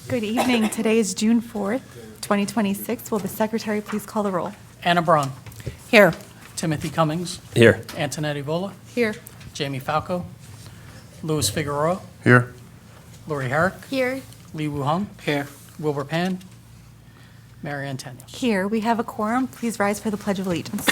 Good evening. Today is June 4th, 2026. Will the secretary please call the roll? Anna Braun. Here. Timothy Cummings. Here. Antonetti Vola. Here. Jamie Falco. Louis Figueroa. Here. Lori Herrick. Here. Lee Woo Hung. Here. Wilbur Pan. Mary Ann Tenios. Here. We have a quorum. Please rise for the Pledge of Allegiance.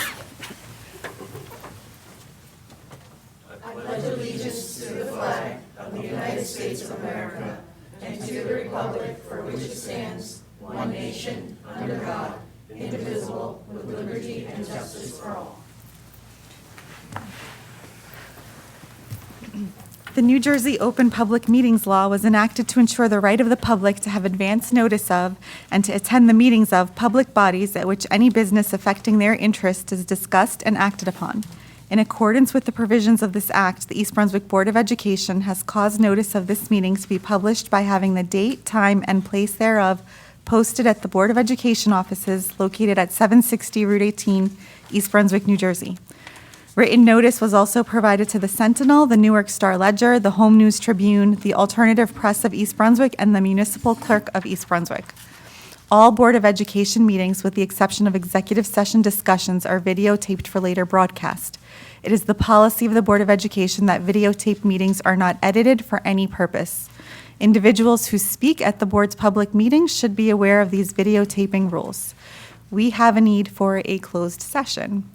The New Jersey Open Public Meetings Law was enacted to ensure the right of the public to have advance notice of and to attend the meetings of public bodies at which any business affecting their interest is discussed and acted upon. In accordance with the provisions of this act, the East Brunswick Board of Education has caused notice of this meeting to be published by having the date, time, and place thereof posted at the Board of Education offices located at 760 Route 18, East Brunswick, New Jersey. Written notice was also provided to the Sentinel, the Newark Star Ledger, the Home News Tribune, the Alternative Press of East Brunswick, and the Municipal Clerk of East Brunswick. All Board of Education meetings, with the exception of executive session discussions, are videotaped for later broadcast. It is the policy of the Board of Education that videotape meetings are not edited for any purpose. Individuals who speak at the board's public meetings should be aware of these videotaping rules. We have a need for a closed session.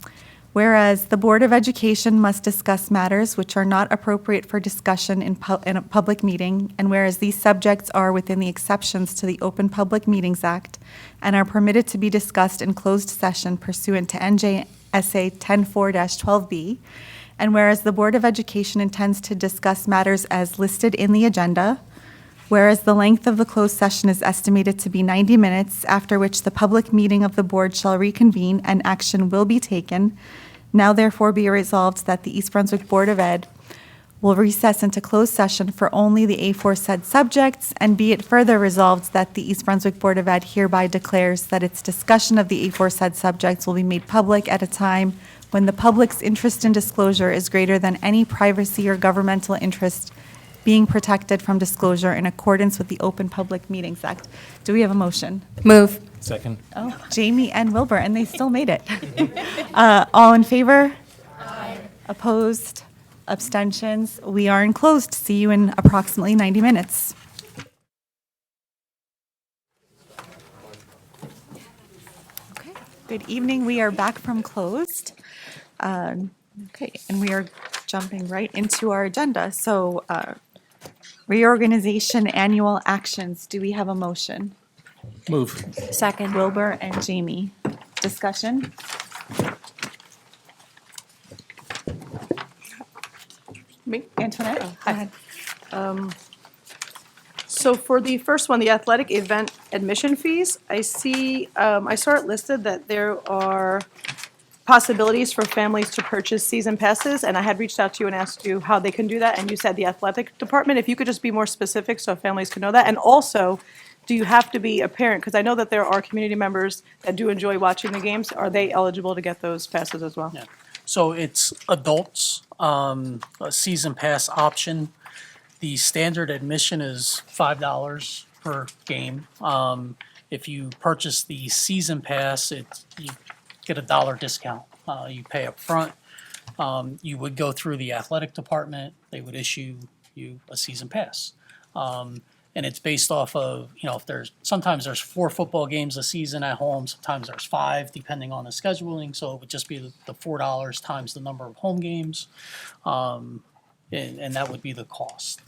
Whereas the Board of Education must discuss matters which are not appropriate for discussion in a public meeting, and whereas these subjects are within the exceptions to the Open Public Meetings Act and are permitted to be discussed in closed session pursuant to NJSA 10-4-12B, and whereas the Board of Education intends to discuss matters as listed in the agenda, whereas the length of the closed session is estimated to be 90 minutes, after which the public meeting of the board shall reconvene and action will be taken, now therefore be resolved that the East Brunswick Board of Ed will recess into closed session for only the aforesaid subjects, and be it further resolved that the East Brunswick Board of Ed hereby declares that its discussion of the aforesaid subjects will be made public at a time when the public's interest in disclosure is greater than any privacy or governmental interest being protected from disclosure in accordance with the Open Public Meetings Act. Do we have a motion? Move. Second. Oh, Jamie and Wilbur, and they still made it. All in favor? Aye. Opposed? Abstentions? We are in closed. See you in approximately 90 minutes. Okay. Good evening. We are back from closed. Okay, and we are jumping right into our agenda. So, reorganization annual actions. Do we have a motion? Move. Second. Wilbur and Jamie. Discussion? Me? Antoinette? Go ahead. So for the first one, the athletic event admission fees, I see, I saw it listed that there are possibilities for families to purchase season passes, and I had reached out to you and asked you how they can do that, and you said the athletic department. If you could just be more specific so families can know that. And also, do you have to be a parent? Because I know that there are community members that do enjoy watching the games. Are they eligible to get those passes as well? Yeah. So it's adults, a season pass option. The standard admission is $5 per game. If you purchase the season pass, you get a $1 discount. You pay up front. You would go through the athletic department. They would issue you a season pass. And it's based off of, if sometimes there's 4 football games a season at home, sometimes there's 5, depending on the scheduling. So it would just be the $4 times the number of home games. And that would be the cost.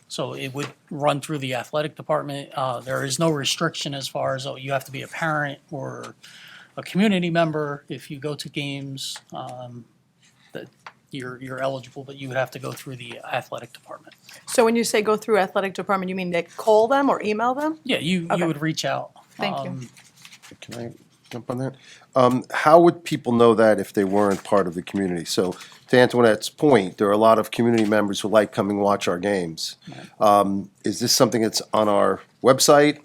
So it would run through the athletic department. There is no restriction as far as, you have to be a parent or a community member. If you go to games, that you're eligible, but you would have to go through the athletic department. So when you say go through athletic department, you mean they call them or email them? Yeah, you would reach out. Thank you. Can I jump on that? How would people know that if they weren't part of the community? So to Antoinette's point, there are a lot of community members who like coming watch our games. Is this something that's on our website?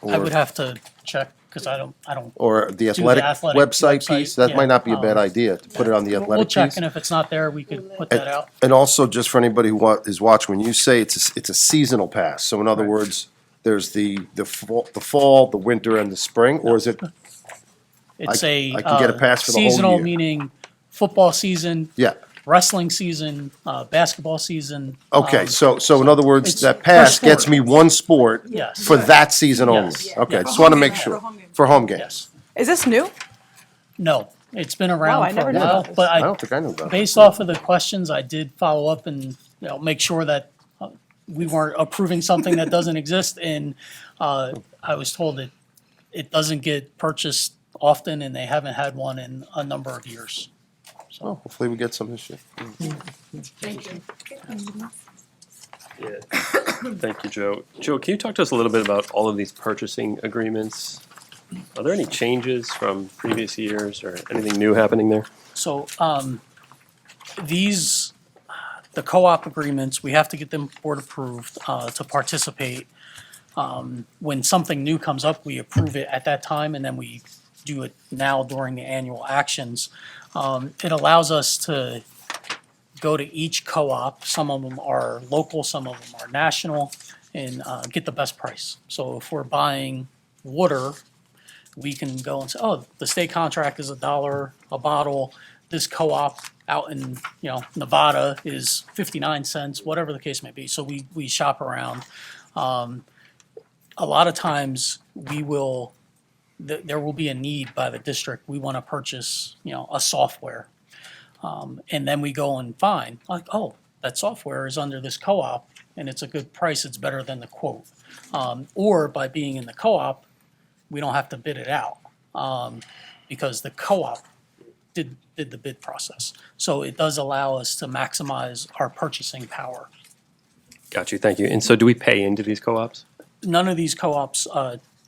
I would have to check because I don't. Or the athletic website piece? That might not be a bad idea, to put it on the athletic We'll check, piece. and if it's not there, we could put that out. And also, just for anybody who is watching, when you say it's a seasonal pass, so in other Right. words, there's the fall, the winter, and the spring, or is it? It's I can get a pass for the whole seasonal, year. meaning football season, Yeah. wrestling season, basketball season. Okay, so in other words, it's that for pass gets sport. me one sport Yes. for that season only. Yes. Okay, Yeah. just want to make For sure. home games. For home games. Yes. Is this new? No, it's been Wow, around I for never a knew while, about this. but I don't think I knew about based that. off of the questions, I did follow up and, make sure that we weren't approving something that doesn't exist. And I was told that it doesn't get purchased often and they haven't had one in a number of years. Oh, hopefully we get some this year. Yeah. Thank you, Joe. Joe, can you talk to us a little bit about all of these purchasing agreements? Are there any changes from previous years or anything new happening there? So the co-op agreements, we have to get them board approved to participate. When something new comes up, we approve it at that time, and then we do it now during the annual actions. It allows us to go to each co-op. Some of them are local, some of them are national, and get the best price. So if we're buying water, we can go and say, oh, the state contract is $1 a bottle. This co-op out in, Nevada is 59 cents, whatever the case may be. So we shop around. A lot of times there will be a need by the district. We want to purchase, a software. And then we go and find, like, oh, that software is under this co-op and it's a good price. It's better than the quote. Or by being in the co-op, we don't have to bid it out because the co-op did the bid process. So it does allow us to maximize our purchasing power. Got you, thank you. And so do we pay into these co-ops? None of these co-ops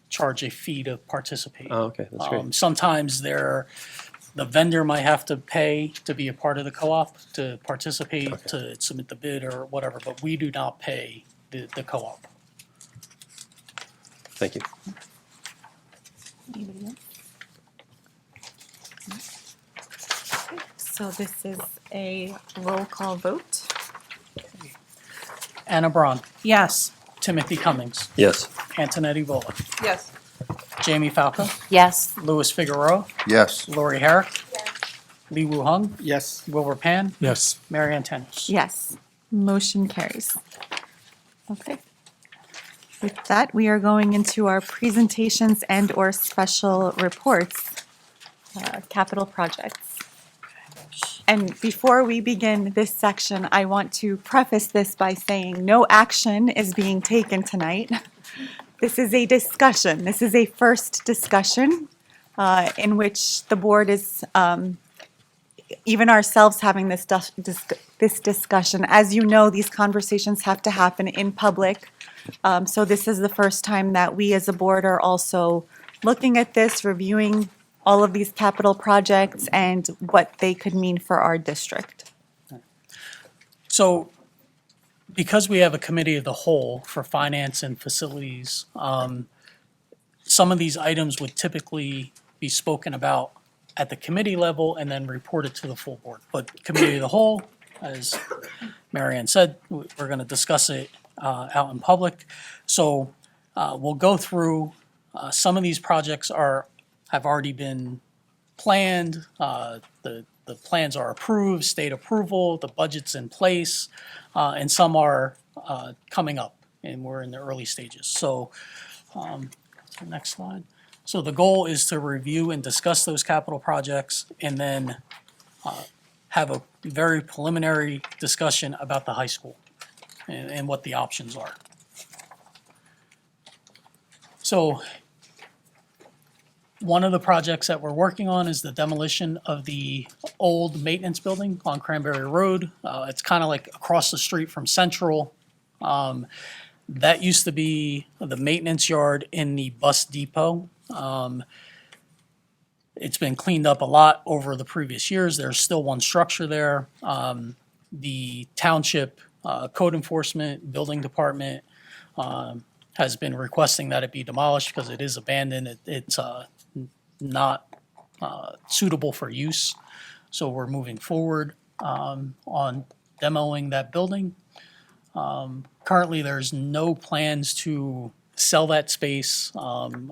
charge a fee to participate. Oh, okay, that's great. Sometimes the vendor might have to pay to be a part of the co-op, to participate, to submit the bid or whatever, but we do not pay the co-op. Thank you. Anybody else? So this is a roll call vote. Anna Braun, Yes. Timothy Cummings, Yes. Antonetti Vola, Yes. Jamie Falco, Yes. Louis Figueroa, Yes. Lori Herrick, Lee Woo Hung, Yes. Wilbur Pan, Yes. Mary Ann Tennis. Yes, motion carries. Okay. With that, we are going into our presentations and/or special reports, capital projects. And before we begin this section, I want to preface this by saying no action is being taken tonight. This is a discussion. This is a first discussion in which the board is, even ourselves having this discussion. As you know, these conversations have to happen in public. So this is the first time that we as a board are also looking at this, reviewing all of these capital projects and what they could mean for our district. So because we have a committee of the whole for finance and facilities, some of these items would typically be spoken about at the committee level and then reported to the full board. But committee of the whole, as Mary Ann said, we're going to discuss it out in public. So we'll go through, some of these projects have already been planned. The plans are approved, state approval, the budget's in place, and some are coming up, and we're in the early stages. So, next slide. So the goal is to review and discuss those capital projects, and then have a very preliminary discussion about the high school and what the options are. So one of the projects that we're working on is the demolition of the old maintenance building on Cranberry Road. It's kind of like across the street from Central. That used to be the maintenance yard in the bus depot. It's been cleaned up a lot over the previous years. There's still one structure there. The township code enforcement, building department has been requesting that it be demolished because it is abandoned. It's not suitable for use. So we're moving forward on demoing that building. Currently, there's no plans to sell that space.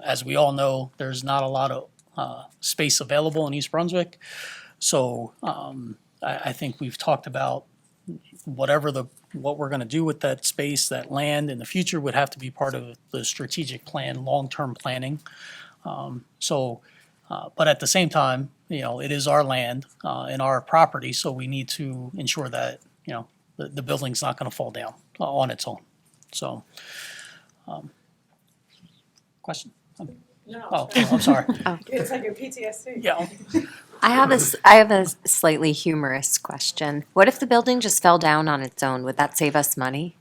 As we all know, there's not a lot of space available in East Brunswick. So I think we've talked about what we're going to do with that space, that land in the future would have to be part of the strategic plan, long-term planning. But at the same time, it is our land and our property, so we need to ensure that, the building's not going to fall down on its own. So, question? Oh, I'm sorry. It's like your PTSD. Yeah, I have a slightly humorous question. What if the building just fell down on its own? Would that save us money?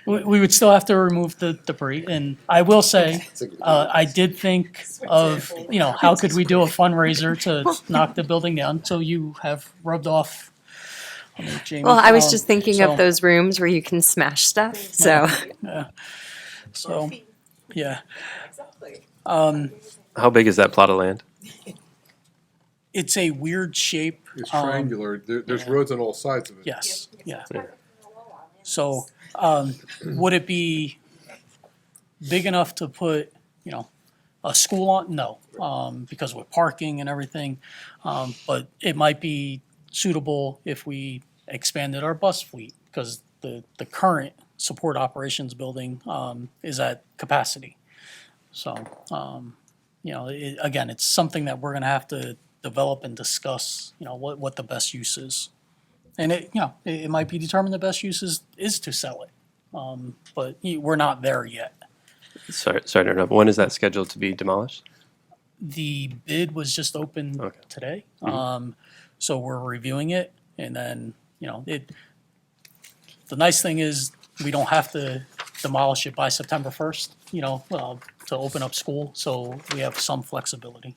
we would still have to remove the debris. And I will say, I did think of, how could we do a fundraiser to knock the building down? So you have rubbed off, Jamie. Well, I was just thinking so- of those rooms where you can smash stuff. So So, yeah. How big is that plot of land? It's a weird shape. It's triangular. There's roads on all sides of it. Yes, yeah. So, would it be big enough to put, a school on? No, because with parking and everything. But it might be suitable if we expanded our bus fleet, because the current support operations building, is at capacity. So, again, it's something that we're gonna have to develop and discuss, what the best use is. And it might be determined the best use is to sell it. But we're not there yet. Sorry to interrupt. When is that scheduled to be demolished? The bid was just opened Okay. today. So we're reviewing it, and then, the nice thing is we don't have to demolish it by September 1st, to open up school, so we have some flexibility.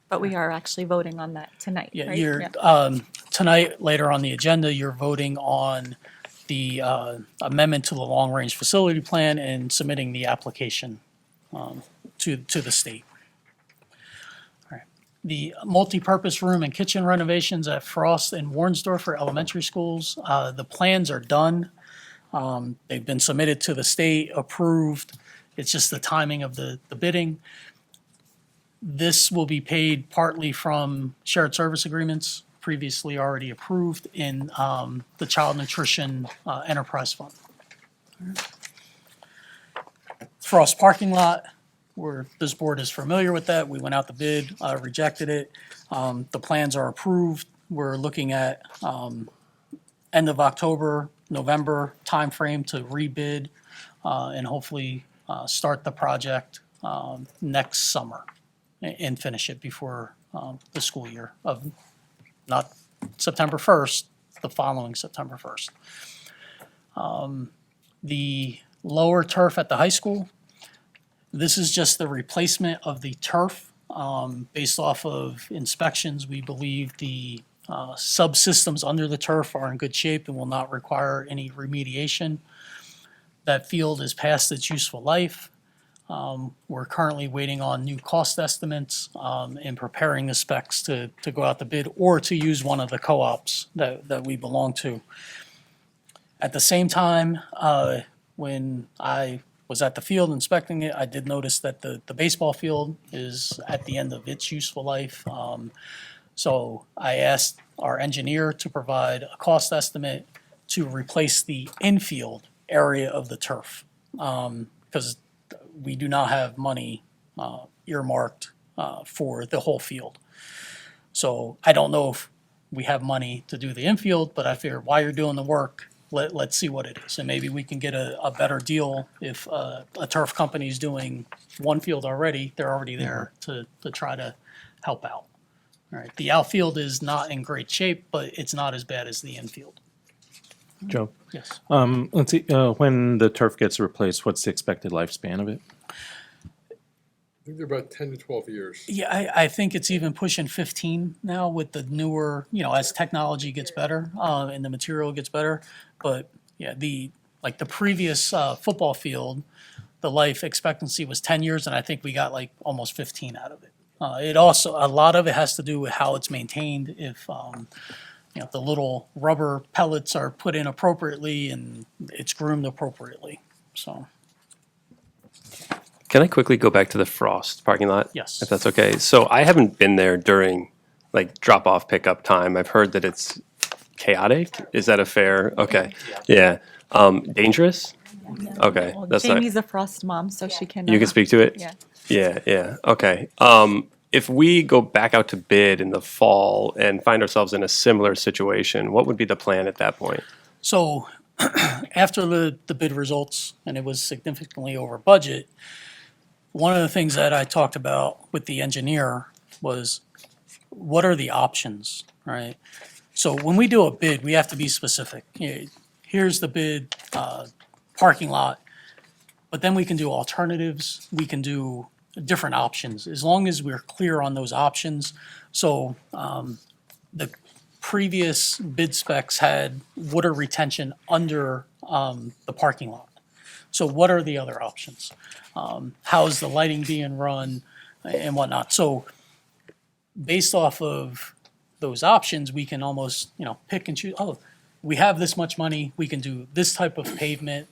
But we are actually voting on that tonight, Yeah, right? you're, Yeah. tonight, later on the agenda, you're voting on the amendment to the long-range facility plan and submitting the application to the state. All right. The multipurpose room and kitchen renovations at Frost and Warnsdorf for elementary schools, the plans are done. They've been submitted to the state, approved. It's just the timing of the bidding. This will be paid partly from shared service agreements previously already approved in the Child Nutrition Enterprise Fund. Frost parking lot, where this board is familiar with that. We went out to bid, rejected it. The plans are approved. We're looking at end of October, November timeframe to rebid and hopefully start the project next summer and finish it before the school year of not September 1st, the following September 1st. The lower turf at the high school, this is just the replacement of the turf. Based off of inspections, we believe the subsystems under the turf are in good shape and will not require any remediation. That field is past its useful life. We're currently waiting on new cost estimates and preparing the specs to go out to bid or to use one of the co-ops that we belong to. At the same time, when I was at the field inspecting it, I did notice that the baseball field is at the end of its useful life. So I asked our engineer to provide a cost estimate to replace the infield area of the turf. Because we do not have money earmarked for the whole field. So I don't know if we have money to do the infield, but I figured while you're doing the work, let's see what it is. And maybe we can get a better deal if a turf company is doing one field already, they're already there to try to help out. All right, the outfield is not in great shape, but it's not as bad as the infield. Joe, Yes. let's see, when the turf gets replaced, what's the expected lifespan of it? I think they're about 10 to 12 years. Yeah, I think it's even pushing 15 now with the newer, as technology gets better and the material gets better. But yeah, the previous football field, the life expectancy was 10 years, and I think we got like almost 15 out of it. It also, a lot of it has to do with how it's maintained. If the little rubber pellets are put in appropriately and it's groomed appropriately. So Can I quickly go back to the Frost parking lot? Yes. If that's okay. So I haven't been there during like drop off pickup time. I've heard that it's chaotic. Is that a fair? Okay. Yeah. Dangerous? Okay. That's not. Jamie's a Frost mom, so she can. You can speak to it? Yeah. Yeah, yeah. Okay. If we go back out to bid in the fall and find ourselves in a similar situation, what would be the plan at that point? So after the bid results, and it was significantly over budget, one of the things that I talked about with the engineer was, what are the options, right? So when we do a bid, we have to be specific. Here's the bid, parking lot, but then we can do alternatives, we can do different options, as long as we're clear on those options. So the previous bid specs had water retention under the parking lot. So what are the other options? How's the lighting being run and whatnot? So based off of those options, we can almost, pick and choose, oh, we have this much money, we can do this type of pavement,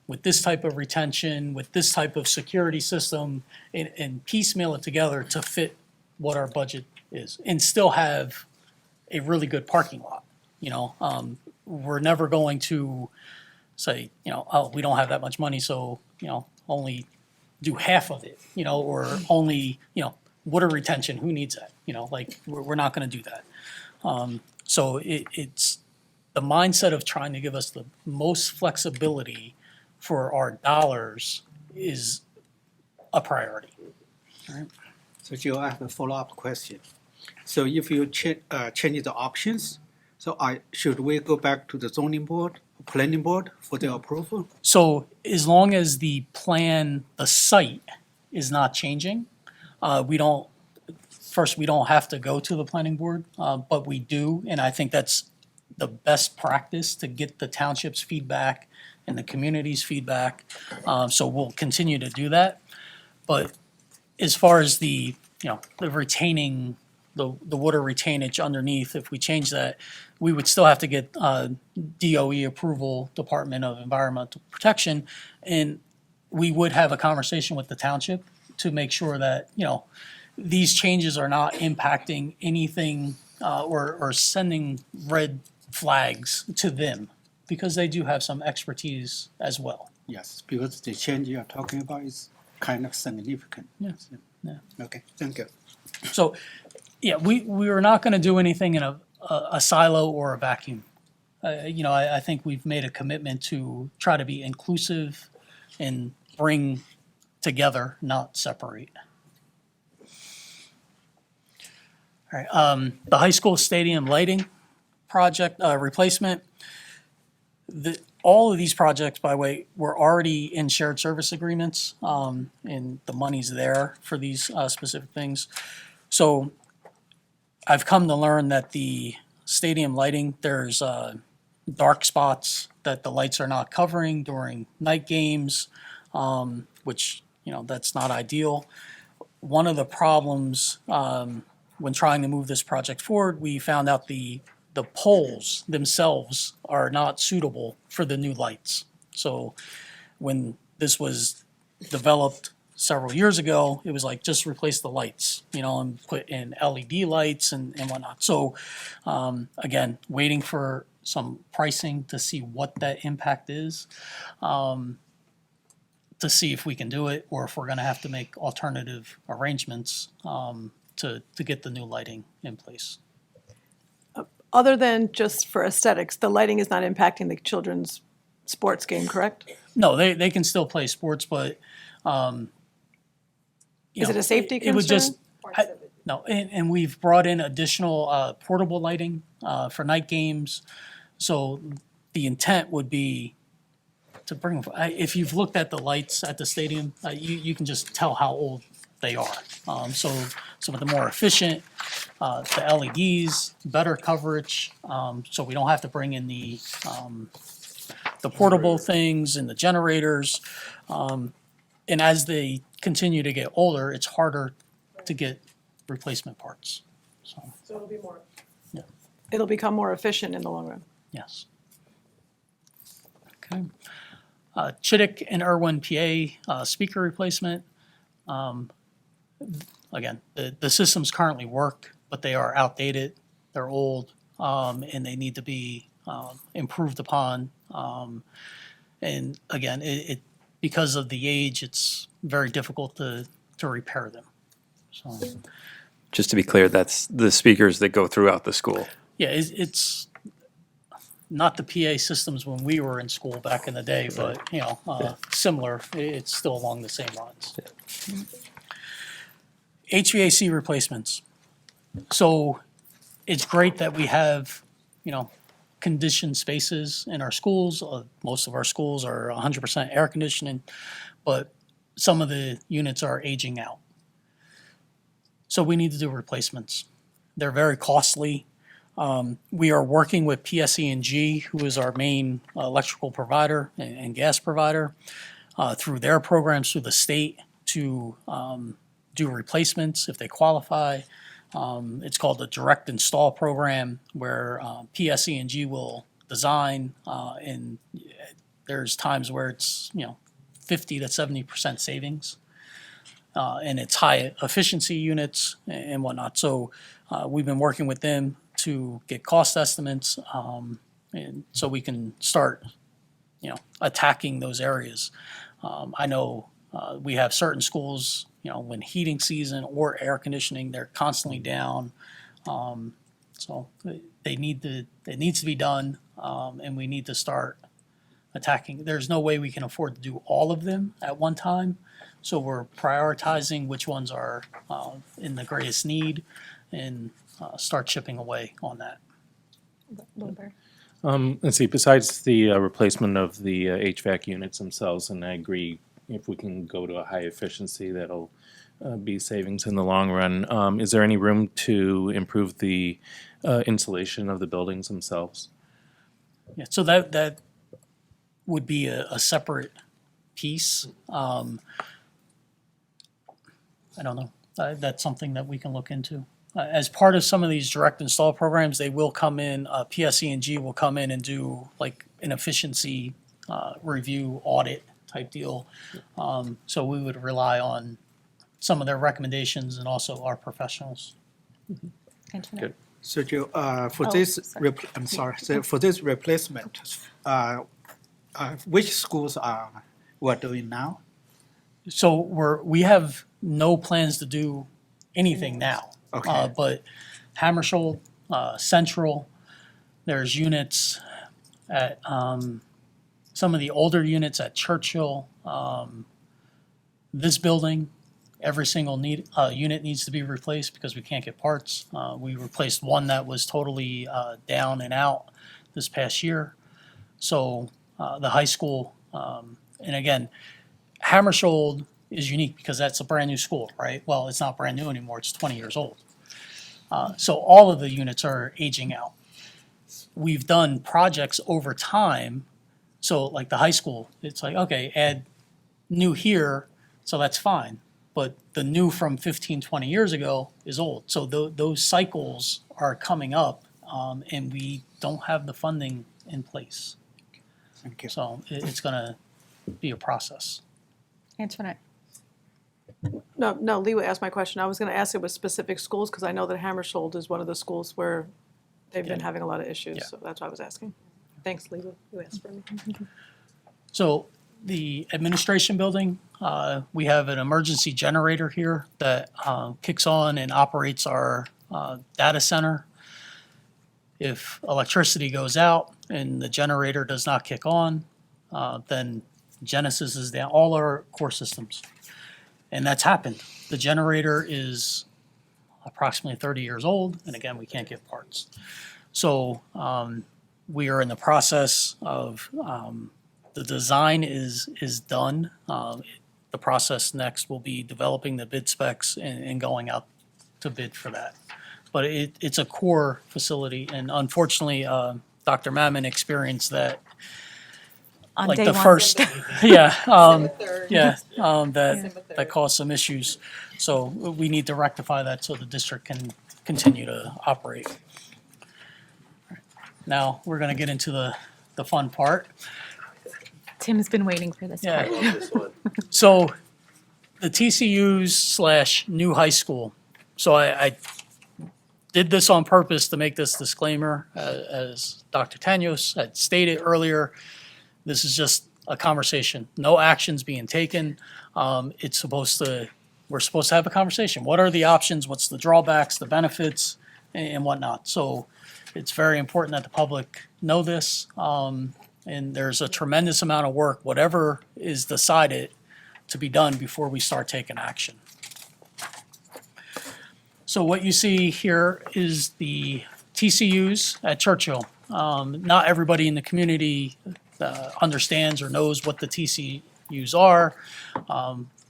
with this type of retention, with this type of security system, and piecemeal it together to fit what our budget is, and still have a really good parking lot. We're never going to say, oh, we don't have that much money, so, only do half of it, or only, water retention, who needs that? We're not gonna do that. So it's the mindset of trying to give us the most flexibility for our dollars is a priority. So Joe, I have a follow-up question. So if you change the options, so should we go back to the zoning board, planning board for their approval? So as long as the plan, the site is not changing, we don't have to go to the planning board, but we do, and I think that's the best practice to get the township's feedback and the community's feedback. So we'll continue to do that. But as far as the retaining, the water retainage underneath, if we change that, we would still have to get DOE approval, Department of Environmental Protection, and we would have a conversation with the township to make sure that, these changes are not impacting anything or sending red flags to them, because they do have some expertise as well. Yes, because the change you are talking about is kind of significant. Yes. Yeah. Okay, thank you. So, yeah, we are not going to do anything in a silo or a vacuum. I think we've made a commitment to try to be inclusive and bring together, not separate. All right, the high school stadium lighting project replacement. All of these projects, by the way, were already in shared service agreements, and the money's there for these specific things. So I've come to learn that the stadium lighting, there's dark spots that the lights are not covering during night games, which, that's not ideal. One of the problems when trying to move this project forward, we found out the poles themselves are not suitable for the new lights. So when this was developed several years ago, it was like, just replace the lights, and put in LED lights and whatnot. So again, waiting for some pricing to see what that impact is, to see if we can do it, or if we're gonna have to make alternative arrangements to get the new lighting in place. Other than just for aesthetics, the lighting is not impacting the children's sports game, correct? No, they can still play sports, but Is it a safety It would just, concern? no, and we've brought in additional portable lighting for night games. So the intent would be to bring, if you've looked at the lights at the stadium, you can just tell how old they are. So with the more efficient, the LEDs, better coverage, so we don't have to bring in the portable things and the generators. And as they continue to get older, it's harder to get replacement parts. So, So it'll be more. Yeah. It'll become more efficient in the long run. yes. Okay. Chittick and Irwin, PA, speaker replacement. Again, the systems currently work, but they are outdated, they're old, and they need to be improved upon. And again, because of the age, it's very difficult to repair them. So, Just to be clear, that's the speakers that go throughout the school. yeah, it's not the PA systems when we were in school back in the day, but, you know, similar, it's still along the same lines. HVAC replacements. So it's great that we have, you know, conditioned spaces in our schools. Most of our schools are 100% air conditioning, but some of the units are aging out. So we need to do replacements. They're very costly. We are working with PSE&G, who is our main electrical provider and gas provider, through their programs through the state to do replacements if they qualify. It's called the Direct Install Program, where PSE&G will design, and there's times where it's, you know, 50 to 70% savings. And it's high efficiency units and whatnot. So we've been working with them to get cost estimates, and so we can start, you know, attacking those areas. I know we have certain schools, you know, when heating season or air conditioning, they're constantly down. So it needs to be done, and we need to start attacking. There's no way we can afford to do all of them at one time. So we're prioritizing which ones are in the greatest need and start chipping away on that. Let's see, besides the replacement of the HVAC units themselves, and I agree, if we can go to a high efficiency, that'll be savings in the long run. Is there any room to improve the insulation of the buildings themselves? Yeah, so that would be a separate piece. I don't know. That's something that we can look into. As part of some of these direct install programs, they will come in, PSE&G will come in and do like an efficiency review audit type deal. So we would rely on some of their recommendations and also our professionals. Good. So Joe, for this, I'm sorry, so for this replacement, which schools we're doing now? So we have no plans to do anything now. Okay. But Hammersholt, Central, there's units at some of the older units at Churchill. This building, every single unit needs to be replaced because we can't get parts. We replaced one that was totally down and out this past year. So the high school, and again, Hammersholt is unique because that's a brand new school, right? Well, it's not brand new anymore, it's 20 years old. So all of the units are aging out. We've done projects over time. So like the high school, it's like, okay, add new here, so that's fine. But the new from 15, 20 years ago is old. So those cycles are coming up, and we don't have the funding in place. Thank you. So it's gonna be a process. Antoinette. No, Lee asked my question. I was going to ask it with specific schools because I know that Hammersholt is one of the schools where they've been having a lot of issues. Yeah. So that's why I was asking. Thanks, Lee. You asked for me. So the administration building, we have an emergency generator here that kicks on and operates our data center. If electricity goes out and the generator does not kick on, then Genesis is down, all our core systems. And that's happened. The generator is approximately 30 years old, and again, we can't get parts. So we are in the process of, the design is done. The process next will be developing the bid specs and going out to bid for that. But it's a core facility, and unfortunately, Dr. Mammon experienced that On like day the one. first, that caused some issues. So we need to rectify that so the district can continue to operate. Now, we're gonna get into the fun part. Tim's been waiting for this Yeah. part. So the TCU's / new high school. So I did this on purpose to make this disclaimer. As Dr. Tanyos had stated earlier, this is just a conversation. No action's being taken. We're supposed to have a conversation. What are the options? What's the drawbacks, the benefits, and whatnot? So it's very important that the public know this. And there's a tremendous amount of work, whatever is decided, to be done before we start taking action. So what you see here is the TCUs at Churchill. Not everybody in the community understands or knows what the TCUs are,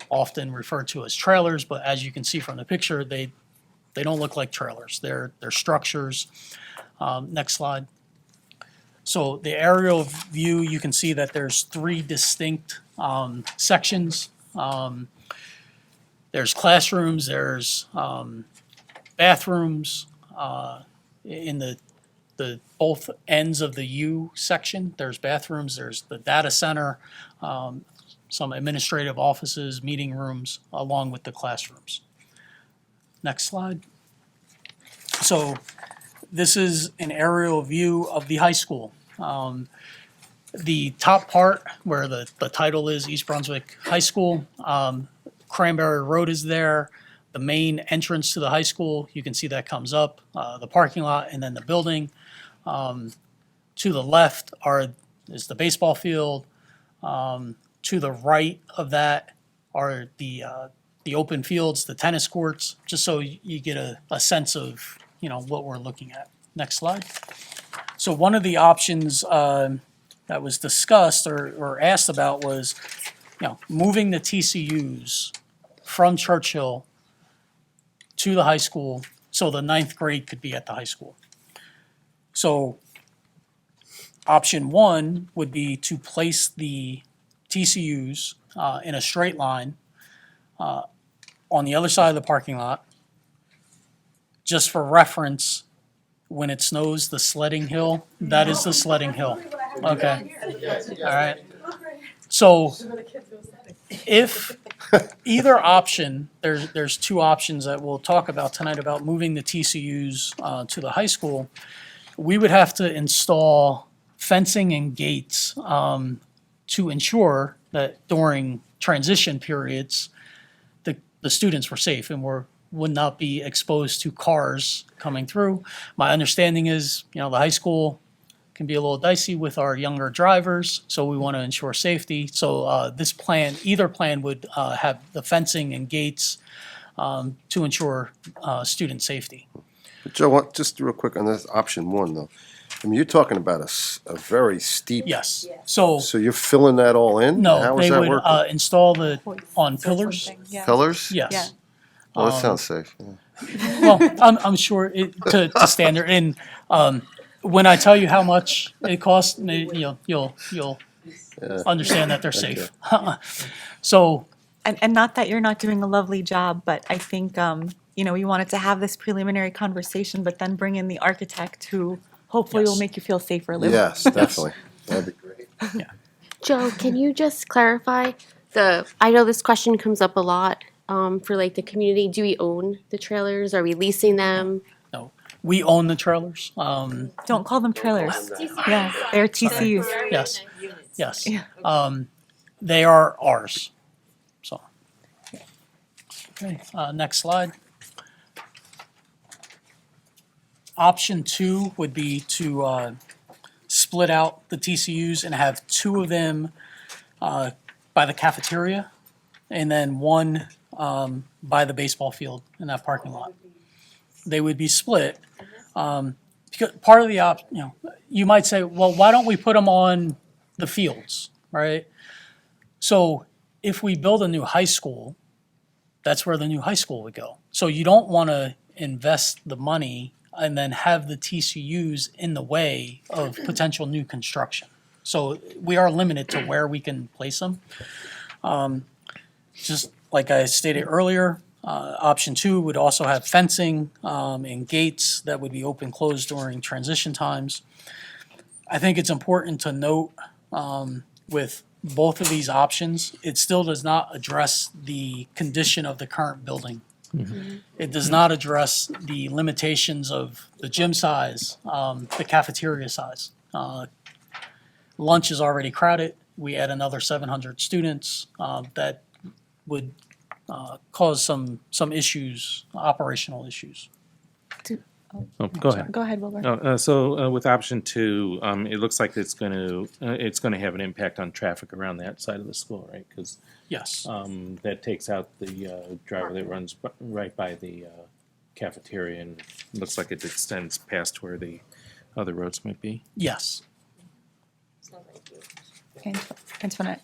often referred to as trailers, but as you can see from the picture, they don't look like trailers. They're structures. Next slide. So the aerial view, you can see that there's 3 distinct sections. There's classrooms, there's bathrooms in the both ends of the U section. There's bathrooms, there's the data center, some administrative offices, meeting rooms, along with the classrooms. Next slide. So this is an aerial view of the high school. The top part where the title is East Brunswick High School, Cranberry Road is there. The main entrance to the high school, you can see that comes up, the parking lot and then the building. To the left is the baseball field. To the right of that are the open fields, the tennis courts, just so you get a sense of, what we're looking at. Next slide. So one of the options that was discussed or asked about was, moving the TCUs from Churchill to the high school so the 9th grade could be at the high school. So option 1 would be to place the TCUs in a straight line on the other side of the parking lot. Just for reference, when it snows, the sledding hill, that is the sledding hill. Okay. All right. So if either option, there's 2 options that we'll talk about tonight about moving the TCUs to the high school. We would have to install fencing and gates to ensure that during transition periods, the students were safe and would not be exposed to cars coming through. My understanding is, the high school can be a little dicey with our younger drivers, so we want to ensure safety. So either plan would have the fencing and gates to ensure student safety. Joe, just real quick on this option 1 though. I mean, you're talking about a very steep. Yes. So So you're filling that all in? no, How is they that would working? install on pillars. Pillars? Yes. Well, that sounds safe. Yeah. Well, I'm sure to standard. And when I tell you how much it costs, you'll understand that they're safe. So And not that you're not doing a lovely job, but I think, we wanted to have this preliminary conversation, but then bring in the architect who hopefully will Yes. make you feel safer living. Yes, definitely. That'd be great. Joe, can you just clarify I know this question comes up a lot, for like the community. Do we own the trailers? Are we leasing them? no, we own the trailers. Don't call them trailers. Yeah, they're TCUs. Yes, yes. Yeah. They are ours. So, okay, next slide. Option 2 would be to split out the TCUs and have 2 of them by the cafeteria and then 1 by the baseball field in that parking lot. They would be split. Because part of the you might say, well, why don't we put them on the fields, right? So if we build a new high school, that's where the new high school would go. So you don't want to invest the money and then have the TCUs in the way of potential new construction. So we are limited to where we can place them. Just like I stated earlier, option 2 would also have fencing and gates that would be open, closed during transition times. I think it's important to note with both of these options, it still does not address the condition of the current building. It does not address the limitations of the gym size, the cafeteria size. Lunch is already crowded. We add another 700 students, that would cause some issues, operational issues. Oh, go ahead. Go ahead, Wilbur. So with option 2, it looks like it's going to have an impact on traffic around that side of the school, right? Because Yes. that takes out the driver that runs right by the cafeteria, and looks like it extends past where the other roads might be. Yes. Antoinette?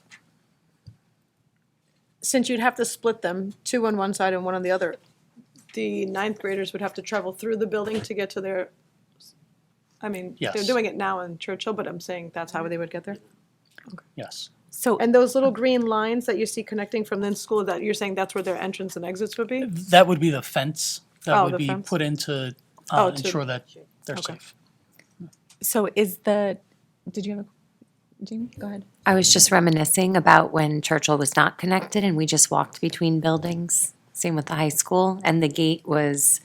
Since you'd have to split them, 2 on one side and 1 on the other, the ninth graders would have to travel through the building to get to their, I mean, they're Yes. doing it now in Churchill, but I'm saying that's how they would get there. Yes. So, And those little green lines that you see connecting from the school, that you're saying that's where their entrance and exits would be? That would be the fence that Oh, would the be fence. put in to Oh, to- ensure that they're Okay. safe. so did you have Jamie? Go ahead. I was just reminiscing about when Churchill was not connected and we just walked between buildings. Same with the high school, and the gate was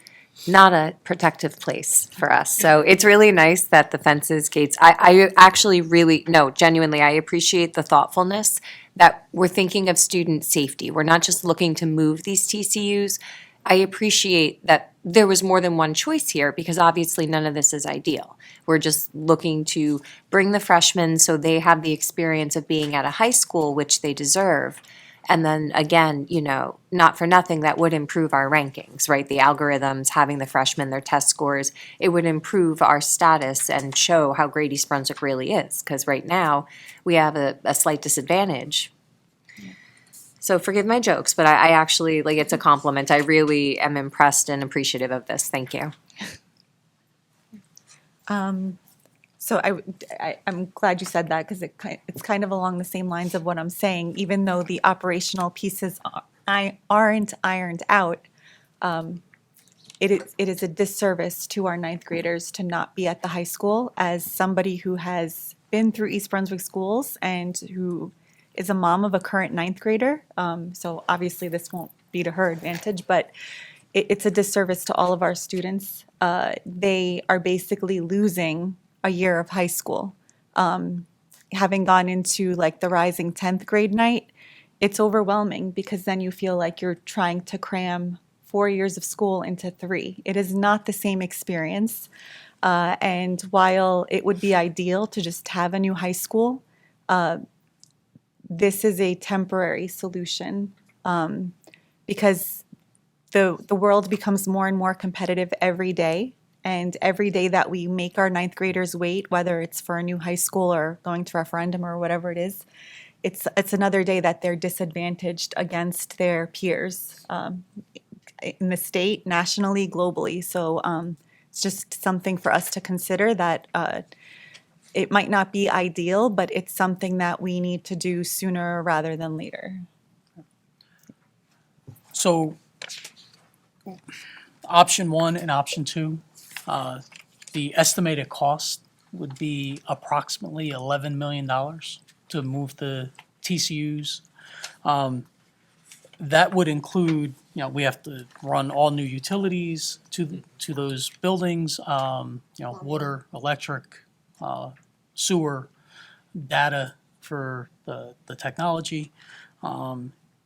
not a protective place for us. So it's really nice that the fences, gates, I actually really, no, genuinely, I appreciate the thoughtfulness that we're thinking of student safety. We're not just looking to move these TCUs. I appreciate that there was more than one choice here, because obviously none of this is ideal. We're just looking to bring the freshmen so they have the experience of being at a high school, which they deserve. And then again, you know, not for nothing, that would improve our rankings, right? The algorithms, having the freshmen, their test scores, it would improve our status and show how great East Brunswick really is. Because right now, we have a slight disadvantage. So forgive my jokes, but I actually, like, it's a compliment. I really am impressed and appreciative of this. Thank you. So I'm glad you said that, because it's kind of along the same lines of what I'm saying. Even though the operational pieces aren't ironed out, it is a disservice to our ninth graders to not be at the high school. As somebody who has been through East Brunswick schools and who is a mom of a current ninth grader, so obviously this won't be to her advantage, but it's a disservice to all of our students. They are basically losing a year of high school. Having gone into like the rising 10th grade night, it's overwhelming, because then you feel like you're trying to cram 4 years of school into 3. It is not the same experience. And while it would be ideal to just have a new high school, this is a temporary solution, because the world becomes more and more competitive every day. And every day that we make our ninth graders wait, whether it's for a new high school or going to referendum or whatever it is, it's another day that they're disadvantaged against their peers in the state, nationally, globally. So it's just something for us to consider, that it might not be ideal, but it's something that we need to do sooner rather than later. So option 1 and option 2, the estimated cost would be approximately $11 million to move the TCUs. That would include, you know, we have to run all new utilities to those buildings, water, electric, sewer, data for the technology.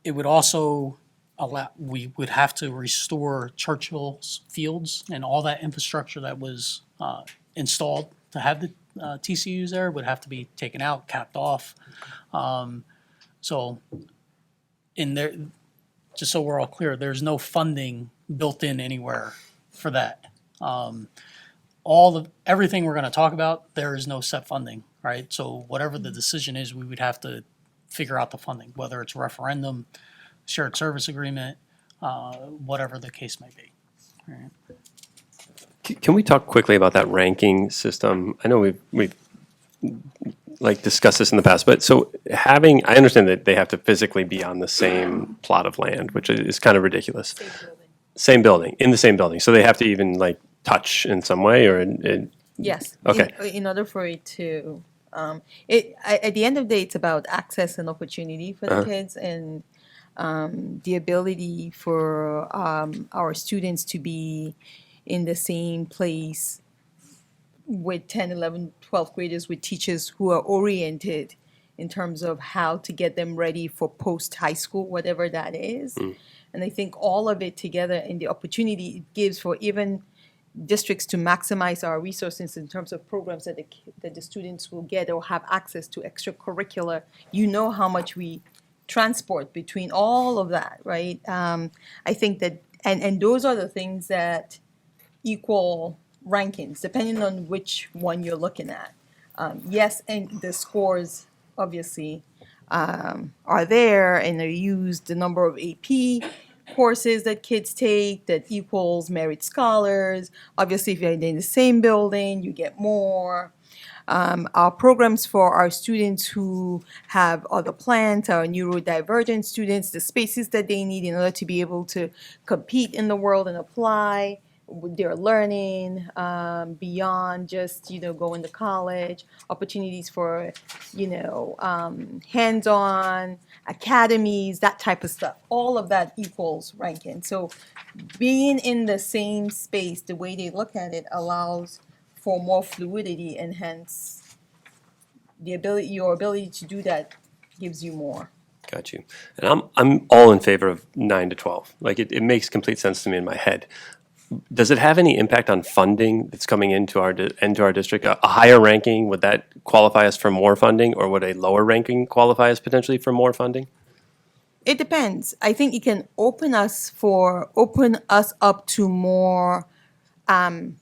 It would also we would have to restore Churchill's fields, and all that infrastructure that was installed to have the TCUs there would have to be taken out, capped off. So in there, just so we're all clear, there's no funding built in anywhere for that. Everything we're going to talk about, there is no set funding, right? So whatever the decision is, we would have to figure out the funding, whether it's referendum, shared service agreement, whatever the case may be. Right. Can we talk quickly about that ranking system? I know we've like discussed this in the past, but so I understand that they have to physically be on the same plot of land, which is kind of ridiculous. Same building, in the same building. So they have to even like touch in some way, or Yes. Okay. In order for it to At the end of the day, it's about access and opportunity for the Uh-huh. kids and the ability for our students to be in the same place with 10, 11, 12th graders, with teachers who are oriented in terms of how to get them ready for post-high school, whatever that is. And I think all of it together and the opportunity it gives for even districts to maximize our resources in terms of programs that that the students will get or have access to extracurricular. You know how much we transport between all of that, right? I think that, and those are the things that equal rankings, depending on which one you're looking at. Yes, and the scores obviously are there and they're used, the number of AP courses that kids take that equals merit scholars. Obviously, if you're in the same building, you get more. Our programs for our students who have other plans, our neurodivergent students, the spaces that they need in order to be able to compete in the world and apply with their learning beyond just, going to college, opportunities for, hands-on, academies, that type of stuff. All of that equals ranking. So being in the same space, the way they look at it allows for more fluidity and hence your ability to do that gives you more. Got you. And I'm all in favor of 9 to 12. Like it makes complete sense to me in my head. Does it have any impact on funding that's coming into our district? A higher ranking, would that qualify us for more funding, or would a lower ranking qualify us potentially for more funding? It depends. I think it can open us up to more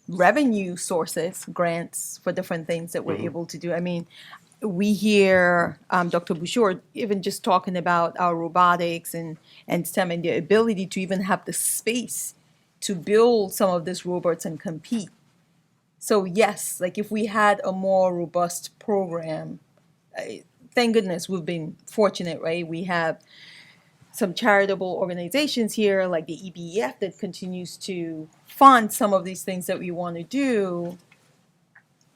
revenue sources, grants for different things that we're able to do. I mean, we hear Dr. Bouchard even just talking about our robotics and STEM and the ability to even have the space to build some of these robots and compete. So yes, like if we had a more robust program, thank goodness we've been fortunate, right? We have some charitable organizations here like the EBEF that continues to fund some of these things that we want to do,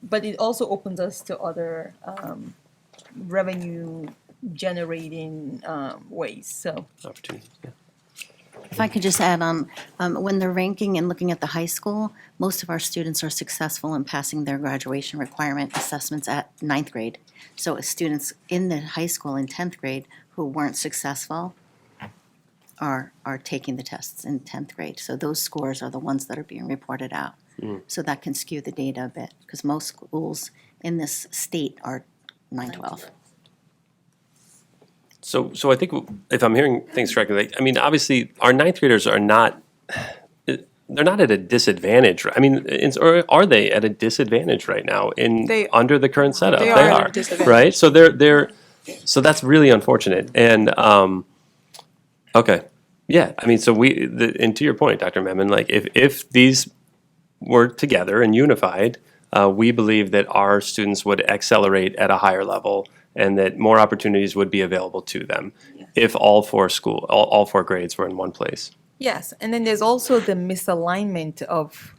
but it also opens us to other revenue generating ways. So Opportunities, yeah. If I could just add on, when they're ranking and looking at the high school, most of our students are successful in passing their graduation requirement assessments at 9th grade. So students in the high school in 10th grade who weren't successful are taking the tests in 10th grade. So those scores are the ones that are being reported out. So that can skew the data a bit, because most schools in this state are 9-12. So I think if I'm hearing things correctly, I mean, obviously our 9th graders are not, they're not at a disadvantage. I mean, or are they at a disadvantage right now under the current setup? They are at a disadvantage. Right? So so that's really unfortunate. And okay, yeah. I mean, so and to your point, Dr. Memon, like if these were together and unified, we believe that our students would accelerate at a higher level, and that more opportunities would be available to them if all four grades were in one place. yes, and then there's also the misalignment of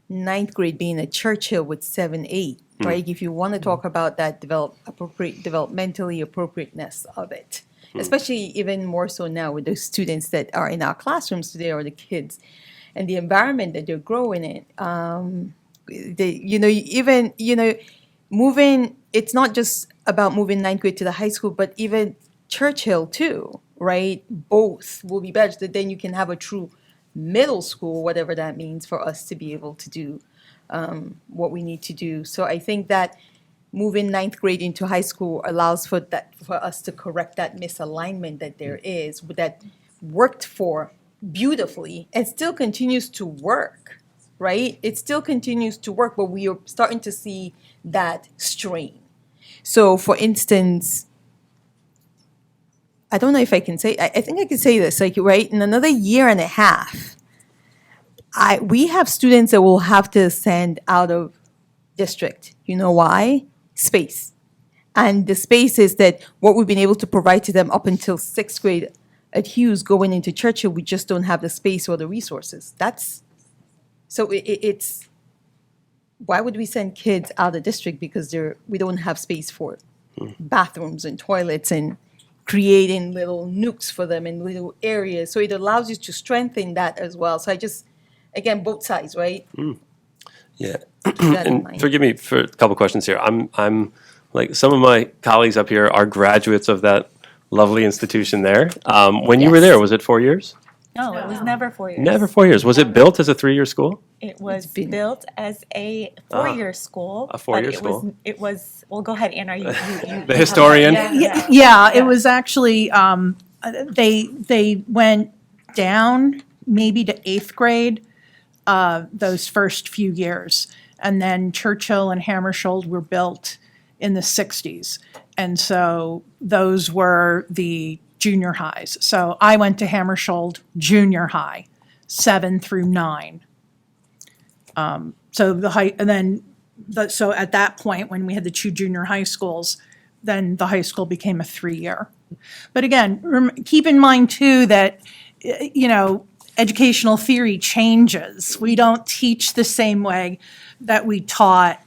9th grade being a Churchill with 7-8, right? If you want to talk about that developmentally appropriateness of it, especially even more so now with those students that are in our classrooms today, or the kids and the environment that they're growing in. Moving, it's not just about moving 9th grade to the high school, but even Churchill too, right? Both will be better. So then you can have a true middle school, whatever that means, for us to be able to do what we need to do. So I think that moving 9th grade into high school allows for us to correct that misalignment that there is, that worked for beautifully and still continues to work, right? It still continues to work, but we are starting to see that strain. So for instance, I don't know if I can say, I think I can say this, like, right, in another year and a half, we have students that will have to send out of district. You know why? Space. And the space is that what we've been able to provide to them up until 6th grade at Hughes going into Churchill, we just don't have the space or the resources. So it's why would we send kids out of the district because we don't have space for bathrooms and toilets and creating little nooks for them in little areas. So it allows you to strengthen that as well. So I just, again, both sides, right? Yeah. Keep that in And mind. forgive me for a couple questions here. I'm like, some of my colleagues up here are graduates of that lovely institution there. When you were there, Yes. was it 4 years? No, it was never 4 years. Never 4 years. Was it built as a 3-year school? It was been- built as a four-year school. a four-year but school. It was, well, go ahead, Anna, you. The historian? Yeah, it was actually, they went down maybe to 8th grade, those first few years. And then Churchill and Hammersholt were built in the 60s. And so those were the junior highs. So I went to Hammersholt Junior High, 7 through 9. So the high, and then, so at that point, when we had the 2 junior high schools, then the high school became a 3-year. But again, keep in mind too that, educational theory changes. We don't teach the same way that we taught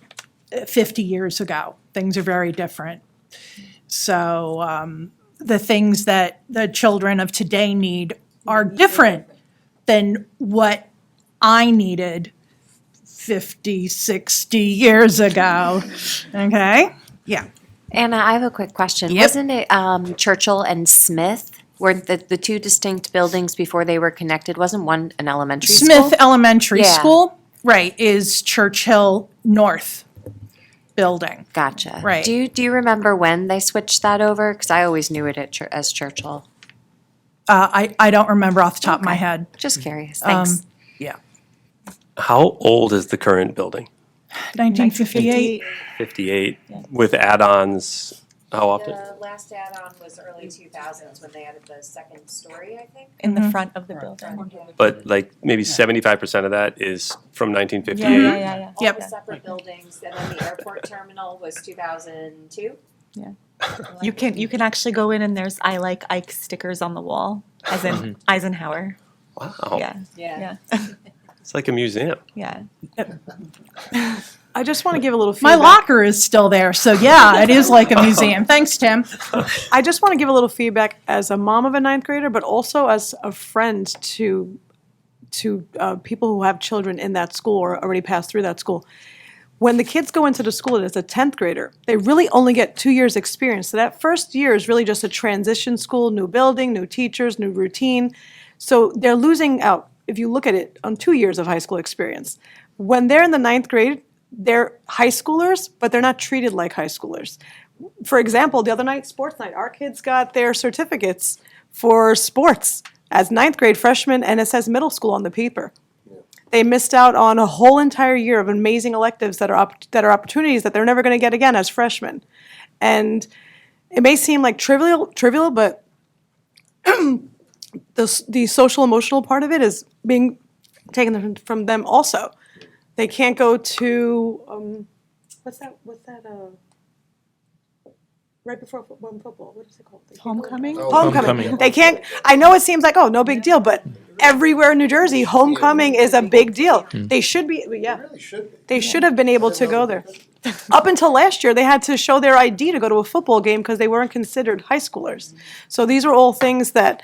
50 years ago. Things are very different. So the things that the children of today need are different than what I needed 50, 60 years ago. Okay? Yeah. Anna, I have a quick question. Yep. Wasn't it Churchill and Smith? Weren't the two distinct buildings before they were connected? Wasn't one an elementary school? Smith Elementary Yeah. School, right, is Churchill North building. Gotcha. Right. Do you remember when they switched that over? Because I always knew it as Churchill. I don't remember off the top of my head. Just curious. Thanks. Yeah. How old is the current building? 1958. 58, with add-ons, how often? The last add-on was early 2000s when they added the second story, I think. In the front of the building. But like maybe 75% of that is from 1958? Yeah. All Yep. the separate buildings, and then the airport terminal was 2002. You can actually go in and there's I like Ike stickers on the wall, as in Eisenhower. Wow. Yeah. It's like a museum. Yeah. I just want to give a little My feedback. locker is still there, so yeah, it is like a museum. Thanks, Tim. I just want to give a little feedback as a mom of a 9th grader, but also as a friend to people who have children in that school or already passed through that school. When the kids go into the school as a 10th grader, they really only get 2 years experience. So that first year is really just a transition school, new building, new teachers, new routine. So they're losing out, if you look at it, on 2 years of high school experience. When they're in the 9th grade, they're high schoolers, but they're not treated like high schoolers. For example, the other night, sports night, our kids got their certificates for sports as 9th grade freshmen, and it says middle school on the paper. They missed out on a whole entire year of amazing electives that are opportunities that they're never going to get again as freshmen. And it may seem like trivial, but the social emotional part of it is being taken from them also. They can't go to what's that? Right before football, what is it called? Homecoming? Homecoming. They can't. I know it seems like no big deal, but everywhere in New Jersey, homecoming is a big deal. They should be. Yeah, they should have been able to go there. Up until last year, they had to show their ID to go to a football game because they weren't considered high schoolers. So these are all things that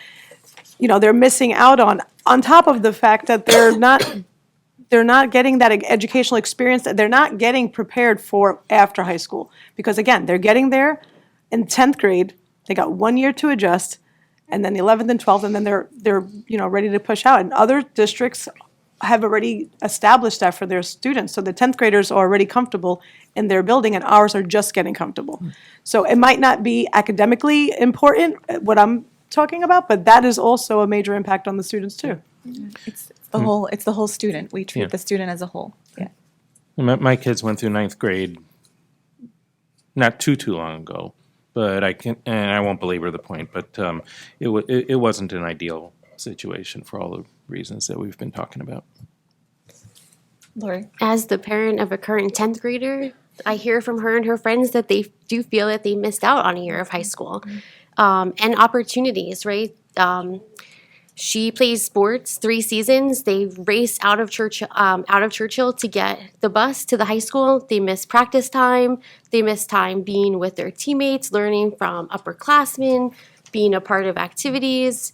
they're missing out on. On top of the fact that they're not getting that educational experience, that they're not getting prepared for after high school. Because again, they're getting there in 10th grade, they got 1 year to adjust, and then the 11th and 12th, and then they're ready to push out. And other districts have already established that for their students. So the 10th graders are already comfortable in their building, and ours are just getting comfortable. So it might not be academically important, what I'm talking about, but that is also a major impact on the students too. It's the whole student. We treat the student as a whole. Yeah. My kids went through 9th grade not too long ago, but I won't belabor the point, but it wasn't an ideal situation for all the reasons that we've been talking about. Lori? As the parent of a current 10th grader, I hear from her and her friends that they do feel that they missed out on a year of high school and opportunities, right? She plays sports 3 seasons. They race out of Churchill to get the bus to the high school. They miss practice time. They miss time being with their teammates, learning from upperclassmen, being a part of activities,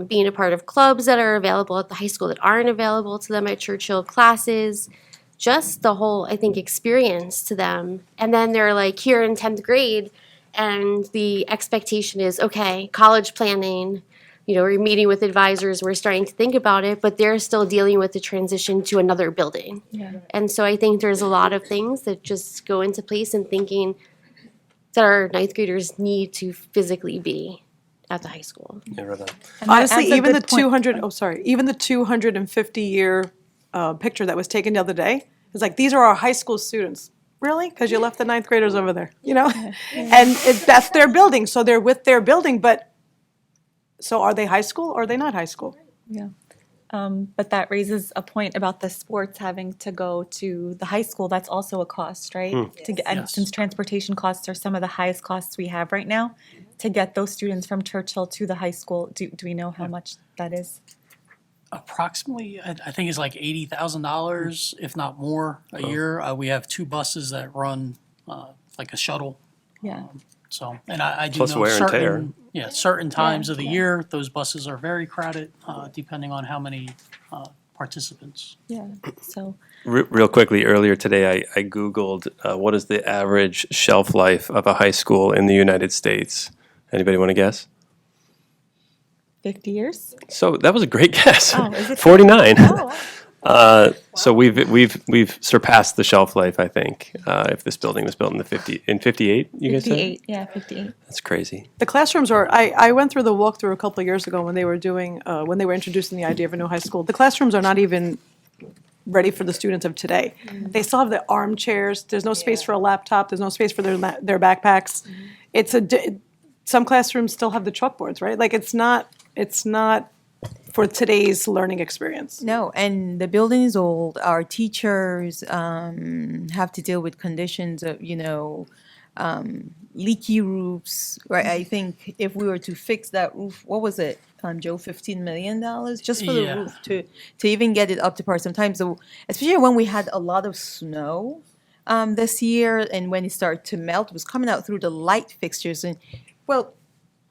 being a part of clubs that are available at the high school that aren't available to them at Churchill, classes, just the whole, I think, experience to them. And then they're like here in 10th grade, and the expectation is, okay, college planning, we're meeting with advisors, we're starting to think about it, but they're still dealing with the transition to another building. Yeah. And so I think there's a lot of things that just go into place in thinking that our ninth graders need to physically be at the high school. Yeah, right on. Honestly, That's a even the good point. 250-year picture that was taken the other day, it's like, these are our high school students. Really? Because you left the ninth graders over there, And that's their building, so they're with their building, but, so are they high school or are they not high school? Yeah. But that raises a point about the sports having to go to the high school. That's also a cost, right? To get, and Yes. since transportation costs are some of the highest costs we have right now, to get those students from Churchill to the high school, do we know how much that is? Approximately, I think it's like $80,000, if not more, a year. We have 2 buses that run like a shuttle. Yeah. So, and I do Plus know wear and tear. certain times of the yeah. year, those buses are very crowded, depending on how many participants. Yeah. So Real quickly, earlier today, I Googled what is the average shelf life of a high school in the United States. Anybody want to guess? 50 years? So that was a great guess. Oh, is it 49. Oh, wow. So we've surpassed the shelf life, I think. If this building was built in 58, you guys said? 58. Yeah, 58. That's crazy. The classrooms are, I went through the walkthrough a couple of years ago when they were doing, when they were introducing the idea of a new high school. The classrooms are not even ready for the students of today. They still have the armchairs, there's no space for a laptop, there's no space for their backpacks. Some classrooms still have the chalkboards, right? Like, it's not for today's learning experience. No, and the building is old. Our teachers have to deal with conditions of, leaky roofs, right? I think if we were to fix that roof, what was it, Joe, $15 million just for the Yeah. roof to even get it up to par. Sometimes, especially when we had a lot of snow this year, and when it started to melt, it was coming out through the light fixtures, and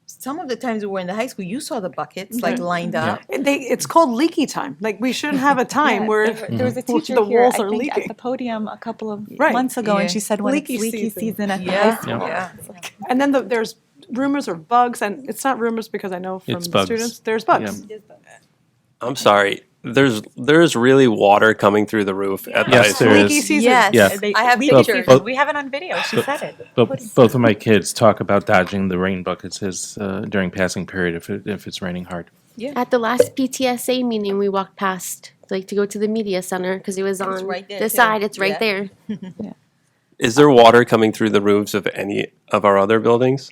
some of the times we were in the high school, you saw the buckets like lined up. It's called leaky time. Like, we shouldn't have a time Yeah, where there was a teacher the here, walls I are think, at leaking. the podium a couple of Right. months ago, and Yeah. she said when Leaky it's leaky season. season at the Yeah. high school. Yeah. And then there's rumors of bugs, and it's not rumors because I know from It's the bugs. students, there's bugs. Yeah. I'm sorry. There's really water coming through the roof at the high Yes, there school. Leaky is. season. Yes, Yeah. I have Leaky pictures. season. We have it on video. She said it. Both of my kids talk about dodging the rain buckets during passing period if it's raining hard. At the last PTSA meeting, we walked past, like, to go to the media center, because it was on right there, the too. side, it's right Yeah. there. Is there water coming through the roofs of any of our other buildings?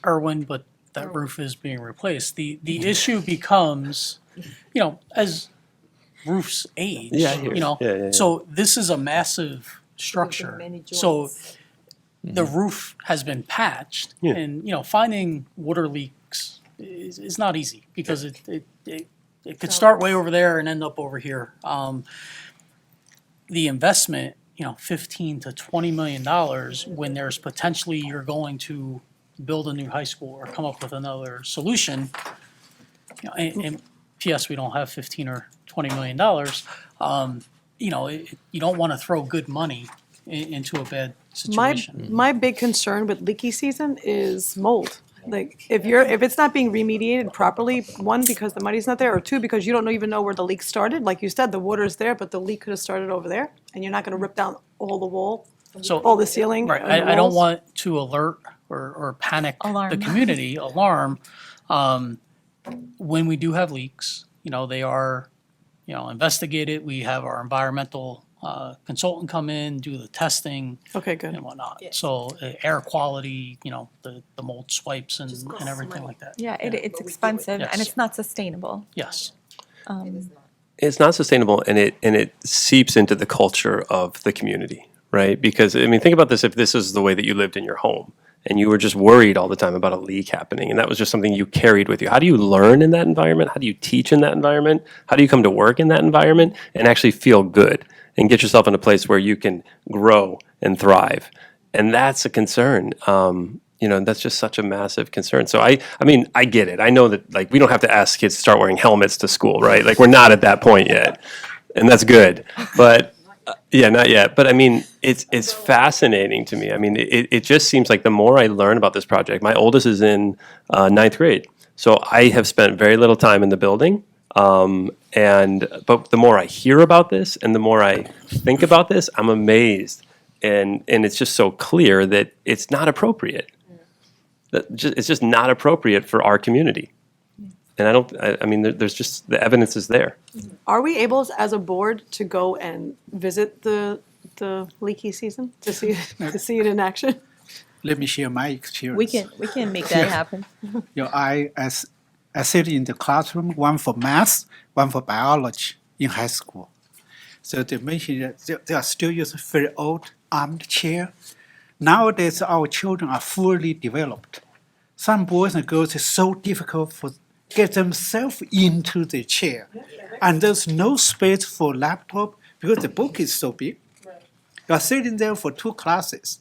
Irwin, but that roof is being replaced. The issue becomes, as roofs age, Yeah, I hear you. Yeah. So this is a massive structure. So the roof has been patched, Yeah. and finding water leaks is not easy because it could start way over there and end up over here. The investment, $15 to $20 million, when there's potentially you're going to build a new high school or come up with another solution. And P.S. we don't have $15 or $20 million. You don't want to throw good money into a bad situation. My big concern with leaky season is mold. Like, if it's not being remediated properly, one, because the money's not there, or two, because you don't even know where the leak started. Like you said, the water is there, but the leak could have started over there, and you're not gonna rip down all the wall, So all the ceiling. Right, and the I don't walls. want to alert or panic the Alarm. community, alarm. When we do have leaks, they are, investigated. We have our environmental consultant come in, do the testing Okay, good. and whatnot. So air quality, the mold swipes and everything like that. Yeah, it's expensive and Yes. it's not sustainable. Yes. It's not sustainable, and it seeps into the culture of the community, right? Because think about this: if this is the way that you lived in your home, and you were just worried all the time about a leak happening, and that was just something you carried with you. How do you learn in that environment? How do you teach in that environment? How do you come to work in that environment and actually feel good and get yourself in a place where you can grow and thrive? And that's a concern. That's just such a massive concern. So I mean, I get it. I know that, like, we don't have to ask kids to start wearing helmets to school, right? Like, we're not at that point yet, and that's good. But yeah, not yet. But I mean, it's fascinating to me. I mean, it just seems like the more I learn about this project, my oldest is in ninth grade, so I have spent very little time in the building. But the more I hear about this and the more I think about this, I'm amazed, and it's just so clear that it's not appropriate. It's just not appropriate for our community. And I mean, there's just, the evidence is there. Are we able, as a board, to go and visit the leaky season to see it in action? Let me share my experience. We can make that happen. I sit in the classroom, one for math, one for biology in high school. So they mentioned that they are still using very old armed chair. Nowadays, our children are fully developed. Some boys and girls, it's so difficult for get themselves into the chair. And there's no space for laptop because the book is so big. You are sitting there for 2 classes.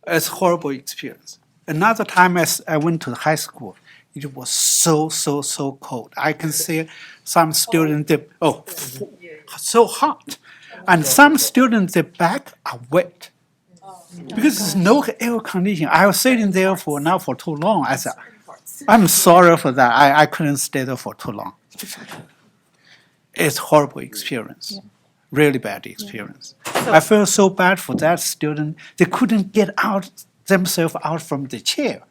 It's a horrible experience. Another time as I went to high school, it was so cold. I can see some students, so hot. And some students, their back are wet. Because there's no air conditioning. I was sitting there for too long. I said, I'm sorry for that. I couldn't stay there for too long. It's a horrible experience. Really bad experience. I feel so bad for that student. They couldn't get themselves out from the chair.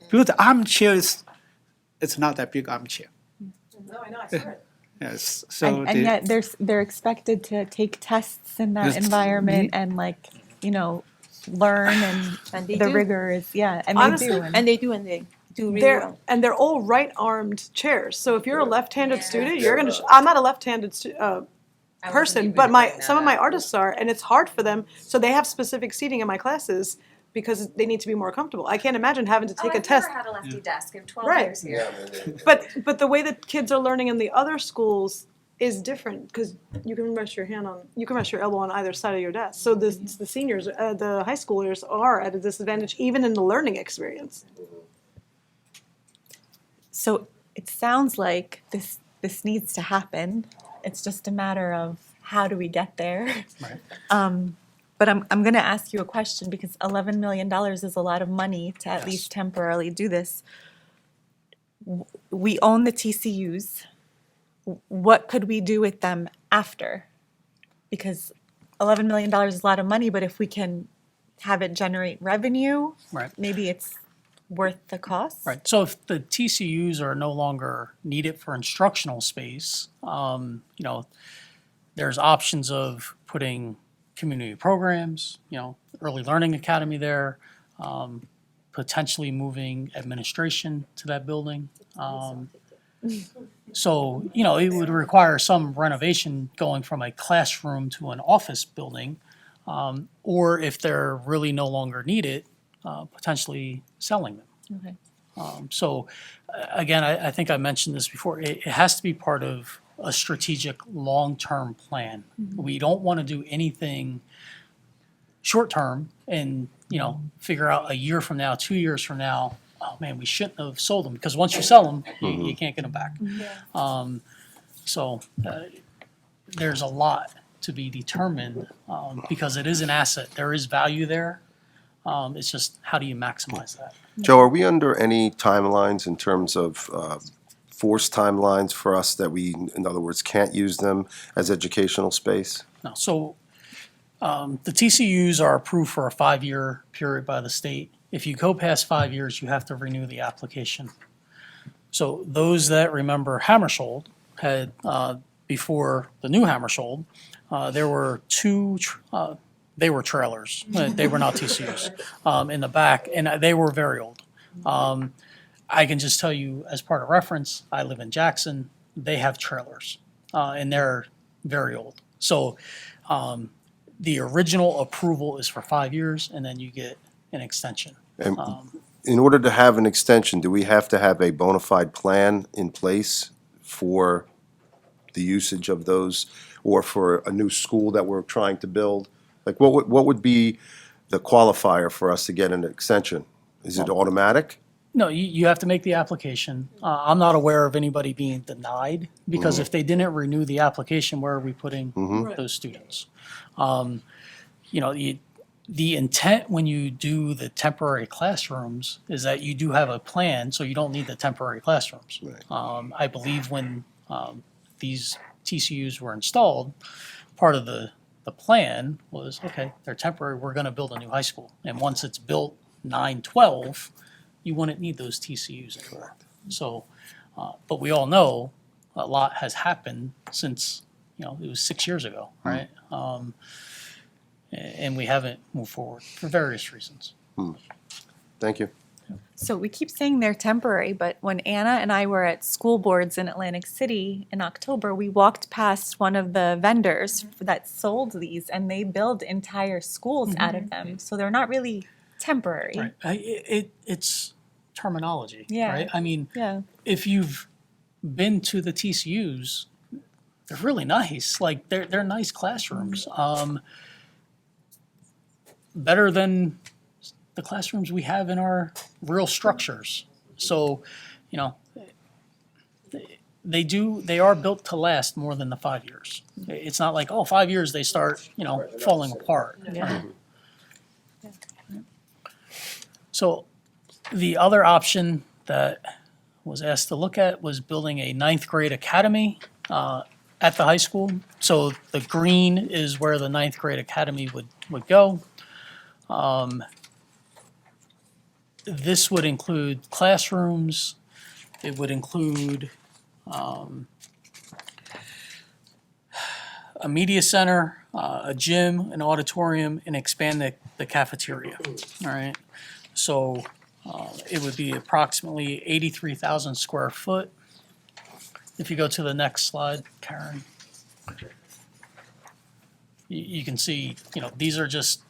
Because the armchair it's not that big armchair. No, I know, I saw it. Yes. So And yet they're expected to take tests in that environment and learn and they the do. rigor is, and Honestly, they do. And they do really well. They're all right-armed chairs. So if you're a left-handed student, you're gonna. I'm not a left-handed person, but some of my artists are, and it's hard for them. So they have specific seating in my classes because they need to be more comfortable. I can't imagine having to take a test. I've never had a lefty desk in 12 Right. years here. But the way that kids are learning in the other schools is different because you can rest your elbow on either side of your desk. So the seniors, the high schoolers are at a disadvantage even in the learning experience. So it sounds like this needs to happen. It's just a matter of how do we get there. Right. But I'm going to ask you a question because $11 million is a lot of money to at least temporarily do this. We own the TCUs. What could we do with them after? Because $11 million is a lot of money, but if we can have it generate revenue, Right. maybe it's worth the cost. Right. So if the TCUs are no longer needed for instructional space, there's options of putting community programs, early learning academy there, potentially moving administration to that building. So, it would require some renovation going from a classroom to an office building, or if they're really no longer needed, potentially selling them. Okay. So, again, I think I mentioned this before, it has to be part of a strategic, long-term plan. We don't want to do anything short-term and, figure out a year from now, 2 years from now, oh man, we shouldn't have sold them, because once you sell them, you can't get them back. So there's a lot to be determined because it is an asset. There is value there. It's just how do you maximize that? Joe, are we under any timelines in terms of forced timelines for us that we, in other words, can't use them as educational space? No. So the TCUs are approved for a 5-year period by the state. If you go past 5 years, you have to renew the application. So those that remember Hammersholt had, before the new Hammersholt, there were they were trailers. They were not TCUs in the back, and they were very old. I can just tell you, as part of reference, I live in Jackson. They have trailers, and they're very old. So the original approval is for 5 years, and then you get an extension. And in order to have an extension, do we have to have a bona fide plan in place for the usage of those, or for a new school that we're trying to build? Like, what would be the qualifier for us to get an extension? Is it automatic? No, you have to make the application. I'm not aware of anybody being denied, because if they didn't renew the application, where are we putting those students? You know, the intent when you do the temporary classrooms is that you do have a plan, so you don't need the temporary classrooms. Right. I believe when these TCUs were installed, part of the plan was, okay, they're temporary, we're gonna build a new high school. And once it's built 9/12, you wouldn't need those TCUs anymore. So, but we all know a lot has happened since, you know, it was 6 years ago, right? And we haven't moved forward for various reasons. Thank you. So we keep saying they're temporary, but when Anna and I were at school boards in Atlantic City in October, we walked past one of the vendors that sold these, and they build entire schools out of them. So they're not really temporary. Right. It's terminology, Yeah. right? I mean, Yeah. if you've been to the TCUs, they're really nice. Like, they're nice classrooms. Better than the classrooms we have in our real structures. So, you know, they are built to last more than the 5 years. It's not like, 5 years they start, you know, falling apart. Yeah. So the other option that was asked to look at was building a 9th grade academy at the high school. So the green is where the 9th grade academy would go. This would include classrooms. It would include a media center, a gym, an auditorium, and expand the cafeteria. All right. So it would be approximately 83,000 square foot. If you go to the next slide, Karen, you can see, you know, these are just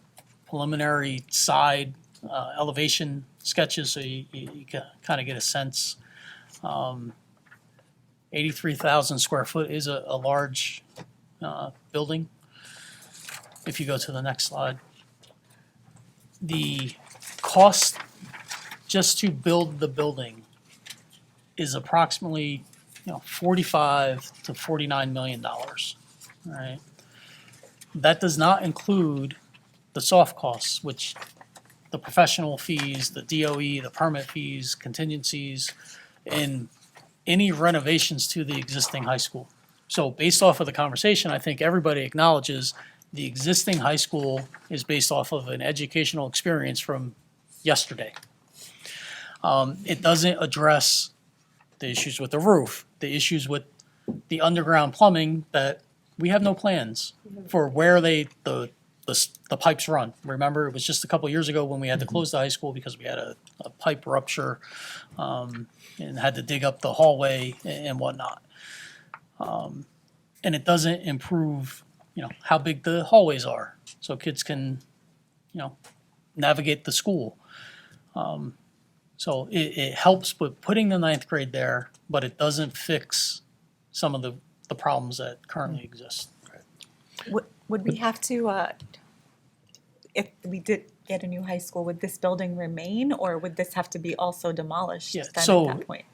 preliminary side elevation sketches, so you can kind of get a sense. 83,000 square foot is a large building. If you go to the next slide, the cost just to build the building is approximately, you know, $45 to $49 million. All right. That does not include the soft costs, which the professional fees, the DOE, the permit fees, contingencies, and any renovations to the existing high school. So based off of the conversation, I think everybody acknowledges the existing high school is based off of an educational experience from yesterday. It doesn't address the issues with the roof, the issues with the underground plumbing, that we have no plans for where the pipes run. Remember, it was just a couple years ago when we had to close the high school because we had a pipe rupture and had to dig up the hallway and whatnot. And it doesn't improve, you know, how big the hallways are, so kids can, you know, navigate the school. So it helps with putting the 9th grade there, but it doesn't fix some of the problems that currently exist. Would we have to, if we did get a new high school, would this building remain, or would this have to be also demolished Yeah, then so- at that point?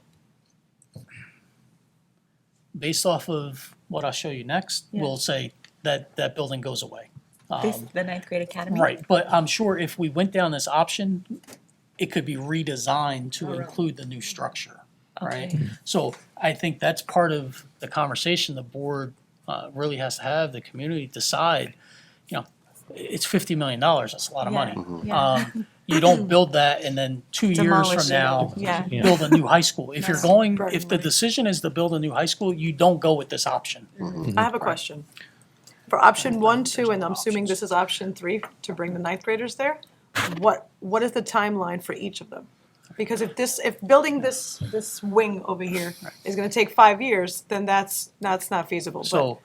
Based off of what I'll show you next, Yeah. we'll say that that building goes away. The 9th grade academy? Right, but I'm sure if we went down this option, it could be redesigned to include the new structure, right? Okay. So I think that's part of the conversation the board really has to have, the community decide, you know, it's $50 million, that's a lot of money. Yeah. You don't build that and then 2 years Demolish from it. now, Yeah. build a new high school. If you're going, if the decision is to build a new high school, you don't go with this option. I have a question. For option 1, 2, and I'm assuming this is option 3, to bring the 9th graders there, what is the timeline for each of them? Because if building this wing over here is gonna take 5 years, then that's not feasible. But So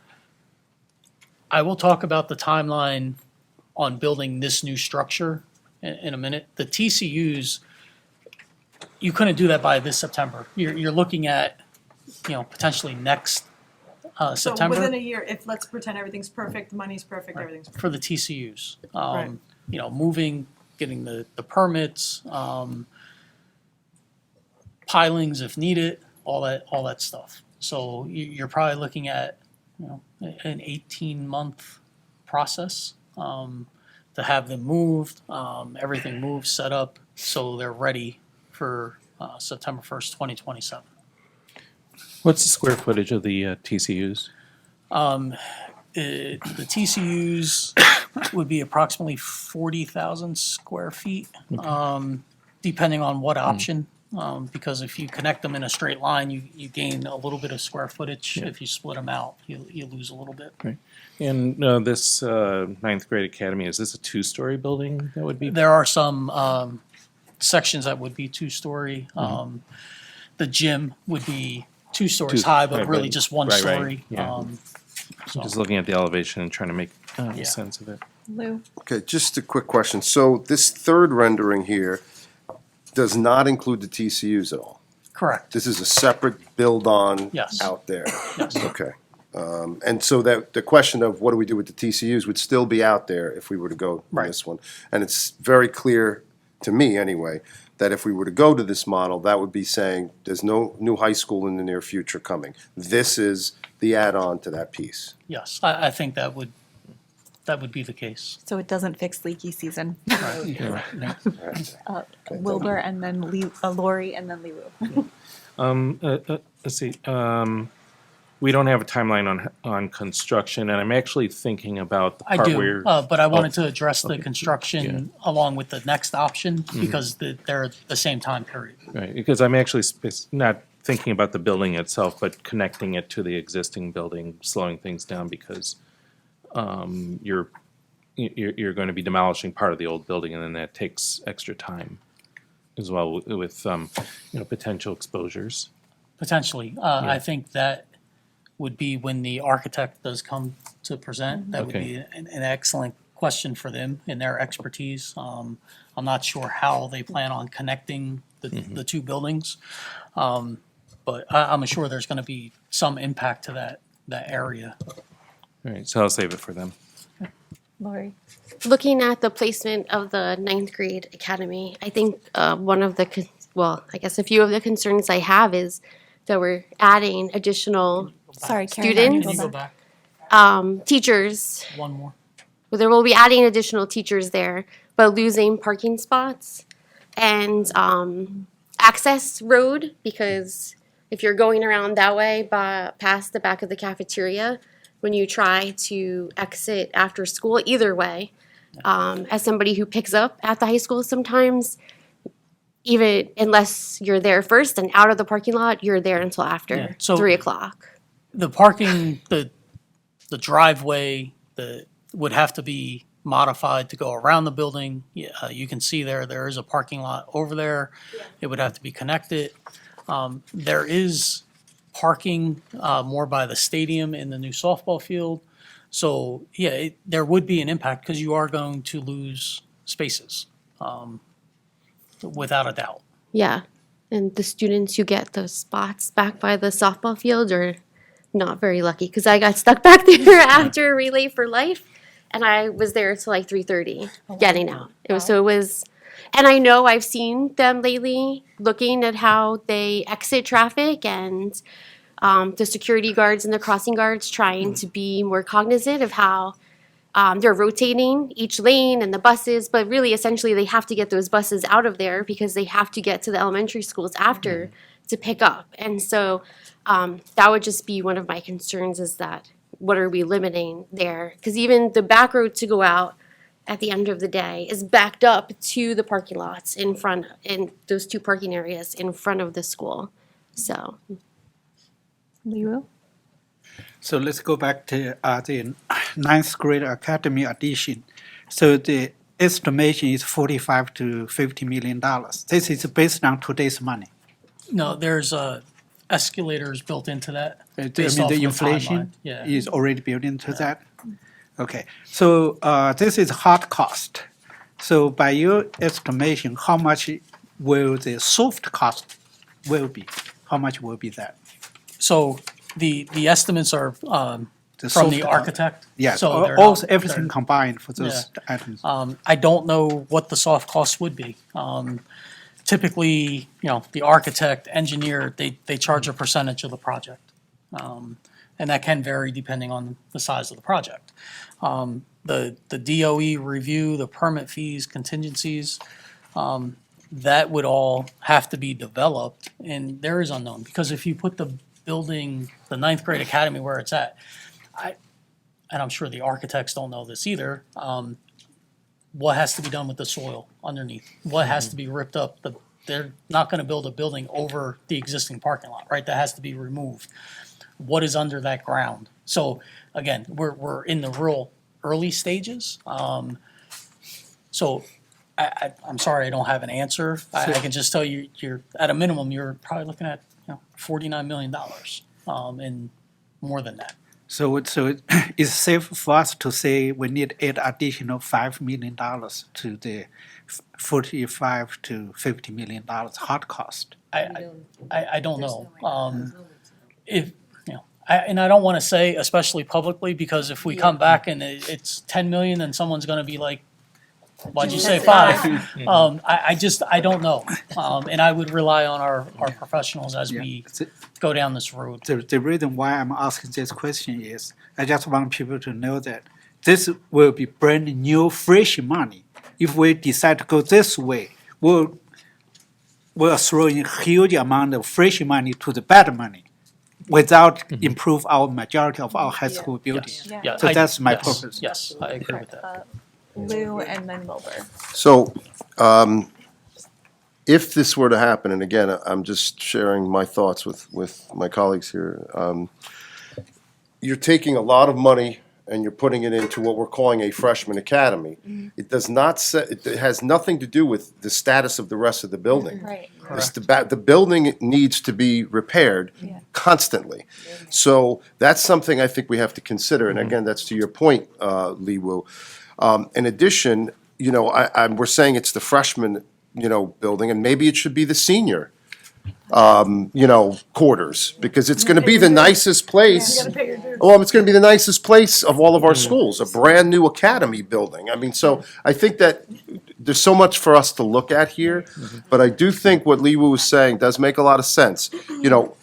I will talk about the timeline on building this new structure in a minute. The TCUs, you couldn't do that by this September. You're looking at, potentially next So September within a year, if, let's pretend everything's perfect, money's perfect, everything's perfect. for the TCUs. Right. Moving, getting the permits, pilings if needed, all that stuff. So you're probably looking at, an 18-month process to have them moved, everything moved, set up, so they're ready for September 1st, 2027. What's the square footage of the TCUs? The TCUs would be approximately 40,000 square feet, depending on what option. Because if you connect them in a straight line, you gain a little bit of square footage. If you split them out, you lose a little bit. Right. And this ninth grade academy, is this a two-story building that would be? There are some sections that would be two-story. The gym would be two stories high, but right, really right. just one Right, right. story. Yeah. So- Just looking at the elevation and trying to make Yeah. sense of it. Lou? Okay, just a quick question. So this third rendering here does not include the TCUs at all? Correct. This is a separate build-on Yes. out there? Yes. Okay. And so that the question of what do we do with the TCUs would still be out there if we were to go to Right. this one. And it's very clear, to me anyway, that if we were to go to this model, that would be saying there's no new high school in the near future coming. This is the add-on to that piece. Yes, I think that would be the case. So it doesn't fix leaky season. Right. Wilbur and then Lori and then Liwu. Let's see. We don't have a timeline on construction, and I'm actually thinking about the I part do, where. but I wanted Oh, to address the construction along with the next option because they're the same time period. Right, because I'm actually not thinking about the building itself, but connecting it to the existing building, slowing things down because you're going to be demolishing part of the old building, and then that takes extra time as well with potential exposures. Potentially, I think that would be when the architect does come to present. That would Okay. be an excellent question for them and their expertise. I'm not sure how they plan on connecting the two buildings, but I'm sure there's going to be some impact to that area. All right, so I'll save it for them. Lori. Looking at the placement of the ninth grade academy, I think one of the, I guess a few of the concerns I have is that we're adding additional Sorry, Karen. Students? Can you go back teachers. one more? Well, there will be adding additional teachers there, but losing parking spots and access road, because if you're going around that way past the back of the cafeteria, when you try to exit after school, either way, as somebody who picks up at the high school sometimes, even unless you're there first and out of the parking lot, you're there until after Yeah, so- 3 o'clock. The parking, the driveway, would have to be modified to go around the building. Yeah, you can see there is a parking lot over there. It would have to be connected. There is parking more by the stadium in the new softball field. So, yeah, there would be an impact because you are going to lose spaces, without a doubt. Yeah, and the students who get those spots back by the softball field are not very lucky because I got stuck back there after Relay for Life, and I was there till like 3:30 getting out. It was, and I know I've seen them lately looking at how they exit traffic and the security guards and the crossing guards trying to be more cognizant of how they're rotating each lane and the buses, but really essentially they have to get those buses out of there because they have to get to the elementary schools after to pick up. And so that would just be one of my concerns is that what are we limiting there? Because even the back road to go out at the end of the day is backed up to the parking lots in those two parking areas in front of the school. So. Liwu. So let's go back to the ninth grade academy addition. So the estimation is 45 to 50 million dollars. This is based on today's money. No, there's escalators built into that. I based mean, off the of inflation timeline. Yeah. is already built into that. Okay, so this is hard cost. So by your estimation, how much will the soft cost will be? How much will be that? So the estimates are from soft the cost. architect. Yes, So they're all not- everything they're- combined for those items. I don't know what the soft cost would be. Typically, the architect, engineer, they charge a percentage of the project. And that can vary depending on the size of the project. The DOE review, the permit fees, contingencies, that would all have to be developed, and there is unknown, because if you put the building, the ninth grade academy where it's at, and I'm sure the architects don't know this either, what has to be done with the soil underneath? What has to be ripped up? They're not gonna build a building over the existing parking lot, right? That has to be removed. What is under that ground? So again, we're in the real early stages. So I'm sorry, I don't have an answer. I can just tell you, you're, at a minimum, you're probably looking at, $49 million, and more than that. So it's safe for us to say we need add additional $5 million to the $45 to $50 million hard cost. I don't know. If, and I don't want to say, especially publicly, because if we come back and it's 10 million, then someone's going to be like, why'd you say 5? I don't know. And I would rely on our professionals as we go down this road. The reason why I'm asking this question is I just want people to know that this will be brand new, fresh money. If we decide to go this way, we'll throw in a huge amount of fresh money to the bad money without improve our majority of our high school buildings. Yeah, So that's my yes, purpose. Yes, I agree with that. Lou and then Wilbur. So, if this were to happen, and again, I'm just sharing my thoughts with my colleagues here, you're taking a lot of money and you're putting it into what we're calling a freshman academy. It does not it has nothing to do with the status of the rest of the building. Right. The building needs to be repaired constantly. So that's something I think we have to consider, and again, that's to your point, Lee Wu. In addition, we're saying it's the freshman, building, and maybe it should be the senior, quarters, because it's gonna be the nicest place. Well, it's gonna be the nicest place of all of our schools, a brand-new academy building. I mean, so I think that there's so much for us to look at here, but I do think what Lee Wu was saying does make a lot of sense.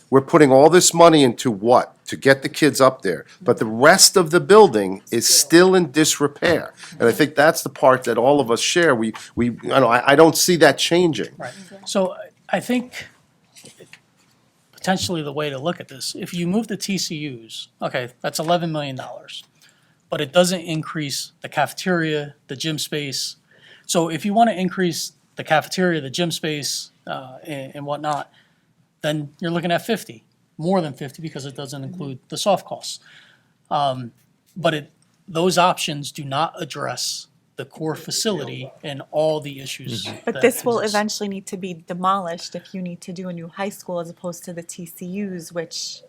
We're putting all this money into what? To get the kids up there. But the rest of the building is still in disrepair. And I think that's the part that all of us share. I don't see that changing. Right. So I think potentially the way to look at this, if you move the TCUs, okay, that's $11 million. But it doesn't increase the cafeteria, the gym space. So if you want to increase the cafeteria, the gym space, and whatnot, then you're looking at 50, more than 50, because it doesn't include the soft costs. But those options do not address the core facility and all the issues. But that this will exist. eventually need to be demolished if you need to do a new high school as opposed to the TCUs, which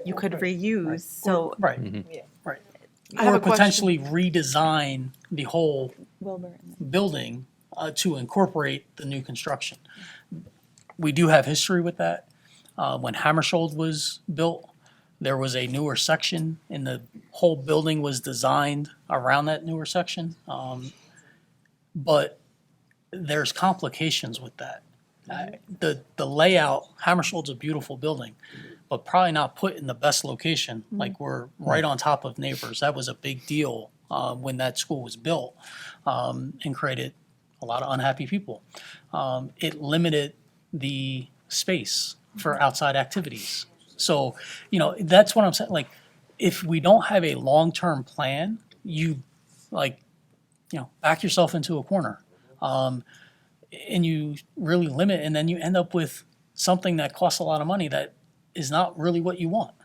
you could reuse. So Right, right. I have Or a question. potentially redesign the whole Wilbur. building to incorporate the new construction. We do have history with that. When Hammersholt was built, there was a newer section, and the whole building was designed around that newer section. But there's complications with that. The layout, Hammerschult's a beautiful building, but probably not put in the best location. Like, we're right on top of neighbors. That was a big deal when that school was built, and created a lot of unhappy people. It limited the space for outside activities. So, that's what I'm saying. Like, if we don't have a long-term plan, you back yourself into a corner. And you really limit, and then you end up with something that costs a lot of money that is not really what you want.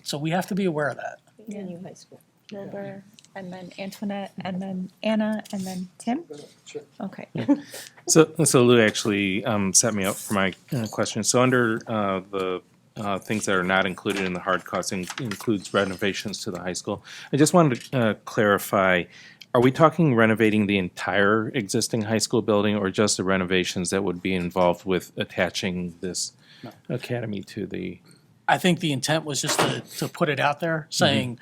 So we have to be aware of that. New high school. Wilbur, and then Antoinette, and then Anna, and then Tim? Okay. So Lou actually set me up for my question. So under the things that are not included in the hard costs includes renovations to the high school. I just wanted to clarify, Are we talking renovating the entire existing high school building or just the renovations that would be involved with attaching this academy to the? I think the intent was just to put it out there, saying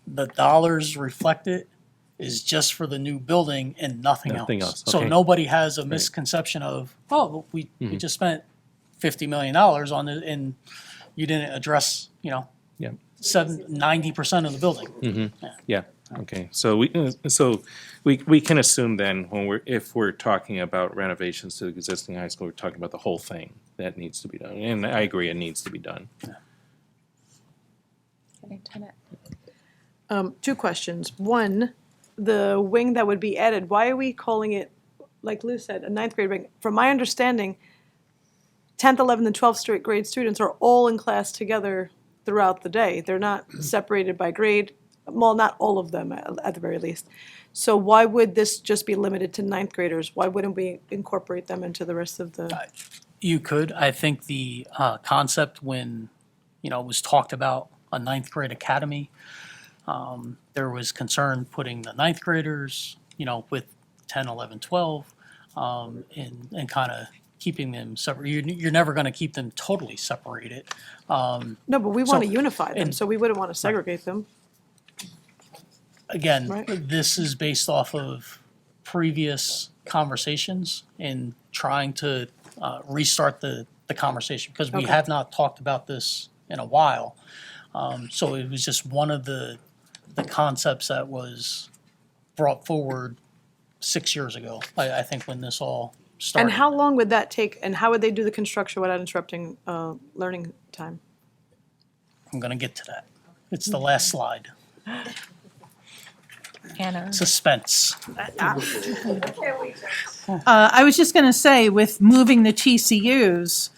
the dollars reflected is just for the new building and nothing Nothing else. else, So okay. nobody has a misconception of, oh, we just spent $50 million on it and you didn't address, Yeah. 90% of the building. Yeah, okay, so we can assume then, if we're talking about renovations to the existing high school, we're talking about the whole thing that needs to be done, and I agree, it needs to be done. Two questions. One, the wing that would be added, why are we calling it, like Lou said, a ninth grade wing? From my understanding, 10th, 11th, and 12th grade students are all in class together throughout the day. They're not separated by grade, well, not all of them at the very least. So why would this just be limited to ninth graders? Why wouldn't we incorporate them into the rest of the? You could. I think the concept when, it was talked about a ninth grade academy, there was concern putting the ninth graders, with 10, 11, 12, and kind of keeping them separate. You're never going to keep them totally separated. No, but we want to So- unify them, and- so we wouldn't want to segregate them. Again, Right. this is based off of previous conversations and trying to restart the conversation because we Okay. have not talked about this in a while. So it was just one of the concepts that was brought forward 6 years ago, I think, when this all started. And how long would that take, and how would they do the construction without interrupting learning time? I'm going to get to that. It's the last slide. Anna. Suspense. I was just gonna say, with moving the TCUs,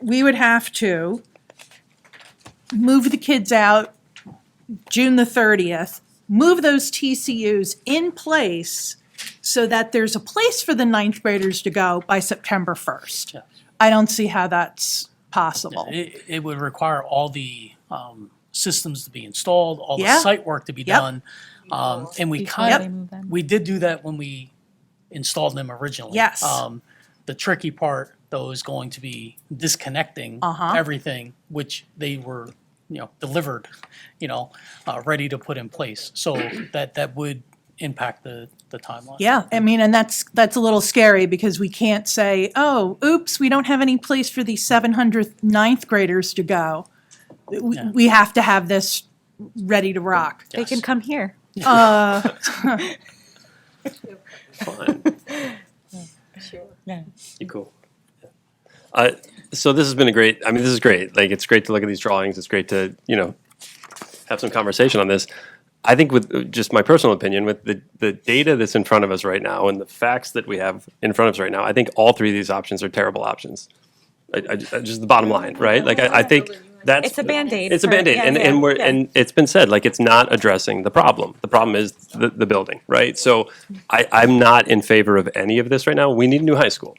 we would have to move the kids out June the 30th, move those TCUs in place so that there's a place for the ninth graders to go by September 1st. Yeah. I don't see how that's possible. It would require all the systems to be installed, all the Yeah. site work to be Yep. done. And we Before kind they of, move in. we did do that when we installed them originally. Yes. The tricky part, though, is going to be disconnecting Uh-huh. everything, which they were, delivered, ready to put in place. So that would impact the timeline. Yeah, I mean, and that's a little scary because we can't say, oh, oops, we don't have any place for these 700th ninth graders to go. Yeah. We have to have this ready to rock. They can come here. Fine. Yeah. You cool. So this has been this is great. Like, it's great to look at these drawings. It's great to, have some conversation on this. I think with just my personal opinion, with the data that's in front of us right now and the facts that we have in front of us right now, I think all three of these options are terrible options. I just the bottom line, right? Like, I think that's. It's a Band-Aid It's a for- Band-Aid, yeah, and yeah, and we're yeah. and it's been said, like, it's not addressing the problem. The problem is the building, right? So I'm not in favor of any of this right now. We need a new high school.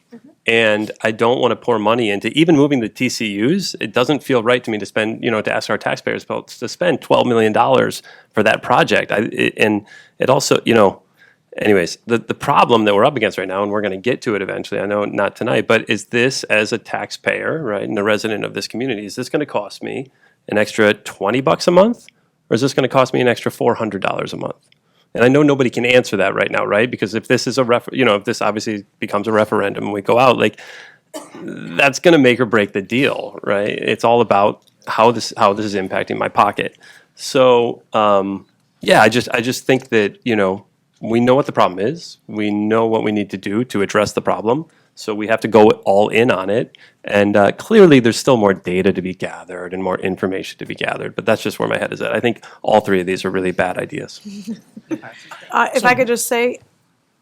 And I don't want to pour money into even moving the TCUs. It doesn't feel right to me to spend, to ask our taxpayers to spend $12 million for that project. And it also, anyways, the problem that we're up against right now, and we're going to get to it eventually, I know not tonight, but is this, as a taxpayer, right, and a resident of this community, is this going to cost me an extra $20 a month? Or is this going to cost me an extra $400 a month? And I know nobody can answer that right now, right? Because if this is if this obviously becomes a referendum and we go out, like, that's going to make or break the deal, right? It's all about how this is impacting my pocket. So, I just think that, we know what the problem is. We know what we need to do to address the problem. So we have to go all in on it. And clearly, there's still more data to be gathered and more information to be gathered. But that's just where my head is at. I think all three of these are really bad ideas. If I could just say,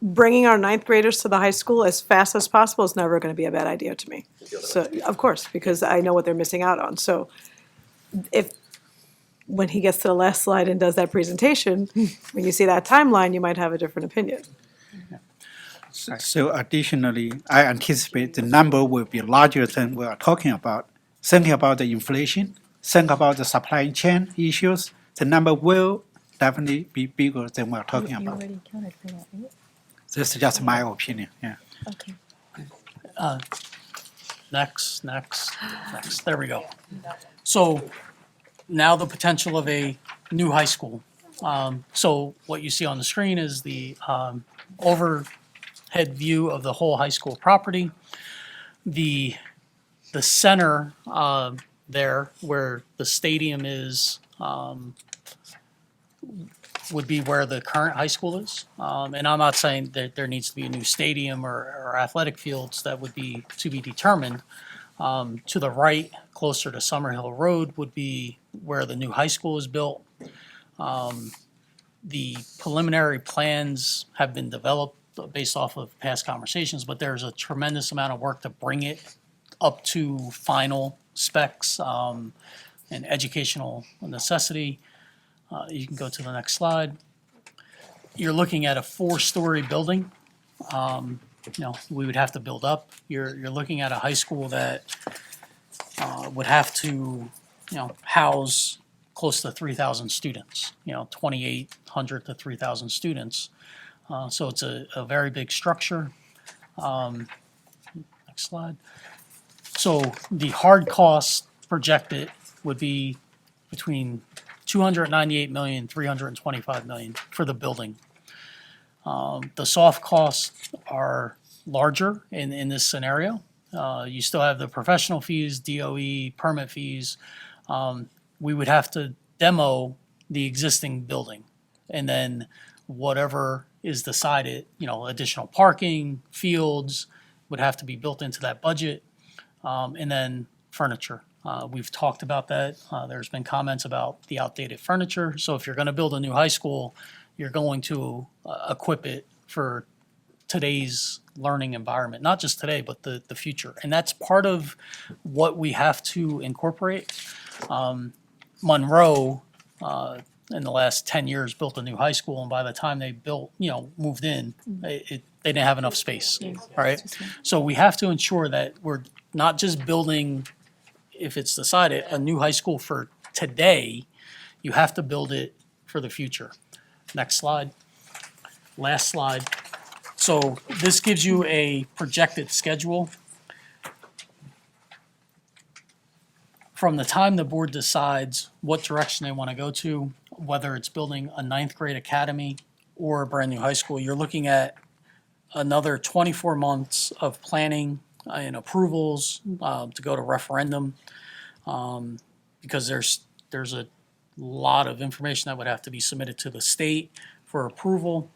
bringing our ninth graders to the high school as fast as possible is never going to be a bad idea to me. So, of course, because I know what they're missing out on. So when he gets to the last slide and does that presentation, when you see that timeline, you might have a different opinion. So additionally, I anticipate the number will be larger than we are talking about. Thinking about the inflation, think about the supply chain issues, the number will definitely be bigger than we're talking You about. already counted for that, right? This is just my opinion, yeah. Okay. Next. There we go. So now the potential of a new high school. So what you see on the screen is the overhead view of the whole high school property. The center there where the stadium is would be where the current high school is. And I'm not saying that there needs to be a new stadium or athletic fields. That would be to be determined. To the right, closer to Summerhill Road, would be where the new high school is built. The preliminary plans have been developed based off of past conversations, but there's a tremendous amount of work to bring it up to final specs and educational necessity. You can go to the next slide. You're looking at a 4-story building. We would have to build up. You're looking at a high school that would have to, house close to 3,000 students, 2,800 to 3,000 students. So it's a very big structure. Next slide. So the hard cost projected would be between 298 million, 325 million for the building. The soft costs are larger in this scenario. You still have the professional fees, DOE, permit fees. We would have to demo the existing building, and then whatever is decided, additional parking, fields would have to be built into that budget, and then furniture. We've talked about that. There's been comments about the outdated furniture. So if you're going to build a new high school, you're going to equip it for today's learning environment, not just today, but the future. And that's part of what we have to incorporate. Monroe, in the last 10 years, built a new high school, and by the time they moved in, they didn't have enough space, right? So we have to ensure that we're not just building, if it's decided, a new high school for today. You have to build it for the future. Next slide. Last slide. So this gives you a projected schedule. From the time the board decides what direction they want to go to, whether it's building a 9th grade academy or a brand new high school, you're looking at another 24 months of planning and approvals to go to referendum, because there's a lot of information that would have to be submitted to the state for approval.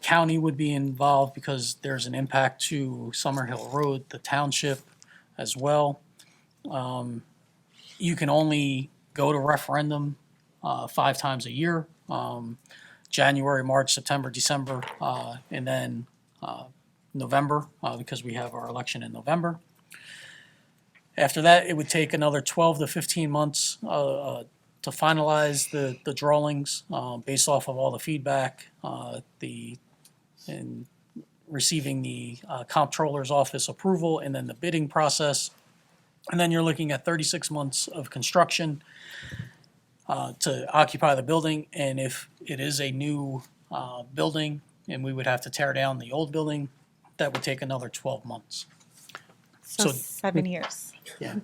County would be involved because there's an impact to Summerhill Road, the township as well. You can only go to referendum 5 times a year, January, March, September, December, and then November, because we have our election in November. After that, it would take another 12 to 15 months to finalize the drawings based off of all the feedback, and receiving the comptroller's office approval, and then the bidding process. And then you're looking at 36 months of construction to occupy the building. And if it is a new building and we would have to tear down the old building, that would take another 12 months. So So- 7 years. Yeah.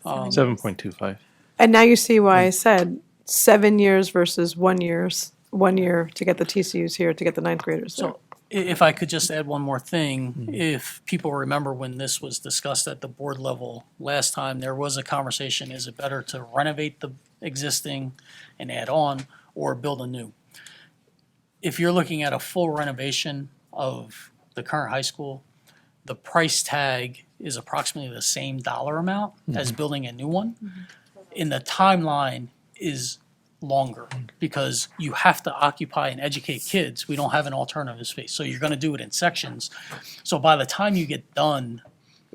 7.25. And now you see why I said 7 years versus 1 year to get the TCUs here, to get the 9th graders there. So if I could just add one more thing, if people remember when this was discussed at the board level last time, there was a conversation, is it better to renovate the existing and add on or build a new? If you're looking at a full renovation of the current high school, the price tag is approximately the same dollar amount as building a new one. And the timeline is longer because you have to occupy and educate kids. We don't have an alternative space. So you're going to do it in sections. So by the time you get done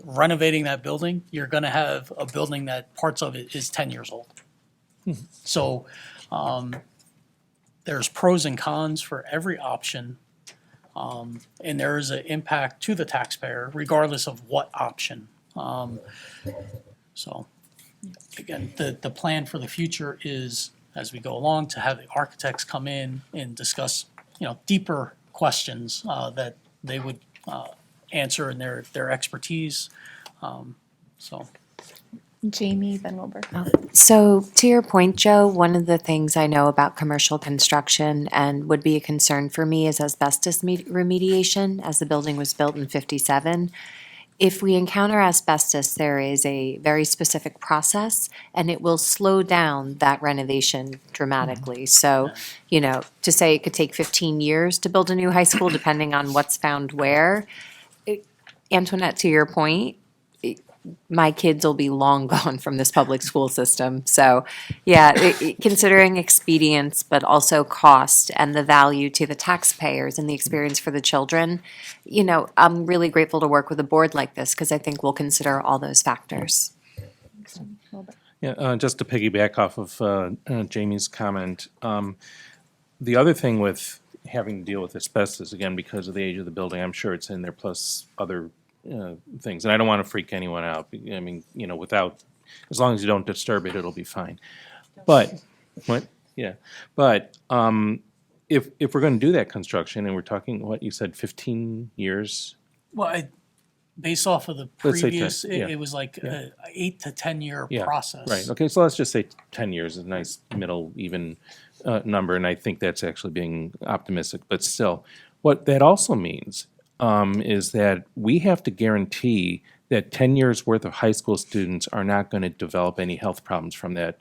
renovating that building, you're going to have a building that parts of it is 10 years old. So there's pros and cons for every option. And there is an impact to the taxpayer regardless of what option. So again, the plan for the future is, as we go along, to have the architects come in and discuss, deeper questions that they would answer in their expertise. So, Jamie, then Wilbur. So to your point, Joe, one of the things I know about commercial construction and would be a concern for me is asbestos remediation, as the building was built in 57. If we encounter asbestos, there is a very specific process, and it will slow down that renovation dramatically. So, to say it could take 15 years to build a new high school, depending on what's found where. Antoinette, to your point, my kids will be long gone from this public school system. So, yeah, considering expedience, but also cost and the value to the taxpayers and the experience for the children, I'm really grateful to work with a board like this because I think we'll consider all those factors. Yeah, just to piggyback off of Jamie's comment, the other thing with having to deal with asbestos, again, because of the age of the building, I'm sure it's in there, plus other things. And I don't want to freak anyone out. I mean, as long as you don't disturb it, it'll be fine. But, if we're going to do that construction, and we're talking, what you said, 15 years? well, based off of the Let's say previous, 10, yeah. it was like a 8 to 10 year Yeah, process. right, okay, so let's just say 10 years is a nice middle even number, and I think that's actually being optimistic, but still. What that also means is that we have to guarantee that 10 years worth of high school students are not going to develop any health problems from that,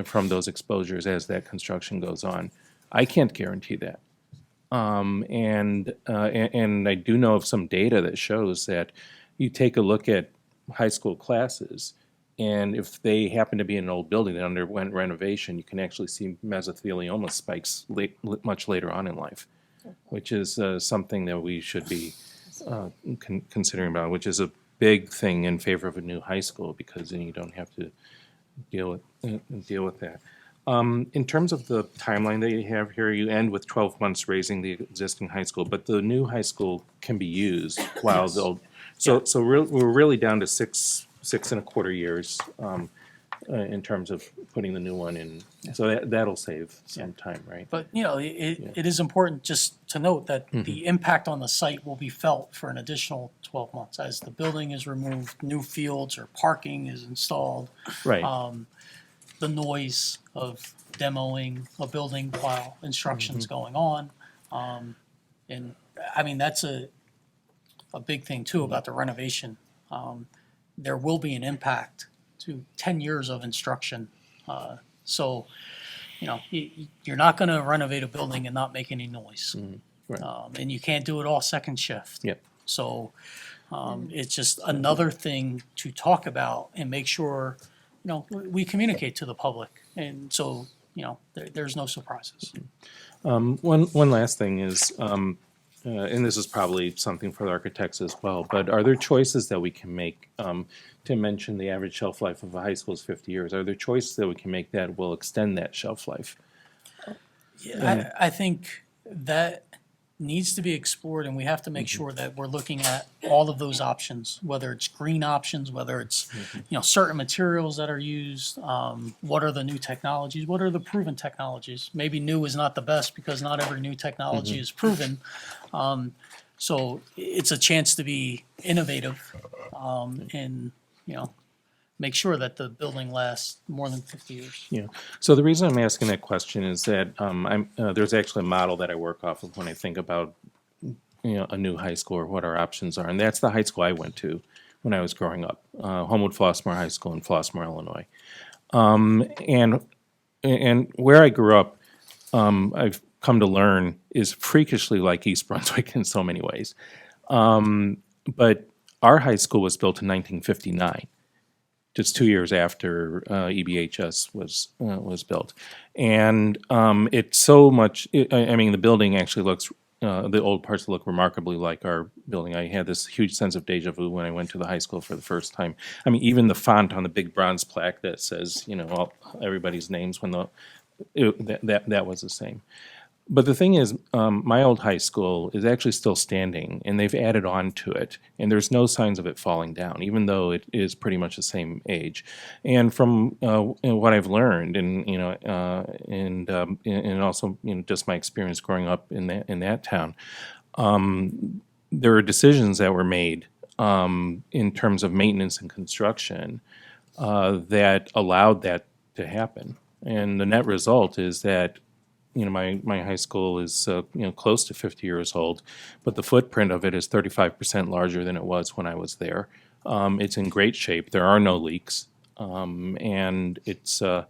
from those exposures as that construction goes on. I can't guarantee that. And I do know of some data that shows that you take a look at high school classes, and if they happen to be in an old building that underwent renovation, you can actually see mesothelioma spikes much later on in life, which is something that we should be considering about, which is a big thing in favor of a new high school, because then you don't have to deal with that. In terms of the timeline that you have here, you end with 12 months raising the existing high school, but the new high school can be used while the old. So we're really down to six and a quarter years in terms of putting the new one in. So that'll save some time, right? But, it is important just to note that the impact on the site will be felt for an additional 12 months. As the building is removed, new fields or parking is installed. Right. The noise of demoing a building while instruction's going on. And, I mean, that's a big thing too about the renovation. There will be an impact to 10 years of instruction. So, you're not going to renovate a building and not make any noise. Right. And you can't do it all second shift. Yep. So it's just another thing to talk about and make sure, we communicate to the public. And so, there's no surprises. One last thing is, and this is probably something for the architects as well, but are there choices that we can make? To mention the average shelf life of a high school is 50 years. Are there choices that we can make that will extend that shelf life? Yeah, I think that needs to be explored, and we have to make sure that we're looking at all of those options, whether it's green options, whether it's, certain materials that are used, what are the new technologies, what are the proven technologies? Maybe new is not the best because not every new technology is proven. So it's a chance to be innovative, and, make sure that the building lasts more than 50 years. Yeah. So the reason I'm asking that question is that there's actually a model that I work off of when I think about a new high school or what our options are, and that's the high school I went to when I was growing up, Homewood Flossmoor High School in Flossmoor, Illinois, and where I grew up, I've come to learn is freakishly like East Brunswick in so many ways, but our high school was built in 1959. Just 2 years after EBHS was built, and it's so much. I mean, the building actually looks. The old parts look remarkably like our building. I had this huge sense of deja vu when I went to the high school for the first time. I mean, even the font on the big bronze plaque that says, everybody's names when that was the same. But the thing is, my old high school is actually still standing, and they've added on to it, and there's no signs of it falling down, even though it is pretty much the same age. And from what I've learned, and and also just my experience growing up in that town, there were decisions that were made in terms of maintenance and construction that allowed that to happen. And the net result is that my high school is close to 50 years old, but the footprint of it is 35% larger than it was when I was there. It's in great shape. There are no leaks, and it's a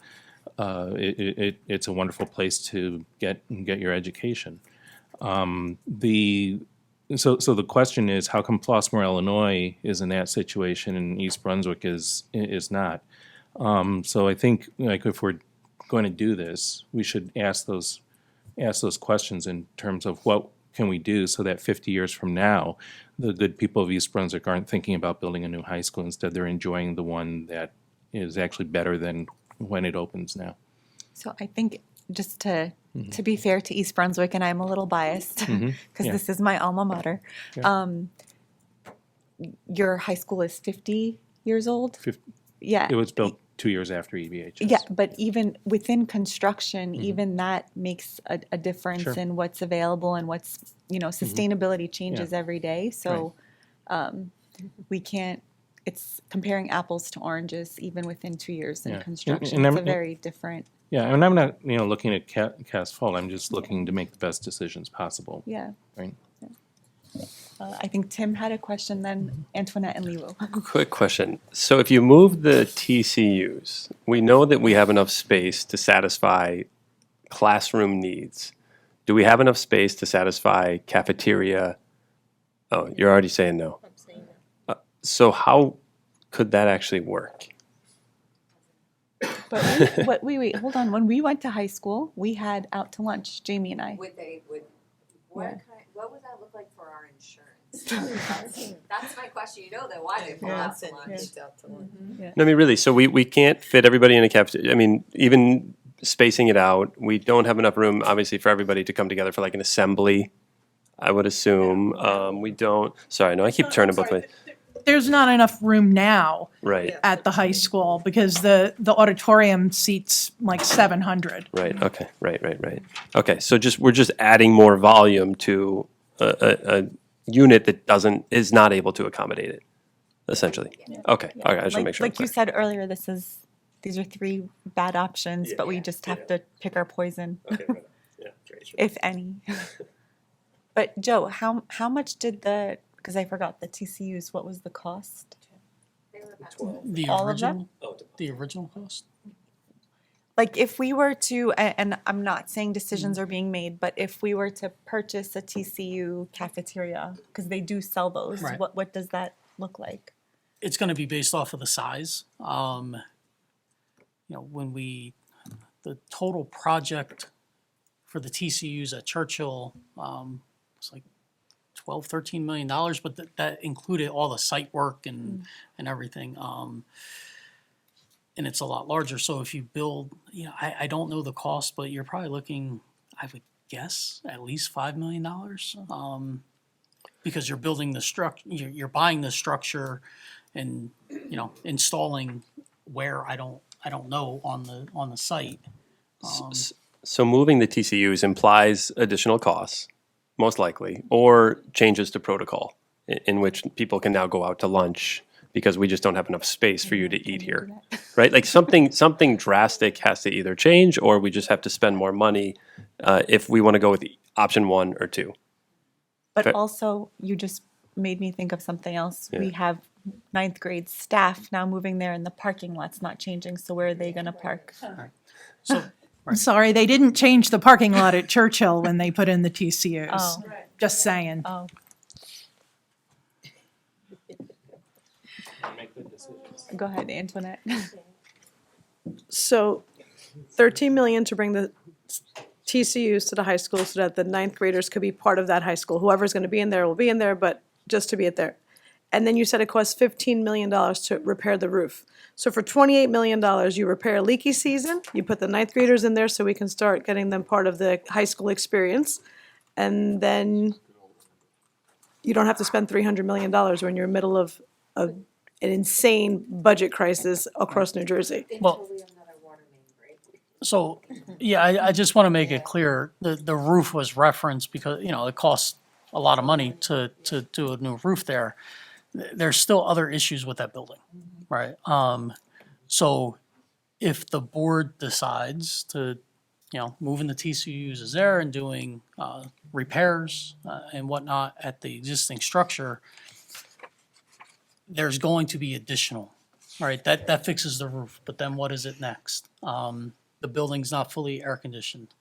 wonderful place to get your education. So the question is, how come Flossmoor, Illinois is in that situation and East Brunswick is not? So I think if we're going to do this, we should ask those questions in terms of what can we do so that 50 years from now, the good people of East Brunswick aren't thinking about building a new high school. Instead, they're enjoying the one that is actually better than when it opens now. So I think just to be fair to East Brunswick, and I'm a little biased because Yeah. this is my alma mater. Yeah. Your high school is 50 years old? Yeah. It was built 2 years after EBHS. Yeah, but even within construction, even that makes a difference Sure. in what's available and what's, sustainability changes every day. So we can't, it's comparing apples to oranges even within 2 years in Yeah. construction. And It's a I'm- very different, Yeah, and I'm not looking at cast fault. I'm just looking to make the best decisions possible. yeah. Right. I think Tim had a question, then Antoinette and Liwu. Quick question. So if you move the TCUs, we know that we have enough space to satisfy classroom needs. Do we have enough space to satisfy cafeteria? Oh, you're already saying no. I'm saying that. So how could that actually work? But wait, hold on. When we went to high school, we had out to lunch, Jamie and I. What would that look like for our insurance? That's my question. You know that why they pull out so much. No, I mean, really, so we can't fit everybody in a cafeteria. I mean, even spacing it out, we don't have enough room, obviously, for everybody to come together for like an assembly, I would assume. We don't, sorry, no, I keep turning both ways. There's not enough room now Right, at the high school because the auditorium seats like 700. right, okay, right. Okay, so we're just adding more volume to a unit that is not able to accommodate it, essentially. Okay, all right, I just want to make sure. I'm Like you said earlier, these are three bad options, but we just have to pick our poison, clear. Okay, yeah, great. if any. But Joe, how much did because I forgot the TCUs, what was the cost? The All of them? original cost? Like if we were to, and I'm not saying decisions are being made, but if we were to purchase a TCU cafeteria, because they do sell those, Right. what does that look like? It's going to be based off of the size. The total project for the TCUs at Churchill was like $13 million, but that included all the site work and everything. And it's a lot larger. So if you build, I don't know the cost, but you're probably looking, I would guess, at least $5 million. Because you're building the structure, you're buying the structure, and installing where I don't know on the site. So moving the TCUs implies additional costs, most likely, or changes to protocol in which people can now go out to lunch because we just don't have enough space for you to eat here, right? Like something drastic has to either change, or we just have to spend more money if we want to go with option 1 or 2. But Fair. also, you just made me think of something else. Yeah. We have ninth grade staff now moving there, and the parking lot's not changing, so where are they gonna park? So I'm sorry, they didn't change the parking lot at Churchill when they put in the TCUs. Oh. Just saying. Oh, go ahead, Antoinette. So 13 million to bring the TCUs to the high school so that the ninth graders could be part of that high school. Whoever's going to be in there will be in there, but just to be at there. and then you said it costs $15 million to repair the roof. So for $28 million, you repair a leaky season, you put the ninth graders in there so we can start getting them part of the high school experience, and then you don't have to spend $300 million when you're in the middle of an insane budget crisis across New Jersey. Well, so, yeah, I just want to make it clear, the roof was referenced because, it costs a lot of money to do a new roof there. There's still other issues with that building, right? So if the board decides to, moving the TCUs is there and doing repairs and whatnot at the existing structure, there's going to be additional, right? That fixes the roof, but then what is it next? The building's not fully air conditioned.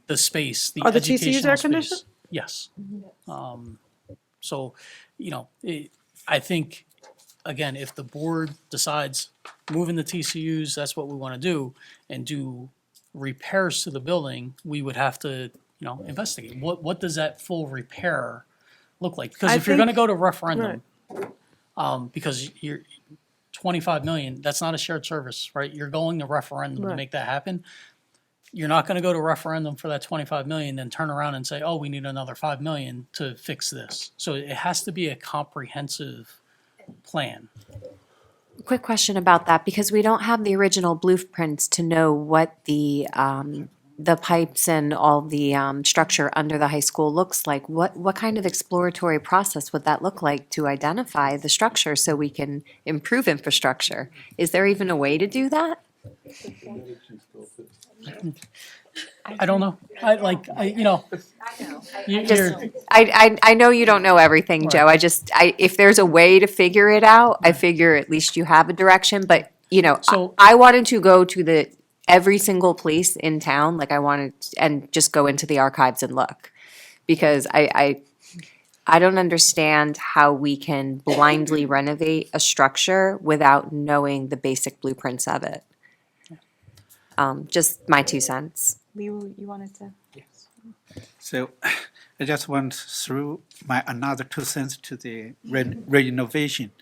The space, the Are the TCUs educational air space. conditioned? Yes. So, I think, again, if the board decides moving the TCUs, that's what we want to do, and do repairs to the building, we would have to, investigate. What does that full repair look like? Because if you're going to go to referendum, because you're 25 million, that's not a shared service, right? You're going to referendum to make that happen. You're not going to go to referendum for that 25 million, then turn around and say, oh, we need another 5 million to fix this. So it has to be a comprehensive plan. Quick question about that, because we don't have the original blueprints to know what the pipes and all the structure under the high school looks like. What kind of exploratory process would that look like to identify the structure so we can improve infrastructure? Is there even a way to do that? I don't know. I know you don't know everything, Joe. If there's a way to figure it out, I figure at least you have a direction. But, I wanted to go to every single place in town, like I wanted, and just go into the archives and look. Because I don't understand how we can blindly renovate a structure without knowing the basic blueprints of it. Just my 2 cents. Liu, you wanted to? So I just went through my another 2 cents to the renovation.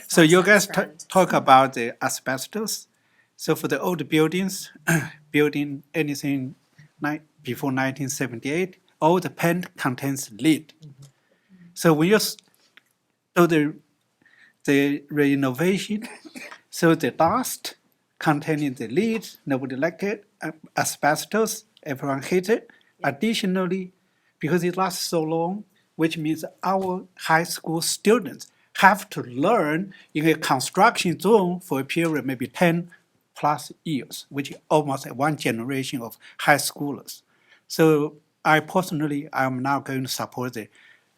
So you guys talk about the asbestos. So for the old buildings, building anything before 1978, all the paint contains lead. So when you do the renovation, so the dust containing the lead, nobody like it, asbestos, everyone hate it. Additionally, because it lasts so long, which means our high school students have to learn in a construction zone for a period maybe 10 plus years, which is almost one generation of high schoolers. So I personally, I'm now going to support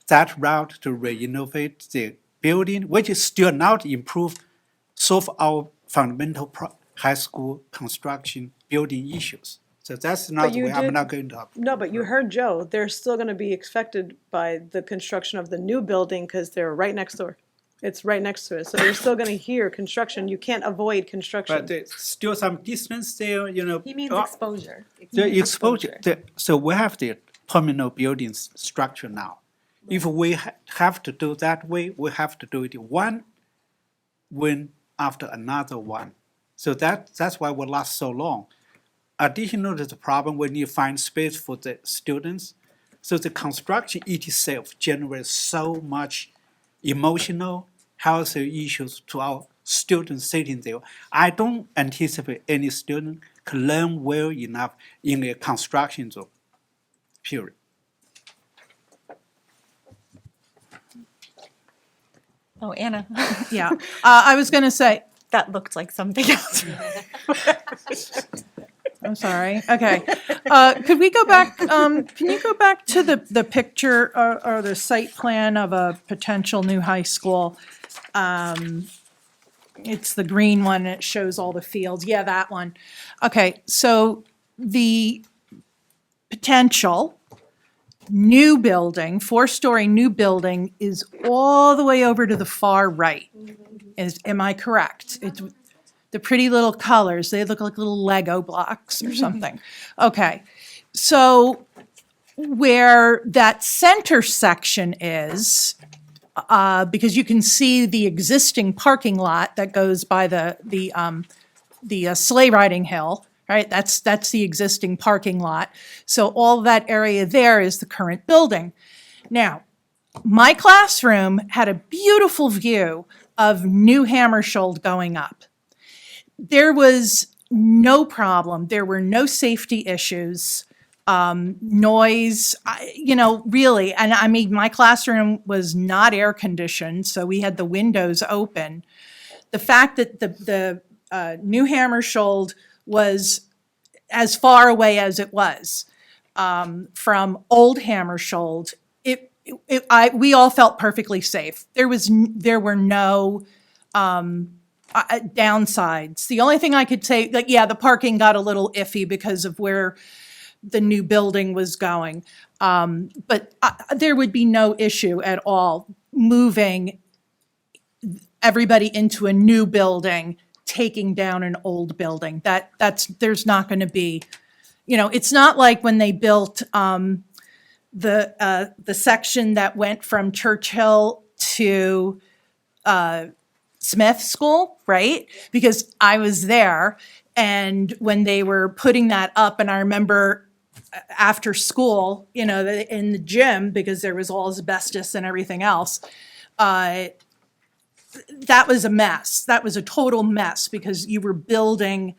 that route to renovate the building, which is still not improved, solve our fundamental high school construction building issues. So that's not the way I'm not going to. No, but you heard Joe. They're still going to be affected by the construction of the new building because they're right next door. It's right next to it. So you're still going to hear construction. You can't avoid construction. But there's still some distance there, He means exposure. The exposure. So we have the terminal buildings structure now. If we have to do that way, we have to do it one after another one. So that's why we last so long. Additional to the problem, we need to find space for the students. So the construction itself generates so much emotional, health issues to our students sitting there. I don't anticipate any student can learn well enough in a construction zone, period. Oh, Anna. Yeah, I was going to say, That looked like something else. I'm sorry. Okay. Could we go back, can you go back to the picture or the site plan of a potential new high school? It's the green one, it shows all the fields. Yeah, that one. Okay, so the potential new building, 4-story new building is all the way over to the far right. Am I correct? It's the pretty little colors, they look like little Lego blocks or something. Okay, so where that center section is, because you can see the existing parking lot that goes by the sleigh riding hill, right? That's the existing parking lot. So all that area there is the current building. Now, my classroom had a beautiful view of New Hammersholt going up. There was no problem. There were no safety issues, noise, really. And I mean, my classroom was not air conditioned, so we had the windows open. The fact that the New Hammersholt was as far away as it was from Old Hammersholt, we all felt perfectly safe. There were no downsides. The only thing I could say, like, yeah, the parking got a little iffy because of where the new building was going. But there would be no issue at all moving everybody into a new building, taking down an old building. There's not going to be, it's not like when they built the section that went from Churchill to Smith School, right? Because I was there, and when they were putting that up, and I remember after school, in the gym, because there was all asbestos and everything else, that was a mess. That was a total mess, because they were doing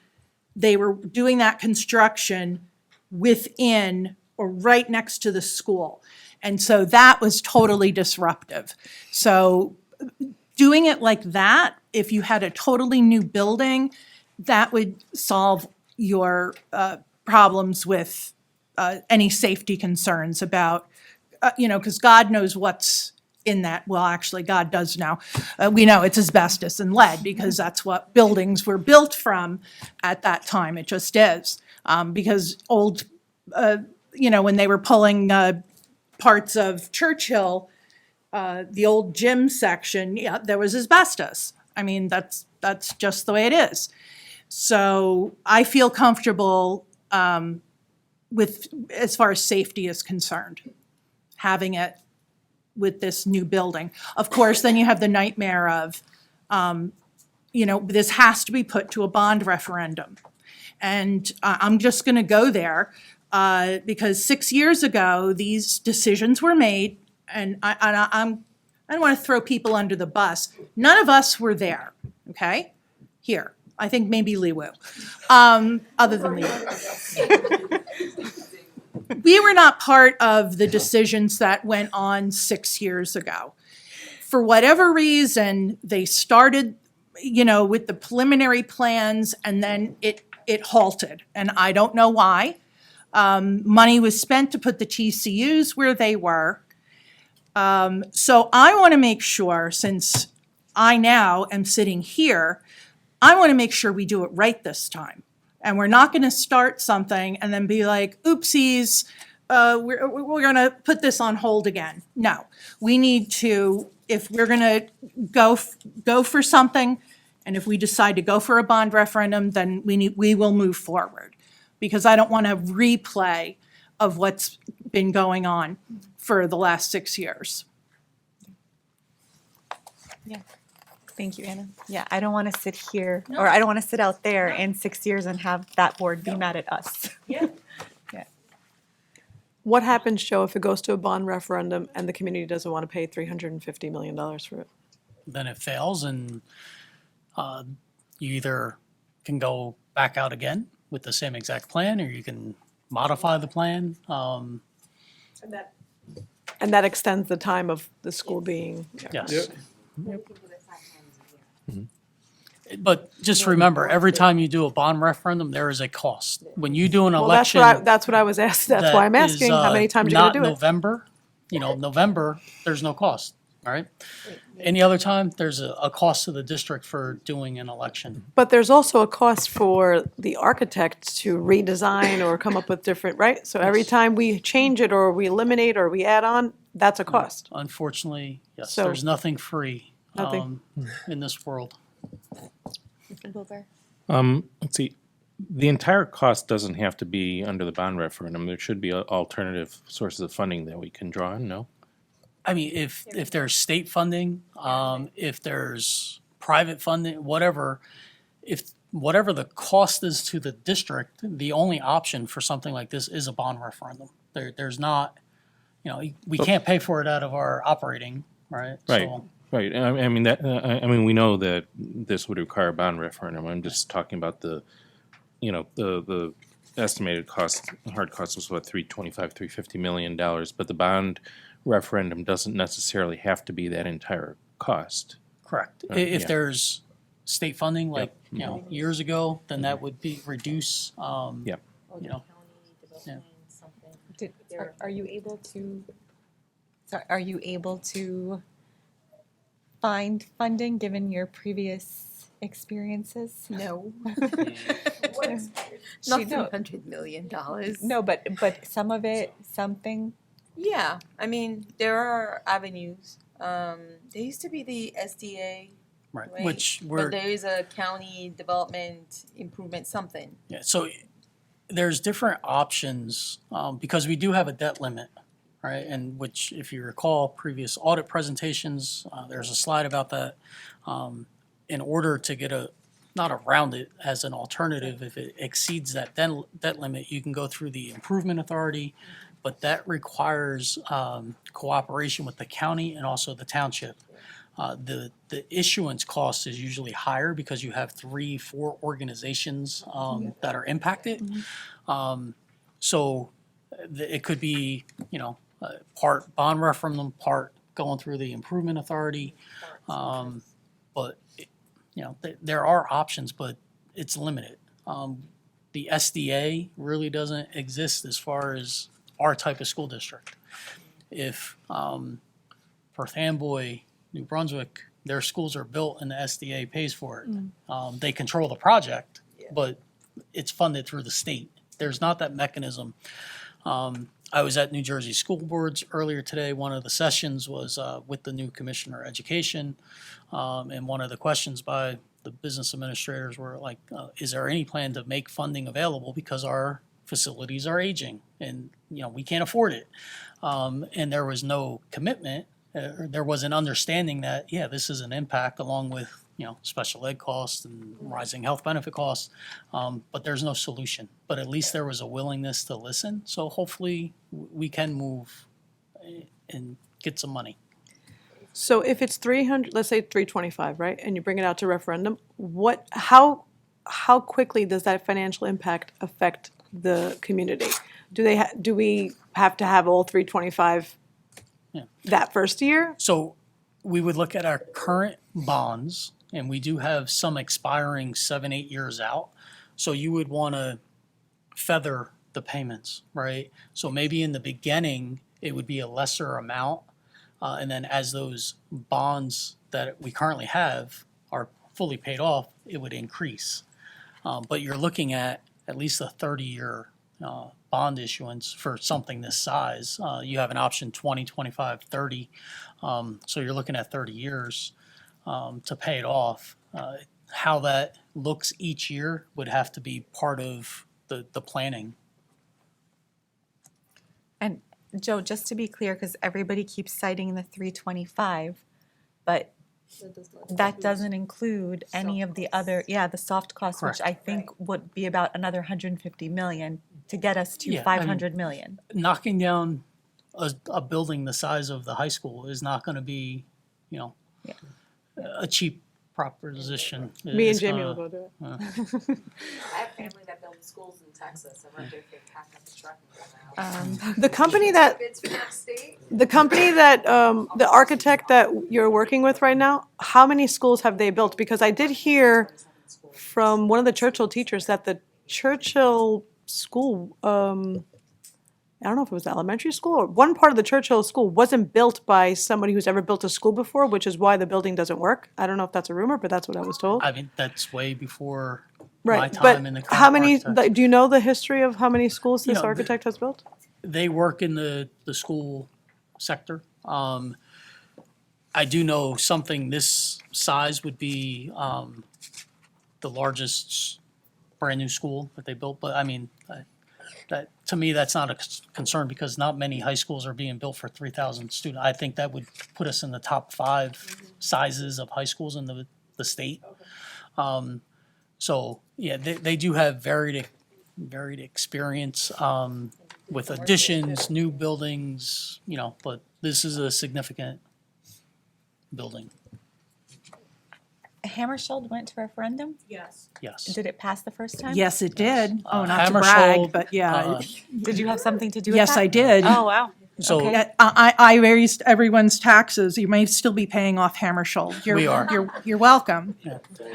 that construction within or right next to the school. And so that was totally disruptive. So doing it like that, if you had a totally new building, that would solve your problems with any safety concerns about, because God knows what's in that. Well, actually, God does know. We know it's asbestos and lead, because that's what buildings were built from at that time. It just is. Because old, when they were pulling parts of Churchill, the old gym section, yeah, there was asbestos. I mean, that's just the way it is. So I feel comfortable with, as far as safety is concerned, having it with this new building. Of course, then you have the nightmare of, this has to be put to a bond referendum. And I'm just going to go there because 6 years ago, these decisions were made, and I don't want to throw people under the bus. None of us were there, okay? Here. I think maybe Lee Wu, other than Lee Wu. We were not part of the decisions that went on 6 years ago. For whatever reason, they started, with the preliminary plans, and then it halted, and I don't know why. Money was spent to put the TCUs where they were. So I want to make sure, since I now am sitting here, I want to make sure we do it right this time. And we're not going to start something and then be like, oopsies, we're going to put this on hold again. No, we need to, if we're going to go for something, and if we decide to go for a bond referendum, then we will move forward. Because I don't want a replay of what's been going on for the last 6 years. Yeah. Thank you, Anna. Yeah, I don't want to sit here, or I don't want to sit out there in 6 years and have that board be mad at us. Yeah. Yeah. What happens, Joe, if it goes to a bond referendum and the community doesn't want to pay $350 million for it? Then it fails, and you either can go back out again with the same exact plan, or you can modify the plan. And that extends the time of the school being. Yes. But just remember, every time you do a bond referendum, there is a cost. When you do an Well, election. that's what I was asked. That's why I'm that is, asking, how many times you're going to do Not it? November, November, there's no cost, all right? Any other time, there's a cost to the district for doing an election. But there's also a cost for the architect to redesign or come up with different, right? So every time we change it or we eliminate or we add on, that's a cost. Unfortunately, yes, So- there's nothing free Nothing. in this world. Wilbur? Let's see. the entire cost doesn't have to be under the bond referendum. There should be alternative sources of funding that we can draw on, no? I mean, if there's state funding, if there's private funding, whatever, if whatever the cost is to the district, the only option for something like this is a bond referendum. There's not, we can't pay for it out of our operating, right? Right. So, Right, I mean, I mean, we know that this would require a bond referendum. I'm just talking about the estimated cost, hard cost was what, $350 million, but the bond referendum doesn't necessarily have to be that entire cost. correct. Yeah. If there's state funding, like, years ago, then that would be reduce, Yep. yeah. Are you able to, sorry, are you able to find funding given your previous experiences? No. She Not know- $300 million. No, but some of it, something. Yeah, I mean, there are avenues. There used to be the SDA, Right, right? which But we're, there is a county development improvement something. yeah, so there's different options, because we do have a debt limit, right? And which, if you recall previous audit presentations, there's a slide about that. In order to get not around it as an alternative, if it exceeds that debt limit, you can go through the improvement authority, but that requires cooperation with the county and also the township. The issuance cost is usually higher because you have 3-4 organizations that are impacted. So it could be, part bond referendum, part going through the improvement authority. But, there are options, but it's limited. The SDA really doesn't exist as far as our type of school district. If Perth Amboy, New Brunswick, their schools are built and the SDA pays for it. They control the project, but it's funded through the state. There's not that mechanism. I was at New Jersey School Boards earlier today. One of the sessions was with the new Commissioner of Education. And one of the questions by the business administrators were like, is there any plan to make funding available because our facilities are aging and, we can't afford it. And there was no commitment. There was an understanding that, this is an impact along with, special ed costs and rising health benefit costs. But there's no solution. But at least there was a willingness to listen. So hopefully we can move and get some money. So if it's 300, let's say 325, right, and you bring it out to referendum, how quickly does that financial impact affect the community? Do we have to have all 325 that first year? So we would look at our current bonds, and we do have some expiring 7-8 years out. So you would want to feather the payments, right? So maybe in the beginning, it would be a lesser amount. And then as those bonds that we currently have are fully paid off, it would increase. But you're looking at least a 30-year bond issuance for something this size. You have an option 20, 25, 30. So you're looking at 30 years to pay it off. How that looks each year would have to be part of the planning. And Joe, just to be clear, because everybody keeps citing the 325, but that doesn't include any of the other, the soft costs, which I think would be about another 150 million to get us to Yeah, I mean- 500 million. Knocking down a building the size of the high school is not going to be, a cheap proposition. Me and It's Jamie gonna- will go do it. I have family that builds schools in Texas. I wonder if they pack up the truck and come out. The company that, Bids from that state? the architect that you're working with right now, how many schools have they built? Because I did hear from one of the Churchill teachers that the Churchill school, I don't know if it was the elementary school or one part of the Churchill school wasn't built by somebody who's ever built a school before, which is why the building doesn't work. I don't know if that's a rumor, but that's what I was told. I mean, that's way before my Right, time in the but how current many, architect. like, do you know the history of how many schools You this know, the- architect has built? They work in the school sector. I do know something this size would be the largest brand-new school that they built, but I mean, that, to me, that's not a concern because not many high schools are being built for 3,000 students. I think that would put us in the top 5 sizes of high schools in the state. So, yeah, they do have varied experience with additions, new buildings, you know, but this is a significant building, Hammarskjöld went to referendum? yes. Did it pass the first time? Yes, it did. Oh, not to Hammarskjöld, brag, but yeah. Did you have something to do with that? Yes, I did. Oh, wow. So Okay. I raised everyone's taxes. You may still be paying off Hammarskjöld. We are. You're welcome.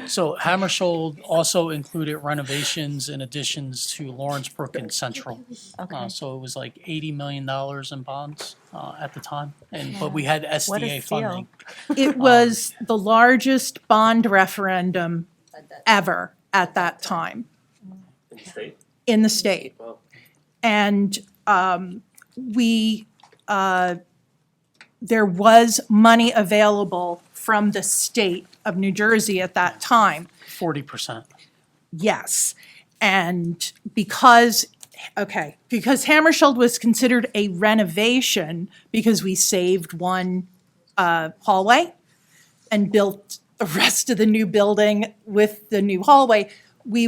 So Hammarskjöld also included renovations and additions to Lawrence Brook and Central. Okay. So it was like $80 million in bonds at the time, but we had What a SDA steal. funding. It was the largest bond referendum ever at that time in the state. And there was money available from the state of New Jersey at that time. 40%. Yes. And because Hammarskjöld was considered a renovation because we saved one hallway and built the rest of the new building with the new hallway, we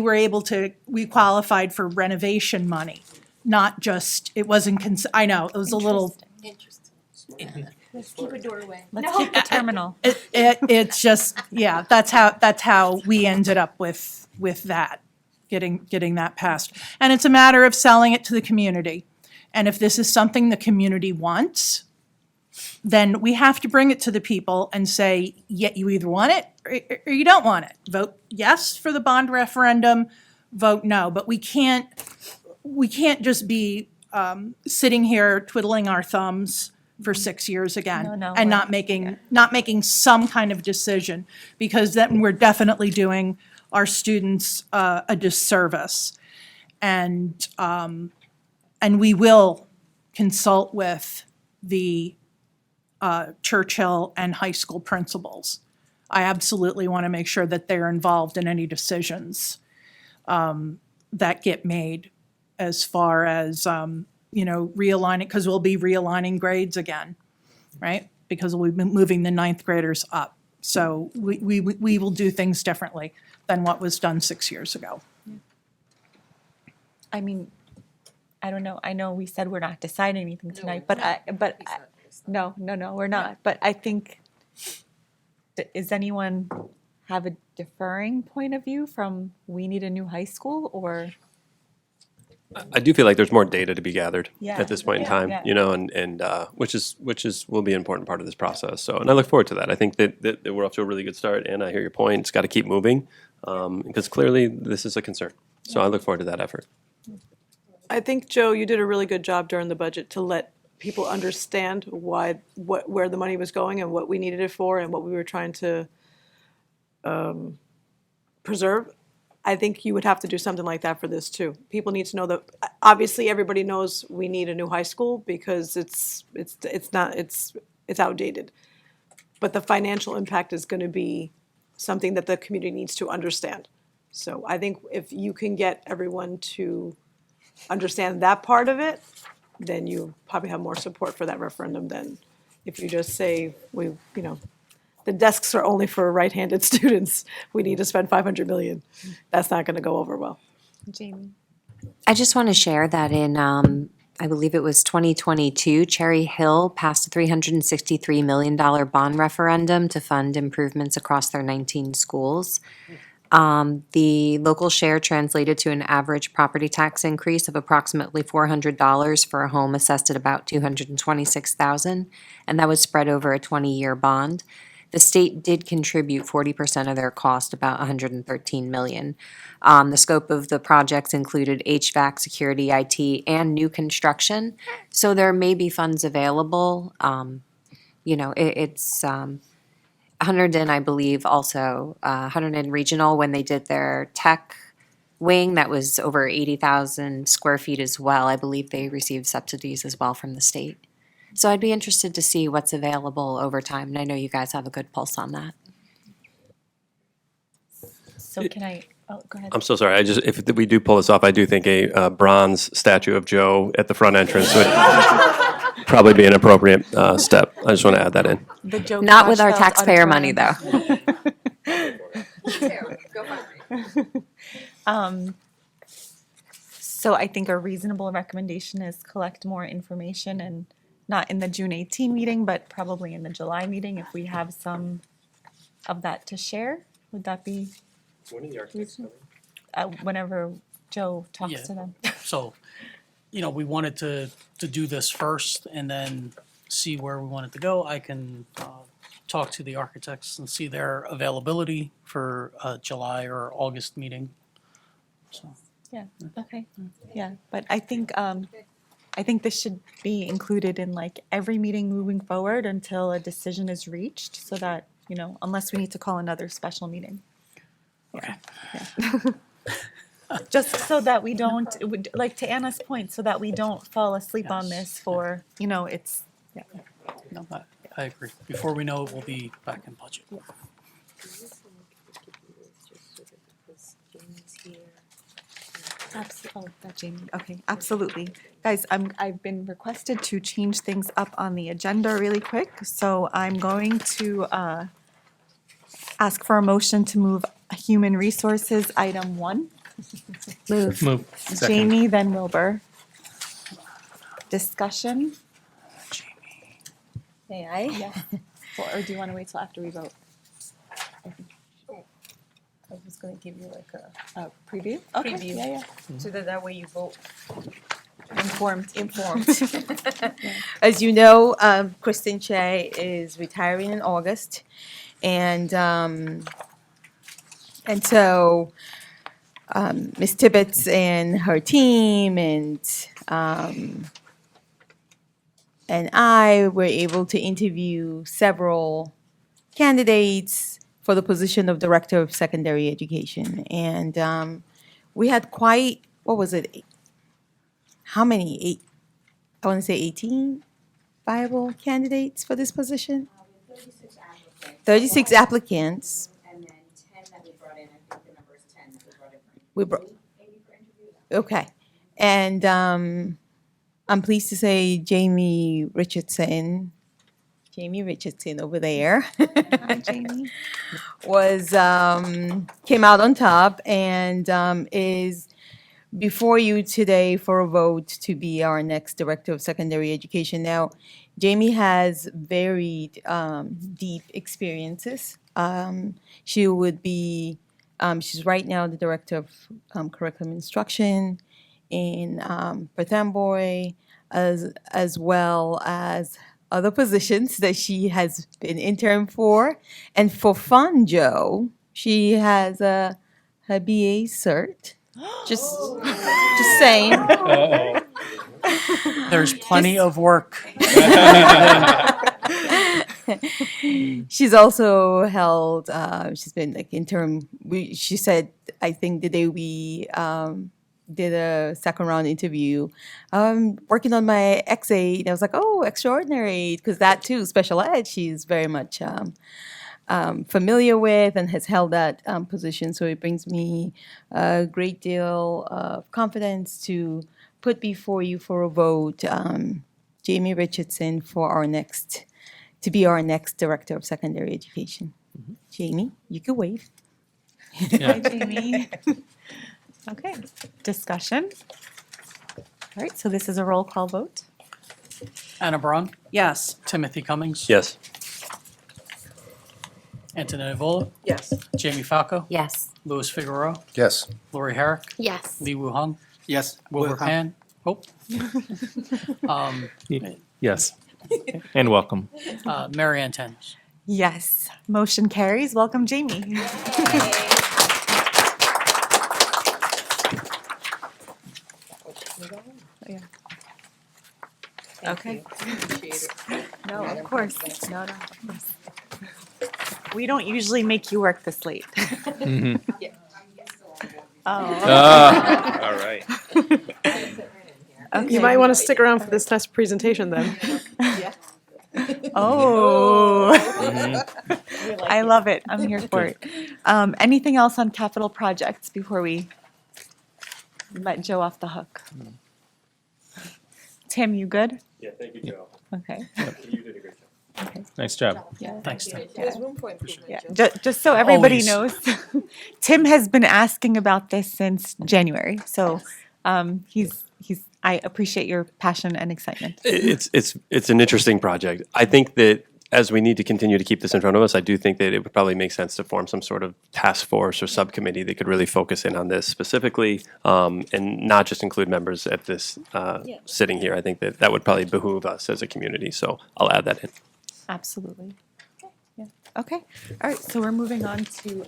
qualified for renovation money, not just, it wasn't, I know, it was a little, Let's keep a doorway. Let's keep the terminal. it's just, yeah, that's how we ended up with that, getting that passed. And it's a matter of selling it to the community. And if this is something the community wants, then we have to bring it to the people and say, yeah, you either want it or you don't want it. Vote yes for the bond referendum, vote no. But we can't just be sitting here twiddling our thumbs for 6 years again No, and we're- not making some kind of decision, because then we're definitely doing our students a disservice. And we will consult with the Churchill and high school principals. I absolutely want to make sure that they're involved in any decisions that get made as far as, realigning, because we'll be realigning grades again, right? Because we've been moving the 9th graders up. So we will do things differently than what was done 6 years ago. I mean, I don't know. I know we said we're not deciding anything tonight, no, we're not. But I think, does anyone have a differing point of view from we need a new high school, or? I do feel like there's more data to be gathered Yeah. at this point in Yeah. time, Yeah. and which will be an important part of this process. So, and I look forward to that. I think that we're off to a really good start, and I hear your point. It's got to keep moving, because clearly this is a concern. So I look forward to that effort. I think, Joe, you did a really good job during the budget to let people understand where the money was going and what we needed it for and what we were trying to preserve. I think you would have to do something like that for this too. People need to know that, obviously, everybody knows we need a new high school because it's outdated. But the financial impact is going to be something that the community needs to understand. So I think if you can get everyone to understand that part of it, then you probably have more support for that referendum than if you just say, the desks are only for right-handed students. We need to spend $500 million. That's not going to go over well. Jamie? I just want to share that in, I believe it was 2022, Cherry Hill passed a $363 million bond referendum to fund improvements across their 19 schools. The local share translated to an average property tax increase of approximately $400 for a home assessed at about $226,000, and that was spread over a 20-year bond. The state did contribute 40% of their cost, about $113 million. The scope of the projects included HVAC, security, IT, and new construction. So there may be funds available. It's Hunterdon, I believe, also Hunterdon Regional, when they did their tech wing, that was over 80,000 square feet as well. I believe they received subsidies as well from the state. So I'd be interested to see what's available over time, and I know you guys have a good pulse on that. So can I Oh, go ahead. I'm so sorry. If we do pull this off, I do think a bronze statue of Joe at the front entrance would probably be an appropriate step. I just want to add that in. The Joe Not with our Crashfeld taxpayer money, Auditorium. though. So I think a reasonable recommendation is collect more information and not in the June 18 meeting, but probably in the July meeting if we have some of that to share. Would that be whenever Joe talks Yeah. to them? So, we wanted to do this first and then see where we want it to go. I can talk to the architects and see their availability for July or August meeting. So, Yeah, okay, yeah, but I think this should be included in like every meeting moving forward until a decision is reached, so that, unless we need to call another special meeting. okay. Just so that we don't, like to Anna's point, so that we don't fall asleep on this for, it's, yeah. No, I agree. Before we know it, we'll be back in budget. Oh, that Jamie, okay, absolutely. Guys, I've been requested to change things up on the agenda really quick, so I'm going to ask for a motion to move Human Resources Item 1. Move. Second. Jamie, then Wilbur. Discussion? May I? Yes. Or do you want to wait till after we vote? I was gonna give you like A preview? Okay, preview. yeah, so that way you vote informed. As you know, Kristen Che is retiring in August, and so Ms. Tibbetts and her team and I were able to interview several candidates for the position of Director of Secondary Education. And we had quite, what was it? How many? I want to say 18 viable candidates for this position? 36 applicants. And then 10 that we brought in, I think the number is 10 that we brought in. We brought, Maybe for interviews. okay. And I'm pleased to say Jamie Richardson over there Hi, Jamie. was came out on top and is before you today for a vote to be our next Director of Secondary Education. Now, Jamie has very deep experiences. She would be, she's right now the Director of Curriculum Instruction in Perth Amboy, as well as other positions that she has been intern for. And for fun, Joe, she has her BA cert. Just saying. There's plenty of work. She's also held, she's been like interim, she said, I think the day we did a second round interview, working on my XA, and I was like, oh, extraordinary, because that too, special ed, she's very much familiar with and has held that position. So it brings me a great deal of confidence to put before you for a vote Jamie Richardson for to be our next Director of Secondary Education. Jamie, you can wave. Hi, Jamie. Okay, discussion? All right, so this is a roll call vote. Anna Braun, Yes. Timothy Cummings. Yes. Antonella Vola, Yes. Jamie Falco, Yes. Louis Figueroa, Yes. Lori Herrick, Yes. Lee Woo Hung, Yes. Wilbur welcome. Pan. Oh. Yes. And welcome. Mary Ann Tenners. Yes, motion carries. Welcome, Jamie. Yeah. Okay. No, of course. No, of course. We don't usually make you work this late. Oh. All right. Okay. You might want to stick around for this next presentation then. Oh. I love it. I'm here for it. Anything else on capital projects before we let Joe off the hook? Tim, you good? Yeah, thank you, Joe. Okay. You did a great job. Nice job. Thanks, Tim. There's room for improvement, Yeah, Joe. just so everybody Always. knows, Tim has been asking about this since January. So I appreciate your passion and excitement. It's an interesting project. I think that as we need to continue to keep this in front of us, I do think that it would probably make sense to form some sort of task force or subcommittee that could really focus in on this specifically, and not just include members at this sitting here. I think that that would probably behoove us as a community. So I'll add that in. Absolutely. Yeah. Okay. All right. So we're moving on to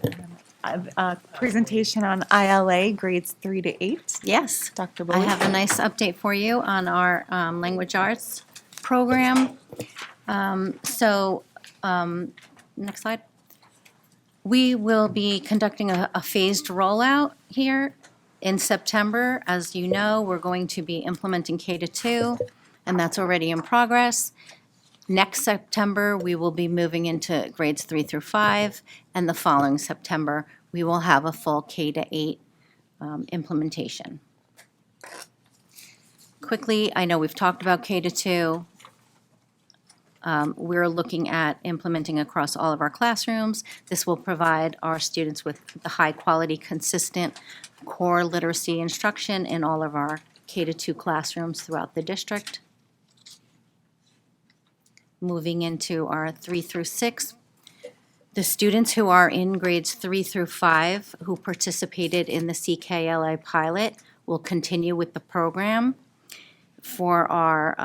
a presentation on ILA grades 3 to 8. Yes. Dr. I Bully. have a nice update for you on our language arts program. Next slide. We will be conducting a phased rollout here in September. As you know, we're going to be implementing K-2, and that's already in progress. Next September, we will be moving into grades 3 through 5, and the following September, we will have a full K-8 implementation. Quickly, I know we've talked about K-2. We're looking at implementing across all of our classrooms. This will provide our students with the high-quality, consistent core literacy instruction in all of our K-2 classrooms throughout the district. Moving into our 3 through 6, the students who are in grades 3 through 5 who participated in the CKLA pilot will continue with the program. For our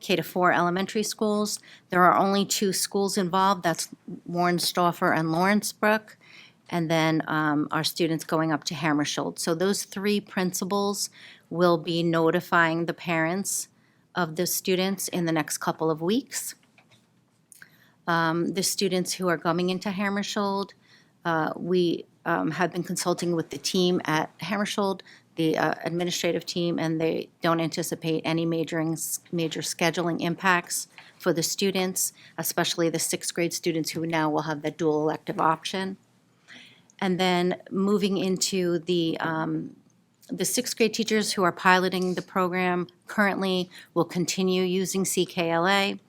K-4 elementary schools, there are only 2 schools involved. That's Warren-Stauffer and Lawrencebrook, and then our students going up to Hammersholt. So those 3 principals will be notifying the parents of the students in the next couple of weeks. The students who are coming into Hammersholt, we have been consulting with the team at Hammersholt, the administrative team, and they don't anticipate any major scheduling impacts for the students, especially the 6th grade students who now will have the dual elective option. And then moving into the 6th grade teachers who are piloting the program currently will continue using CKLA.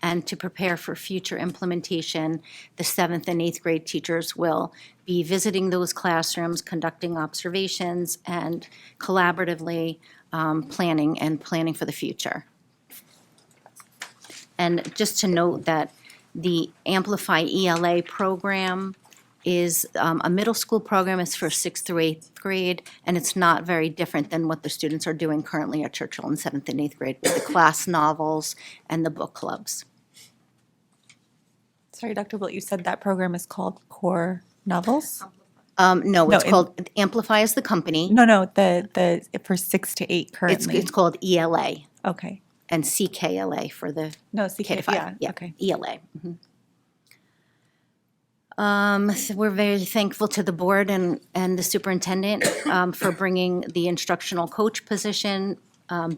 And to prepare for future implementation, the 7th and 8th grade teachers will be visiting those classrooms, conducting observations, and collaboratively planning for the future. And just to note that the Amplify ELA program is a middle school program. It's for 6th through 8th grade, and it's not very different than what the students are doing currently at Churchill in 7th and 8th grade with the class novels and the book clubs. Sorry, Dr. Wilt, you said that program is called Core Novels? No, it's in- called Amplify is the company. No, the for 6 to 8 currently. It's called ELA Okay. and CKLA for the No, K CK, to 5. yeah, okay. ELA. So we're very thankful to the board and the superintendent for bringing the instructional coach position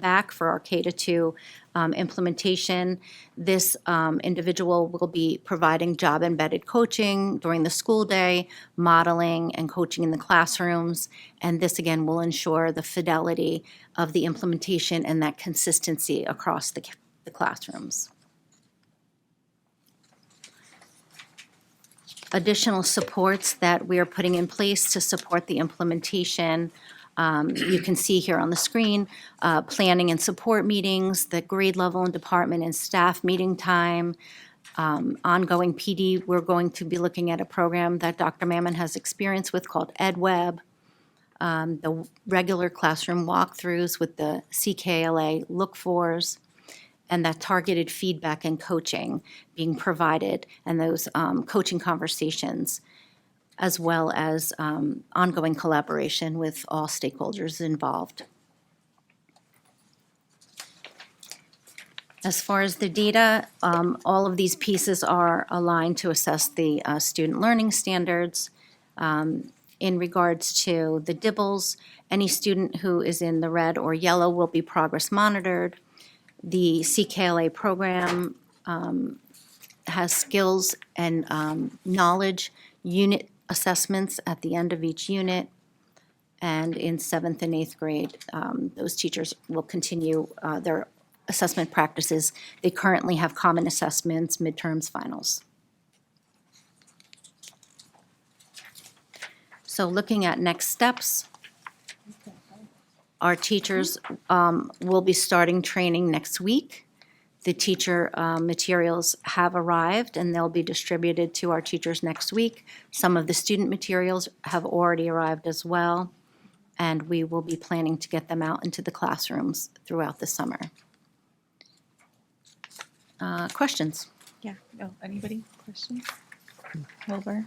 back for our K-2 implementation. This individual will be providing job-embedded coaching during the school day, modeling and coaching in the classrooms, and this again will ensure the fidelity of the implementation and that consistency across the classrooms. Additional supports that we are putting in place to support the implementation. You can see here on the screen, planning and support meetings, the grade level and department and staff meeting time, ongoing PD. We're going to be looking at a program that Dr. Mammon has experience with called EdWeb, the regular classroom walkthroughs with the CKLA look-fors, and that targeted feedback and coaching being provided, and those coaching conversations, as well as ongoing collaboration with all stakeholders involved. As far as the data, all of these pieces are aligned to assess the student learning standards. In regards to the DIBELS, any student who is in the red or yellow will be progress monitored. The CKLA program has skills and knowledge unit assessments at the end of each unit. And in 7th and 8th grade, those teachers will continue their assessment practices. They currently have common assessments, midterms, finals. So looking at next steps, our teachers will be starting training next week. The teacher materials have arrived and they'll be distributed to our teachers next week. Some of the student materials have already arrived as well, and we will be planning to get them out into the classrooms throughout the summer. Questions? Yeah, no, anybody, questions? Wilbur?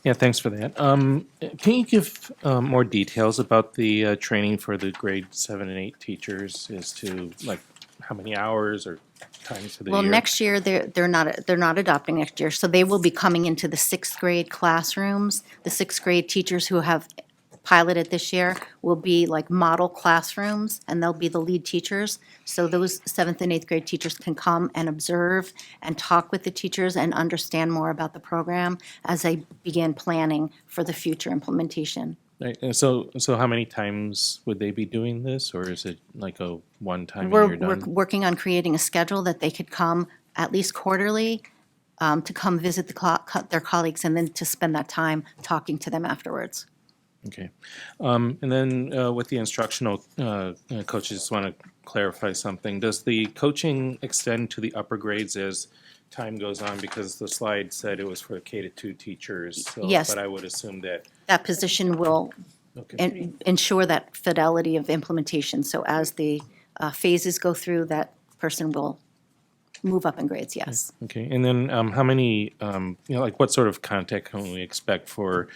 Yeah, thanks for that. Can you give more details about the training for the grade 7 and 8 teachers as to like how many hours or times for the Well, year? next year, they're not adopting next year, so they will be coming into the 6th grade classrooms. The 6th grade teachers who have piloted this year will be like model classrooms, and they'll be the lead teachers. So those 7th and 8th grade teachers can come and observe and talk with the teachers and understand more about the program as they begin planning for the future implementation. Right, and so how many times would they be doing this, or is it like a one time and We're you're done? working on creating a schedule that they could come at least quarterly to come visit their colleagues and then to spend that time talking to them afterwards. Okay. And then with the instructional coaches, just want to clarify something. Does the coaching extend to the upper grades as time goes on? Because the slide said it was for K-2 teachers. So, Yes. But I would assume that, That position will okay. ensure that fidelity of implementation. So as the phases go through, that person will move up in grades, yes. Okay, and then how many, like what sort of contact can we expect for,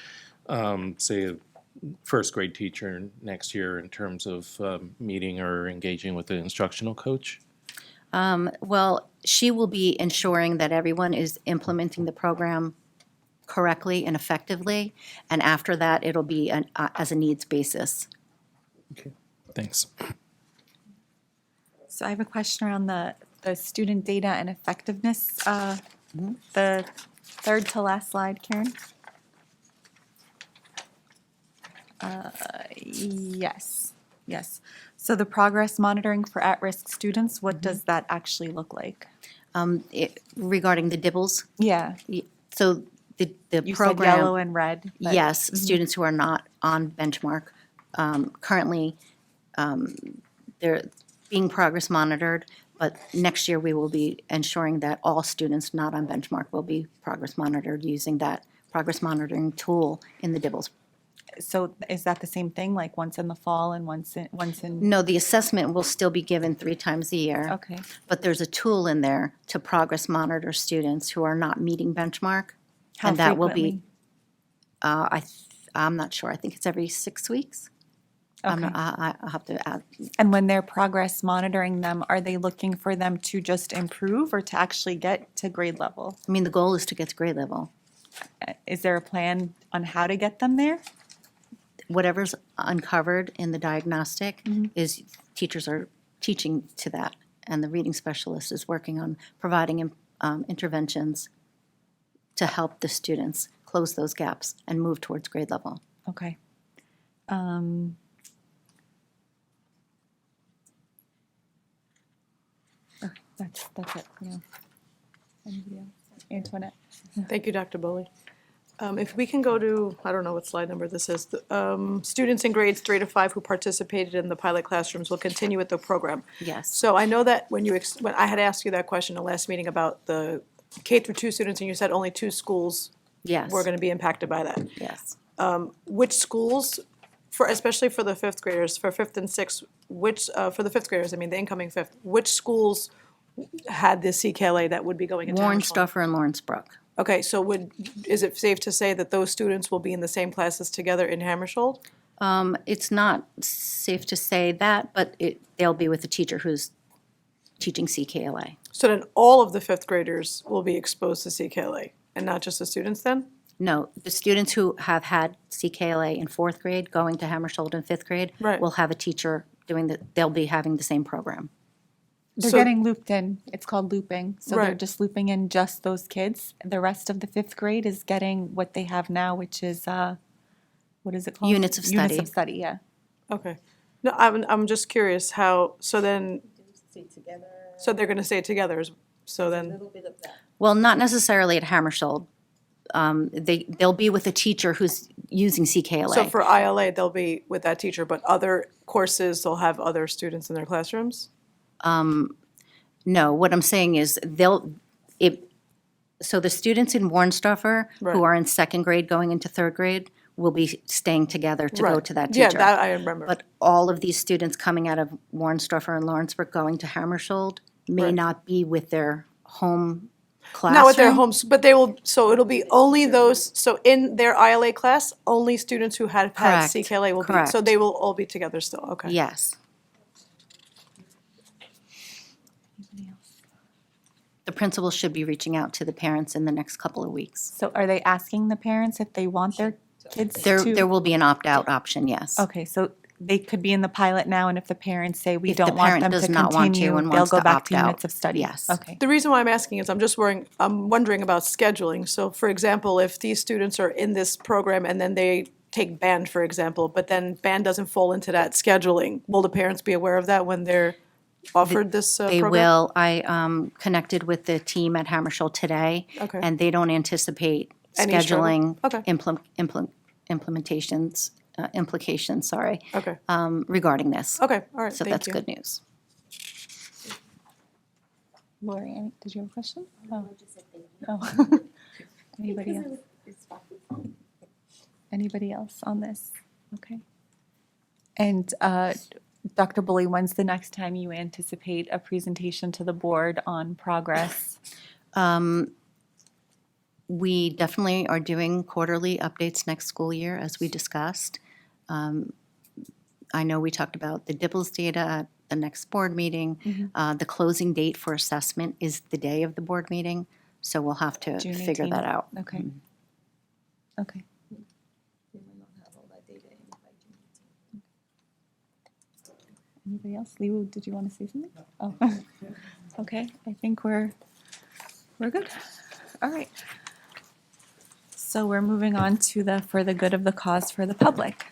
say, a first grade teacher next year in terms of meeting or engaging with the instructional coach? Well, she will be ensuring that everyone is implementing the program correctly and effectively, and after that, it'll be as a needs basis. Okay, thanks. So I have a question around the student data and effectiveness, the third to last slide, Karen. Yes. So the progress monitoring for at-risk students, what does that actually look like? Regarding the DIBELS, Yeah, so the you said program. yellow and red. but- Yes, students who are not on benchmark. Currently, they're being progress monitored, but next year we will be ensuring that all students not on benchmark will be progress monitored using that progress monitoring tool in the DIBELS. So is that the same thing, like once in the fall and once in? No, the assessment will still be given 3 times a year. Okay, But there's a tool in there to progress monitor students who are not meeting benchmark. how And that will frequently? be, I'm not sure, I think it's every 6 weeks. Okay. I'll have to add, And when they're progress monitoring them, are they looking for them to just improve or to actually get to grade level? I mean, the goal is to get to grade level. Is there a plan on how to get them there? Whatever's uncovered in the diagnostic is, teachers are teaching to that. And the reading specialist is working on providing interventions to help the students close those gaps and move towards grade level. Okay. Okay, that's it, yeah. Anybody else? Antoinette? Thank you, Dr. Boley. If we can go to, I don't know what slide number this is, students in grades 3 to 5 who participated in the pilot classrooms will continue with the program. Yes. So I know that when when I had asked you that question in the last meeting about the K-2 students, and you said only 2 schools Yes. were going to be impacted by that. Yes. Which schools, especially for the 5th graders, for 5th and 6th, for the 5th graders, I mean, the incoming 5th, which schools had the CKLA that would be going into Warren Hamilton? Stuffer and Lawrence Brook. Okay, so is it safe to say that those students will be in the same classes together in Hammersholt? It's not safe to say that, but they'll be with a teacher who's teaching CKLA. So then all of the 5th graders will be exposed to CKLA, and not just the students then? No, the students who have had CKLA in 4th grade going to Hammersholt in 5th grade Right. will have a teacher they'll be having the same program. They're So- getting looped in. It's called looping. So they're Right. just looping in just those kids. The rest of the fifth grade is getting what they have now, which is, what is it called? Units of Units study. of study, yeah. Okay. No, I'm just curious how, so then, so they're gonna stay together, so then, Well, not necessarily at Hammersholt. They'll be with a teacher who's using CKLA. so for ILA, they'll be with that teacher, but other courses, they'll have other students in their classrooms? No, what I'm saying is so the students in Warnstoffer Right. who are in second grade going into third grade will be staying together to go Right. to that Yeah, teacher. that I remember. But all of these students coming out of Warnstoffer and Lawrenceburg going to Hammersholt may Right. not be with their home classroom. Not with their homes, but they will, so it'll be only those, so in their ILA class, only students who have had Correct, CKLA will be, so correct. they will all be together still, okay. Yes. The principal should be reaching out to the parents in the next couple of weeks. So are they asking the parents if they want their kids There to? will be an opt-out option, yes. Okay, so they could be in the pilot now, and if the parents say we If the don't want parent them does to not want to continue, and they'll wants go to back opt to out, units of study? yes. Okay. The reason why I'm asking is I'm wondering about scheduling. So for example, if these students are in this program and then they take band, for example, but then band doesn't fall into that scheduling, will the parents be aware of that when they're offered this They program? will. I connected with the team at Hammersholt today. Okay. And they don't anticipate Any struggle? scheduling Okay. implications, sorry, Okay, regarding this. okay, all right, So thank that's you. good news. Lori, did you have a question? Oh. Anybody else? Anybody else on this? Okay. And Dr. Bully, when's the next time you anticipate a presentation to the board on progress? We definitely are doing quarterly updates next school year, as we discussed. I know we talked about the DIBELS data at the next board meeting. Mm-hmm. The closing date for assessment is the day of the board meeting, so we'll have to June figure 18th? that out. Okay. Okay. Anybody else? Leo, did you want to say something? Oh, okay, I think we're good. All right. So we're moving on to the for the good of the cause for the public.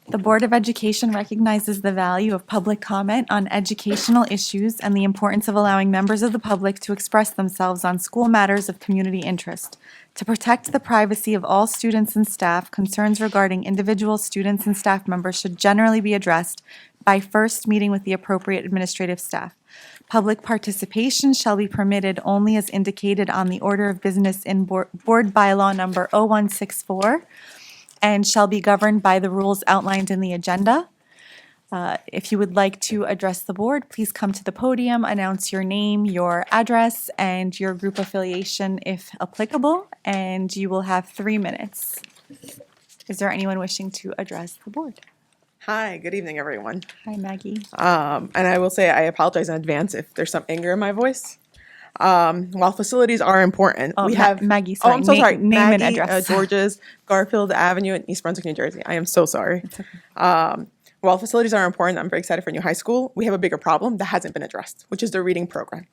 The Board of Education recognizes the value of public comment on educational issues and the importance of allowing members of the public to express themselves on school matters of community interest. To protect the privacy of all students and staff, concerns regarding individual students and staff members should generally be addressed by first meeting with the appropriate administrative staff. Public participation shall be permitted only as indicated on the order of business in Board Bylaw number 0164 and shall be governed by the rules outlined in the agenda. If you would like to address the board, please come to the podium, announce your name, your address, and your group affiliation if applicable, and you will have 3 minutes. Is there anyone wishing to address the board? Hi, good evening, everyone. Hi, Maggie. And I will say I apologize in advance if there's some anger in my voice. While facilities are important, Oh, we have Maggie, Oh, sorry. I'm so sorry. Name and Maggie, address. George's, Garfield Avenue in East Brunswick, New Jersey. I am so sorry. While facilities are important, I'm very excited for new high school. We have a bigger problem that hasn't been addressed, which is the reading program.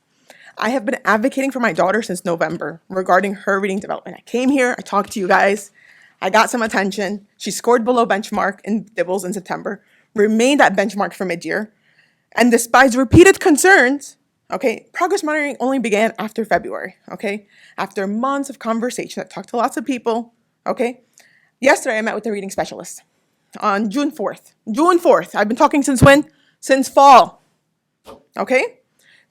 I have been advocating for my daughter since November regarding her reading development. I came here, I talked to you guys, I got some attention. She scored below benchmark in DIBELS in September, remained at benchmark for mid-year, and despite repeated concerns, okay, progress monitoring only began after February, okay? After months of conversation, I talked to lots of people, okay? Yesterday, I met with the reading specialist on June 4th. June 4th, I've been talking since when? Since fall, okay?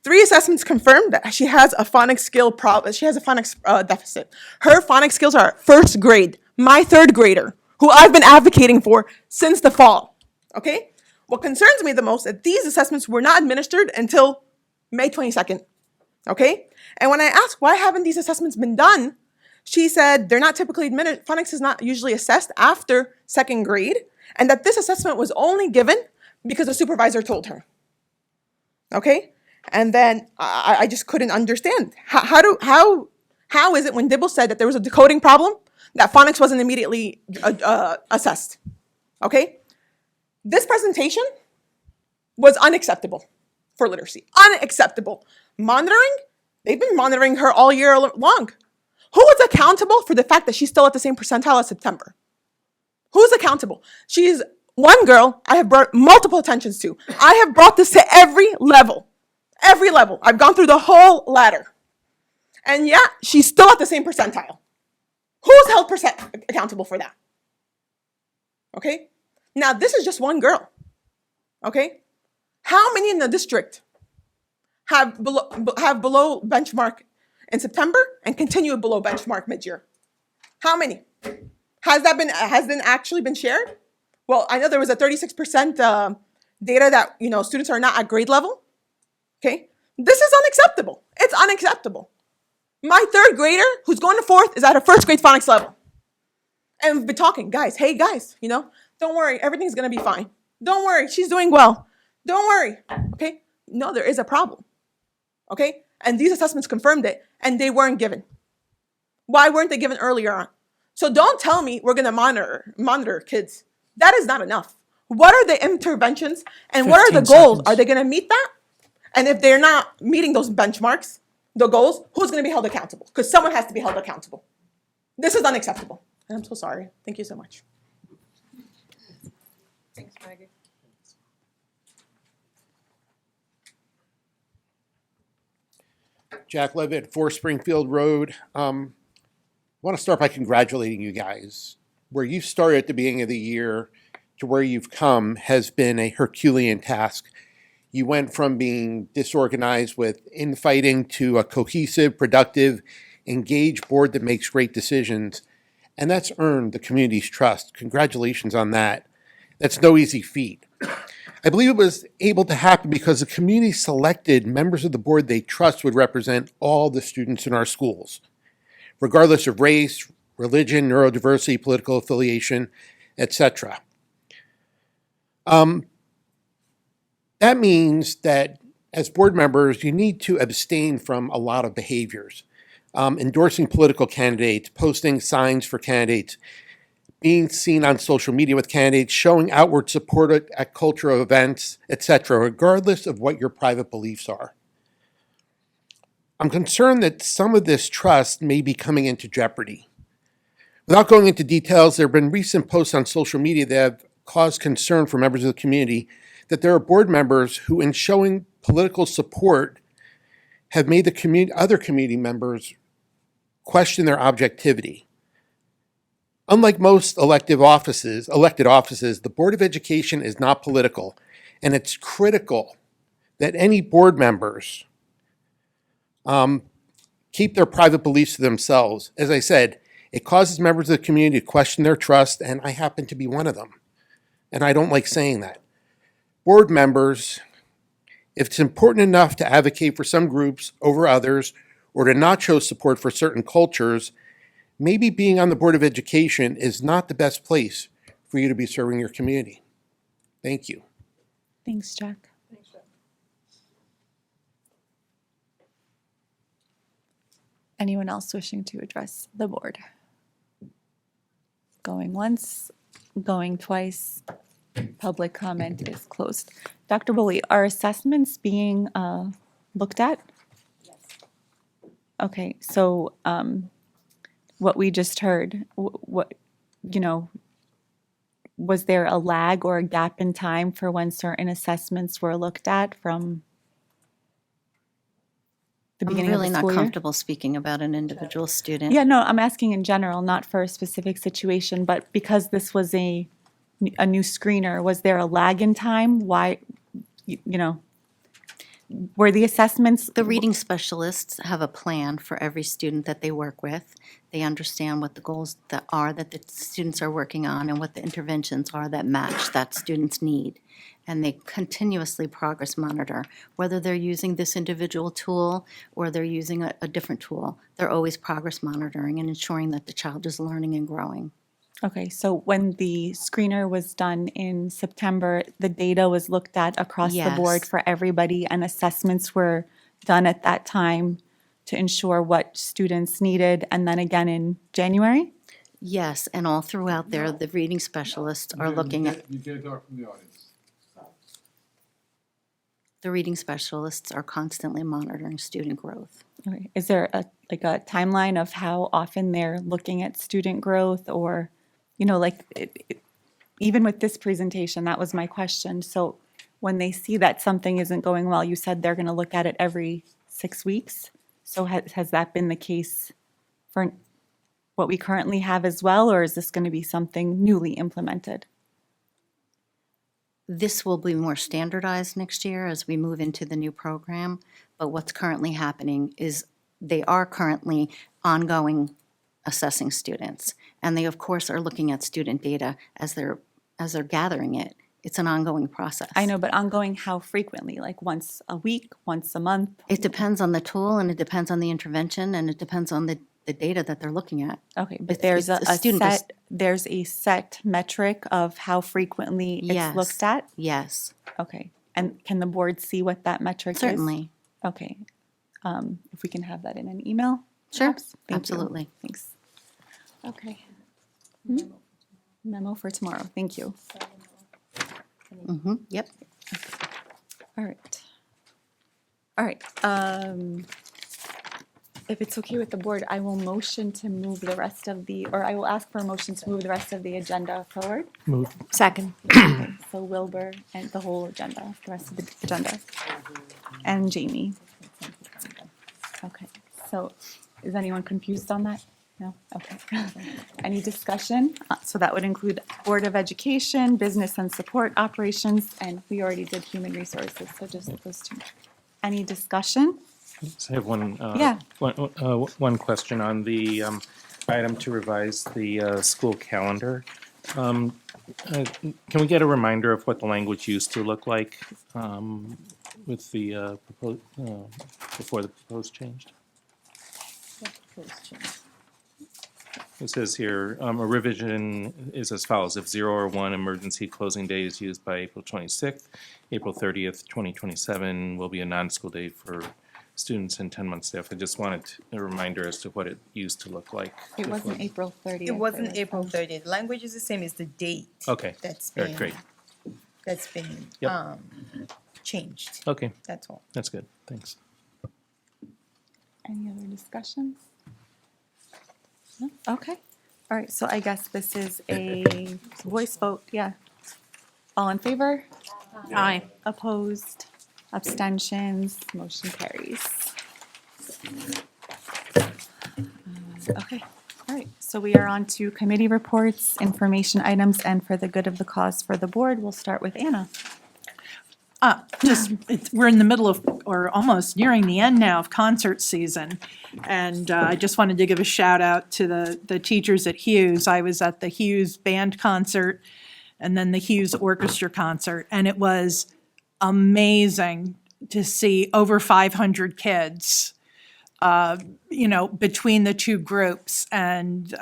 3 assessments confirmed that she has a phonics skill she has a phonics deficit. Her phonics skills are first grade, my 3rd grader, who I've been advocating for since the fall, okay? What concerns me the most is that these assessments were not administered until May 22nd, okay? And when I asked why haven't these assessments been done, she said they're not typically administered, phonics is not usually assessed after 2nd grade, and that this assessment was only given because the supervisor told her, okay? And then I just couldn't understand. How is it when Dibble said that there was a decoding problem, that phonics wasn't immediately assessed, okay? This presentation was unacceptable for literacy. Unacceptable. Monitoring? They've been monitoring her all year long. Who is accountable for the fact that she's still at the same percentile as September? Who's accountable? She's one girl I have brought multiple attentions to. I have brought this to every level. Every level. I've gone through the whole ladder. And yet, she's still at the same percentile. Who's held accountable for that? Okay? Now, this is just one girl. Okay? How many in the district have below benchmark in September and continue below benchmark mid-year? How many? Has actually been shared? Well, I know there was a 36% data that students are not at grade level. Okay, this is unacceptable. It's unacceptable. My third grader, who's going to fourth, is at a first grade phonics level, and we've been talking, guys. Hey, guys, don't worry, everything's gonna be fine. Don't worry, she's doing well. Don't worry. Okay, no, there is a problem. Okay, and these assessments confirmed it, and they weren't given. Why weren't they given earlier on? So don't tell me we're gonna monitor kids. That is not enough. What are the interventions and what are the 15 goals? seconds. Are they gonna meet that? And if they're not meeting those benchmarks, the goals, who's gonna be held accountable? Because someone has to be held accountable. This is unacceptable. And I'm so sorry. Thank you so much. Thanks, Maggie. Jack Levitt, 4 Springfield Road. I want to start by congratulating you guys. Where you started at the beginning of the year to where you've come has been a Herculean task. You went from being disorganized with infighting to a cohesive, productive, engaged board that makes great decisions. And that's earned the community's trust. Congratulations on that. That's no easy feat. I believe it was able to happen because the community selected members of the board they trust would represent all the students in our schools, regardless of race, religion, neurodiversity, political affiliation, etc. That means that as board members, you need to abstain from a lot of behaviors. Endorsing political candidates, posting signs for candidates, being seen on social media with candidates, showing outward support at cultural events, etc., regardless of what your private beliefs are. I'm concerned that some of this trust may be coming into jeopardy. Without going into details, there have been recent posts on social media that have caused concern for members of the community that there are board members who, in showing political support, have made the other community members question their objectivity. Unlike most elected offices, the Board of Education is not political, and it's critical that any board members keep their private beliefs to themselves. As I said, it causes members of the community to question their trust, and I happen to be one of them. And I don't like saying that. Board members, if it's important enough to advocate for some groups over others, or to not show support for certain cultures, maybe being on the Board of Education is not the best place for you to be serving your community. Thank you. Thanks, Jack. Anyone else wishing to address the board? Going once, going twice. Public comment is closed. Dr. Bully, are assessments being looked at? Yes. Okay, so what we just heard, was there a lag or a gap in time for when certain assessments were looked at from the I'm beginning of the really school not year? comfortable speaking about an individual student. Yeah, no, I'm asking in general, not for a specific situation, but because this was a new screener, was there a lag in time? Why, were the assessments? The reading specialists have a plan for every student that they work with. They understand what the goals that the students are working on and what the interventions are that match that student's need. And they continuously progress monitor. Whether they're using this individual tool or they're using a different tool, they're always progress monitoring and ensuring that the child is learning and growing. Okay, so when the screener was done in September, the data was looked at across the board Yes. for everybody, and assessments were done at that time to ensure what students needed, and then again in January? Yes, and all throughout there, the reading specialists are looking at, You can't talk from the audience. The reading specialists are constantly monitoring student growth. Okay. Is there a timeline of how often they're looking at student growth, or, even with this presentation, that was my question. So when they see that something isn't going well, you said they're going to look at it every 6 weeks. So has that been the case for what we currently have as well, or is this going to be something newly implemented? This will be more standardized next year as we move into the new program, but what's currently happening is they are currently ongoing assessing students. And they, of course, are looking at student data as they're gathering it. It's an ongoing process. I know, but ongoing how frequently? Like once a week, once a month? It depends on the tool, and it depends on the intervention, and it depends on the data that they're looking at. Okay, but there's there's a set metric of how frequently it's Yes. looked at? Yes, Okay, and can the board see what that metric is? certainly. Okay, if we can have that in an email? Sure, perhaps? Thank you. absolutely. Thanks. Okay. Memo for tomorrow, thank you. Yep. All right. All right, if it's okay with the board, I will motion to move the rest of I will ask for a motion to move the rest of the agenda forward. Move. Second. Okay, so Wilbur and the whole agenda, the rest of the agenda. And Jamie. Okay, so is anyone confused on that? No? Okay. Any discussion? So that would include Board of Education, Business and Support Operations, and we already did Human Resources, so just those two. Any discussion? Just have one. Yeah. One question on the item to revise the school calendar. Can we get a reminder of what the language used to look like with the before the proposed changed? It says here, a revision is as follows: if 0 or 1 emergency closing day is used by April 26th, April 30th, 2027 will be a non-school day for students and 10-month staff. I just wanted a reminder as to what it used to look like. It wasn't before. April 30th. It wasn't was April some- 30th. Language is the same as the date. Okay. That's All right, been, great. that's been, Yep. changed. Okay, That's all. that's good. Thanks. Any other discussions? No? Okay. All right, so I guess this is a voice vote, yeah. All in favor? Aye. Opposed? Abstentions? Motion carries. Okay, all right, so we are on to committee reports, information items, and for the good of the cause for the board, we'll start with Anna. We're in the middle of, or almost nearing the end now of concert season. And I just wanted to give a shout out to the teachers at Hughes. I was at the Hughes band concert and then the Hughes orchestra concert. And it was amazing to see over 500 kids, between the two groups. And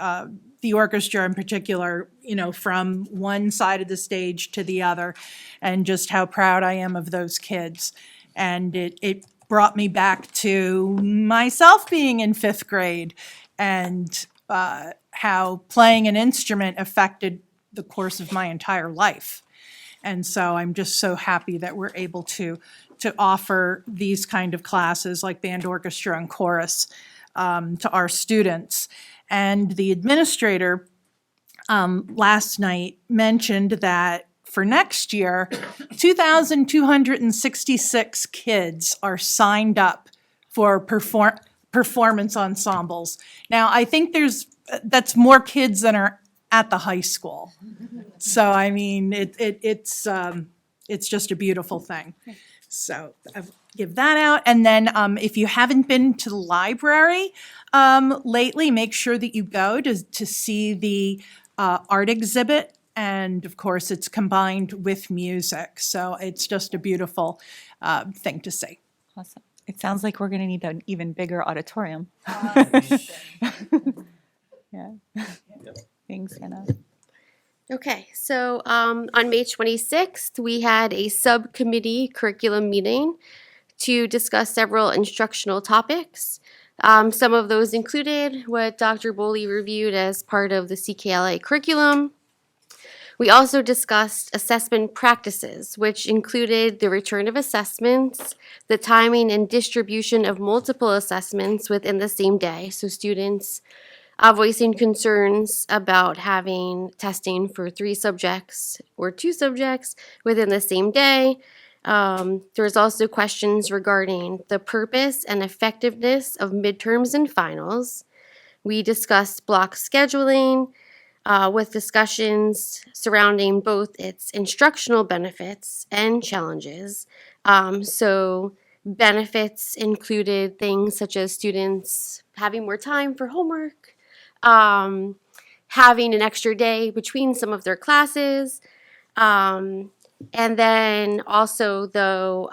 the orchestra in particular, from one side of the stage to the other, and just how proud I am of those kids. And it brought me back to myself being in 5th grade and how playing an instrument affected the course of my entire life. And so I'm just so happy that we're able to offer these kind of classes like band, orchestra, and chorus to our students. And the administrator last night mentioned that for next year, 2,266 kids are signed up for performance ensembles. Now, I think that's more kids than are at the high school. So, I mean, it's just a beautiful thing. So I'll give that out. And then if you haven't been to the library lately, make sure that you go to see the art exhibit. And of course, it's combined with music. So it's just a beautiful thing to see. Awesome. It sounds like we're going to need an even bigger auditorium. Yeah. Thanks, Anna. Okay, so on May 26th, we had a subcommittee curriculum meeting to discuss several instructional topics. Some of those included what Dr. Boley reviewed as part of the CKLA curriculum. We also discussed assessment practices, which included the return of assessments, the timing and distribution of multiple assessments within the same day. So students voicing concerns about having testing for 3 subjects or 2 subjects within the same day. There's also questions regarding the purpose and effectiveness of midterms and finals. We discussed block scheduling with discussions surrounding both its instructional benefits and challenges. So benefits included things such as students having more time for homework, having an extra day between some of their classes, and then also though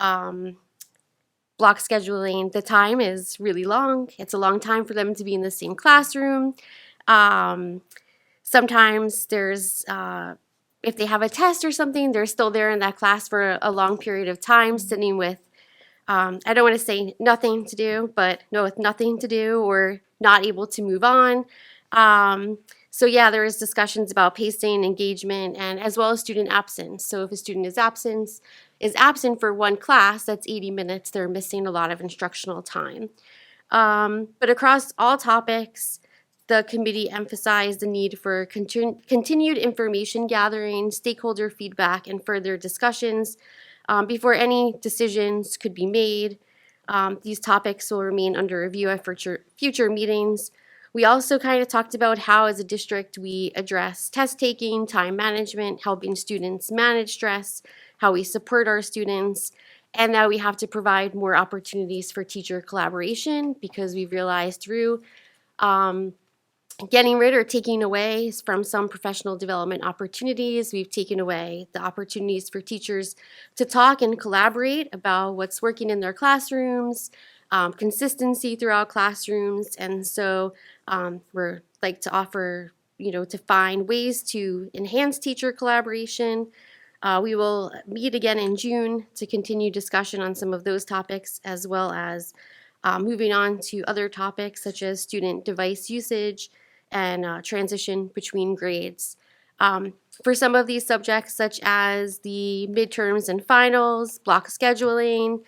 block scheduling, the time is really long. It's a long time for them to be in the same classroom. Sometimes there's, if they have a test or something, they're still there in that class for a long period of time, sitting with, I don't want to say nothing to do, but no, with nothing to do or not able to move on. So yeah, there is discussions about pacing, engagement, and as well as student absence. So if a student is absent for one class, that's 80 minutes, they're missing a lot of instructional time. But across all topics, the committee emphasized the need for continued information gathering, stakeholder feedback, and further discussions before any decisions could be made. These topics will remain under review at future meetings. We also kind of talked about how as a district we address test taking, time management, helping students manage stress, how we support our students, and now we have to provide more opportunities for teacher collaboration because we've realized through getting rid or taking away from some professional development opportunities, we've taken away the opportunities for teachers to talk and collaborate about what's working in their classrooms, consistency throughout classrooms, and so we're like to offer, to find ways to enhance teacher collaboration. We will meet again in June to continue discussion on some of those topics, as well as moving on to other topics such as student device usage and transition between grades. For some of these subjects, such as the midterms and finals, block scheduling,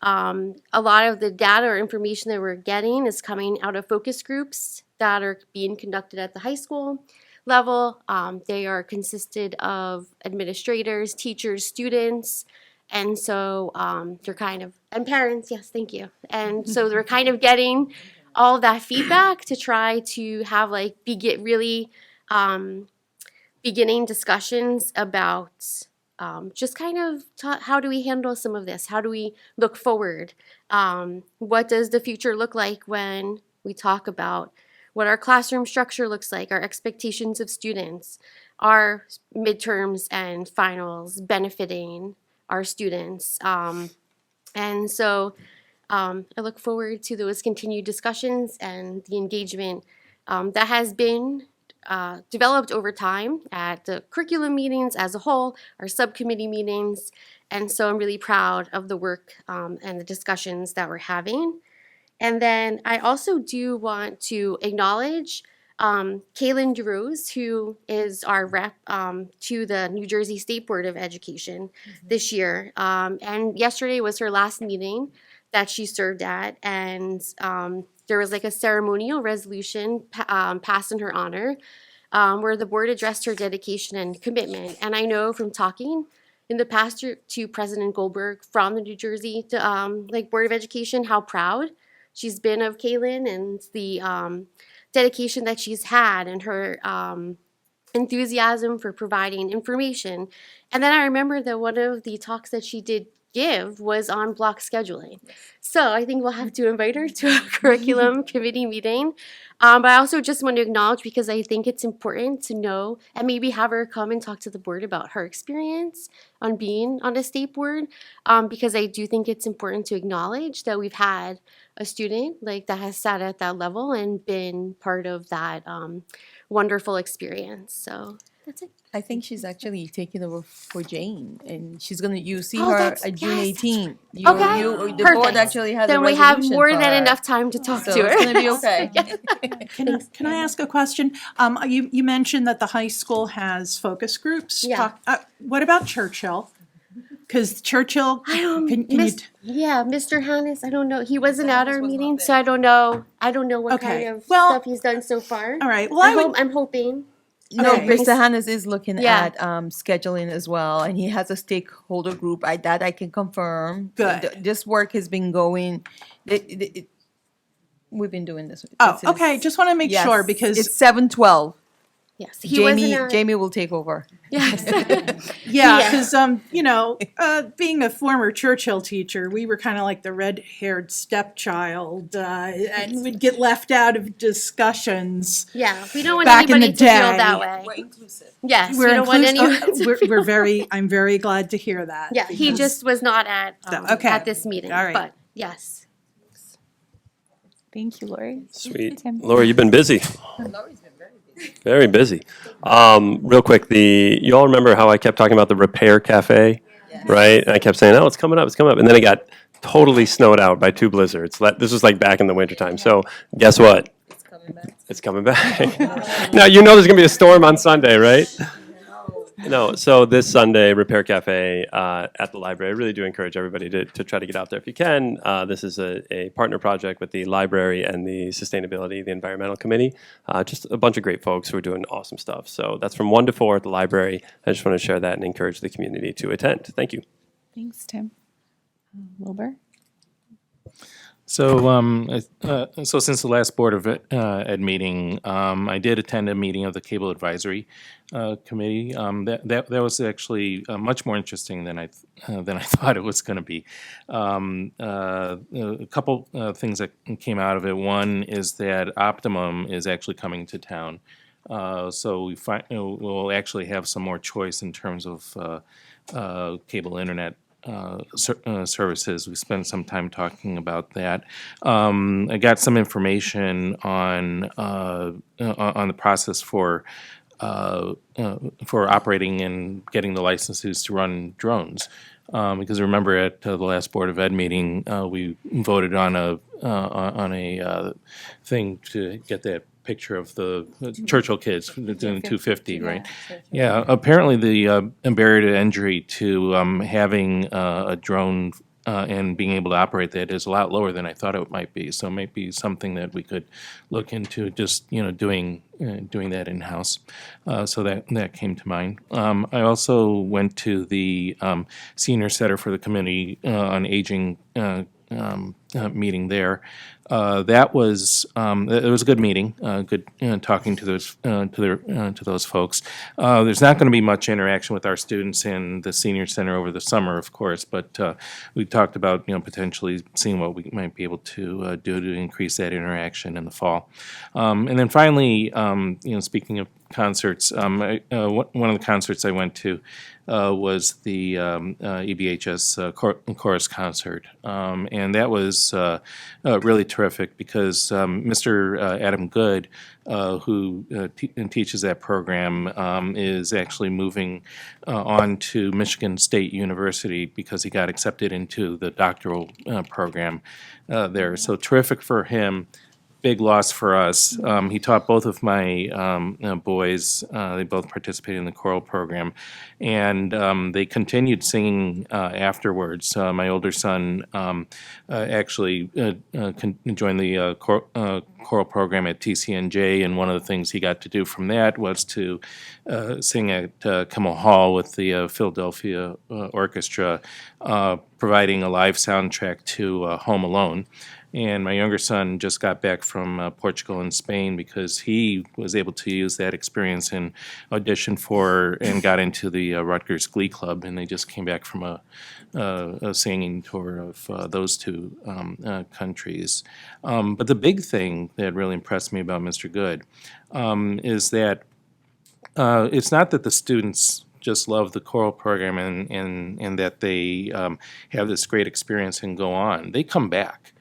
a lot of the data or information that we're getting is coming out of focus groups that are being conducted at the high school level. They are consisted of administrators, teachers, students, and so they're kind of, and parents, yes, thank you. And so they're kind of getting all of that feedback to try to have really beginning discussions about just kind of how do we handle some of this? How do we look forward? What does the future look like when we talk about what our classroom structure looks like, our expectations of students, our midterms and finals benefiting our students? And so I look forward to those continued discussions and the engagement that has been developed over time at the curriculum meetings as a whole, our subcommittee meetings, and so I'm really proud of the work and the discussions that we're having. And then I also do want to acknowledge Kaylin DeRose, who is our rep to the New Jersey State Board of Education this year. And yesterday was her last meeting that she served at, and there was like a ceremonial resolution passed in her honor where the board addressed her dedication and commitment. And I know from talking in the past to President Goldberg from the New Jersey Board of Education how proud she's been of Kaylin and the dedication that she's had and her enthusiasm for providing information. And then I remember that one of the talks that she did give was on block scheduling. So I think we'll have to invite her to a curriculum committee meeting. But I also just want to acknowledge, because I think it's important to know and maybe have her come and talk to the board about her experience on being on a state board, because I do think it's important to acknowledge that we've had a student that has sat at that level and been part of that wonderful experience. So that's it. I think she's actually taking over for Jane, and she's gonna, you see Oh, her that's- at June yes. 18. Okay, The board perfect. actually has a Then we have resolution more for than her. enough time to talk So to her. it's gonna be okay. Can I ask a question? You mentioned that the high school has focus groups. Yeah. What about Churchill? Because Churchill, can you, Yeah, Mr. Hannes, I don't know. He wasn't at our meeting, so I don't know. I don't know what kind Okay, of well, stuff he's done so far. all right, well, I'm hoping. No, Okay. Mr. Hannes is looking Yeah. at scheduling as well, and he has a stakeholder group. That I can confirm. Good. This work has been going. We've been doing this. Oh, This is- okay, just want to make yes, sure because. it's 7/12. Yes, he wasn't at. Jamie will take over. Yes. Yeah, because being a former Churchill teacher, we were kind of like the red-haired stepchild, and would get left out of discussions. Yeah, we don't want Back in anybody the to feel day. that way. We're inclusive. Yes, we We're don't want anyone inclusive. to I'm very glad to hear that. Yeah, he because- just was not at okay. at this meeting. All right. But yes. Thank you, Lori. Sweet. Tim. Laura, you've been busy. Very busy. Real quick, you all remember how I kept talking about the repair cafe, right? And I kept saying, "Oh, it's coming up, it's coming up," and then it got totally snowed out by 2 blizzards. This was like back in the wintertime. So guess what? It's coming back. Now you know there's gonna be a storm on Sunday, right? No, so this Sunday, Repair Cafe at the library. I really do encourage everybody to try to get out there if you can. This is a partner project with the library and the Sustainability, the Environmental Committee. Just a bunch of great folks who are doing awesome stuff. So that's from 1 to 4 at the library. I just want to share that and encourage the community to attend. Thank you. Thanks, Tim. Wilbur? So, so since the last Board of Ed meeting, I did attend a meeting of the Cable Advisory Committee. That was actually much more interesting than I thought it was going to be. A couple things that came out of it. One is that Optimum is actually coming to town. So we'll actually have some more choice in terms of cable internet services. We spent some time talking about that. I got some information on the process for operating and getting the licenses to run drones. Because remember at the last Board of Ed meeting, we voted on a thing to get that picture of the Churchill kids doing 250, right? Yeah, apparently the barrier to entry to having a drone and being able to operate that is a lot lower than I thought it might be. So it might be something that we could look into, just doing that in-house. So that came to mind. I also went to the Senior Center for the Community on Aging meeting there. That was it was a good meeting. Good talking to those folks. There's not going to be much interaction with our students in the senior center over the summer, of course, but we talked about potentially seeing what we might be able to do to increase that interaction in the fall. And then finally, speaking of concerts, one of the concerts I went to was the EBHS chorus concert, and that was really terrific because Mr. Adam Good, who teaches that program, is actually moving on to Michigan State University because he got accepted into the doctoral program there. So terrific for him. Big loss for us. He taught both of my boys. They both participated in the choral program, and they continued singing afterwards. My older son actually joined the choral program at TCNJ, and one of the things he got to do from that was to sing at Kimmel Hall with the Philadelphia Orchestra, providing a live soundtrack to Home Alone. And my younger son just got back from Portugal and Spain because he was able to use that experience and audition for and got into the Rutgers Glee Club, and they just came back from a singing tour of those two countries. But the big thing that really impressed me about Mr. Good is that it's not that the students just love the choral program and that they have this great experience and go on. They come back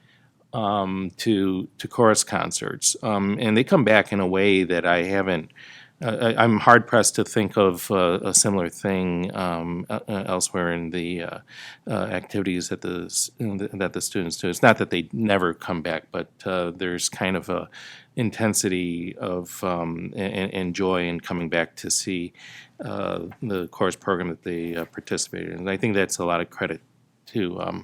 to chorus concerts, and they come back in a way that I haven't I'm hard pressed to think of a similar thing elsewhere in the activities that that the students do. It's not that they never come back, but there's kind of a intensity of and joy in coming back to see the course program that they participated in. And I think that's a lot of credit to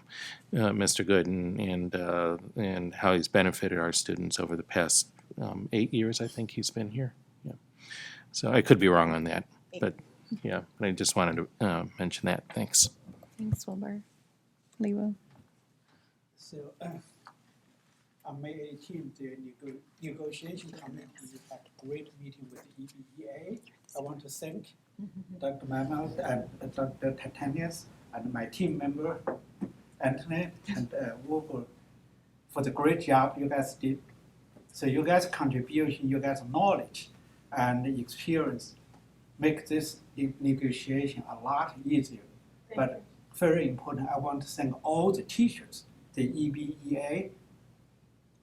Mr. Good and how he's benefited our students over the past 8 years. I think he's been here. So I could be wrong on that, but yeah, I just wanted to mention that. Thanks. Thanks, Wilbur. Leo. So on May 18th, the negotiation committee had a great meeting with the EBEA. I want to thank Dr. Mammoth and Dr. Titanius and my team member, Anthony and Wilbur, for the great job you guys did. So you guys' contribution, you guys' knowledge and experience make this negotiation a lot easier. But very important, I want to thank all the teachers, the EBEA,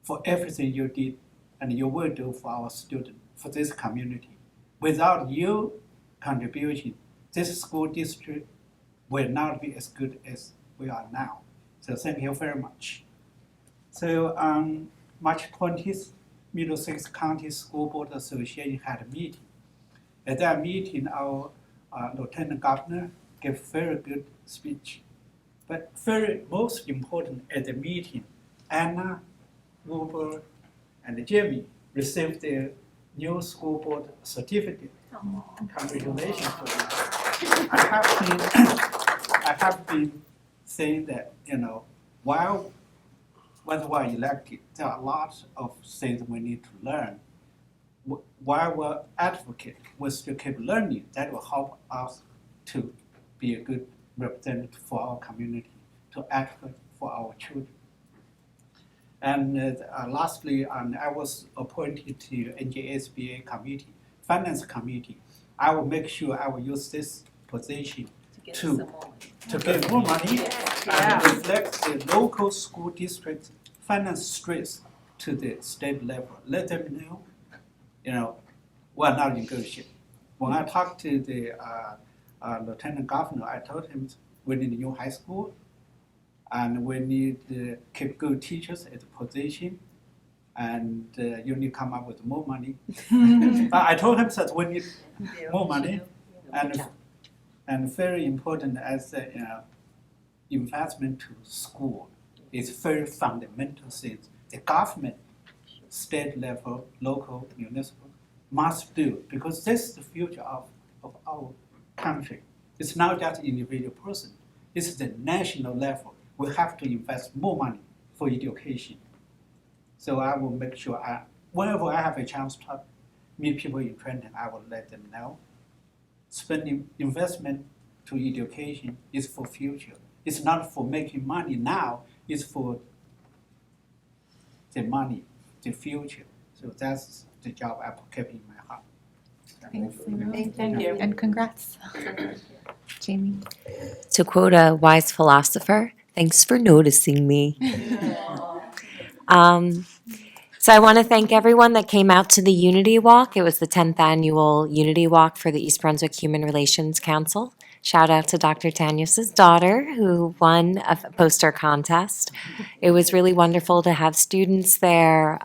for everything you did and you will do for our students, for this community. Without your contribution, this school district will not be as good as we are now. So thank you very much. So on March 20th, Middlesex County School Board Association had a meeting. At that meeting, our Lieutenant Governor gave very good speech. But most important at the meeting, Anna, Wilbur, and Jamie received their new school board certificate. Congratulations to them. I have been saying that, while we're elected, there are lots of things we need to learn. While we're advocate, we still keep learning. That will help us to be a good representative for our community, to advocate for our children. And lastly, I was appointed to NJSBA committee, finance committee. I will make sure I will use this position to get more money and reflect the local school district finance stress to the state level. Let them know, we're not negotiating. When I talked to the Lieutenant Governor, I told him we need a new high school and we need to keep good teachers at the position and you need to come up with more money. I told him that we need more money and very important as investment to school is very fundamental things. The government, state level, local, municipal, must do because this is the future of our country. It's not just individual person, it's the national level. We have to invest more money for education. So I will make sure, whenever I have a chance to meet people in Trenton, I will let them know. Spending investment to education is for future. It's not for making money now, it's for the money, the future. So that's the job I kept in my heart. Thanks, Leo. Thank you. And congrats. Jamie. To quote a wise philosopher, thanks for noticing me. So I want to thank everyone that came out to the Unity Walk. It was the 10th annual Unity Walk for the East Brunswick Human Relations Council. Shout out to Dr. Tanyus's daughter who won a poster contest. It was really wonderful to have students there.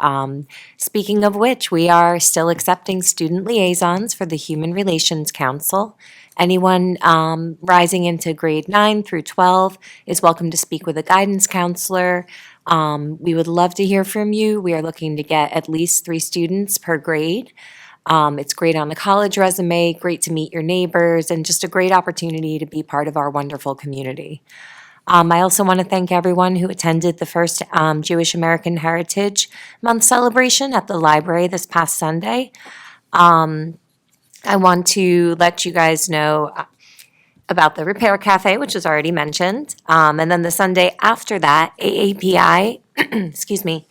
Speaking of which, we are still accepting student liaisons for the Human Relations Council. Anyone rising into grade 9 through 12 is welcome to speak with a guidance counselor. We would love to hear from you. We are looking to get at least 3 students per grade. It's great on the college resume, great to meet your neighbors, and just a great opportunity to be part of our wonderful community. I also want to thank everyone who attended the first Jewish American Heritage Month celebration at the library this past Sunday. I want to let you guys know about the Repair Cafe, which was already mentioned. And then the Sunday after that, AAPI, excuse me,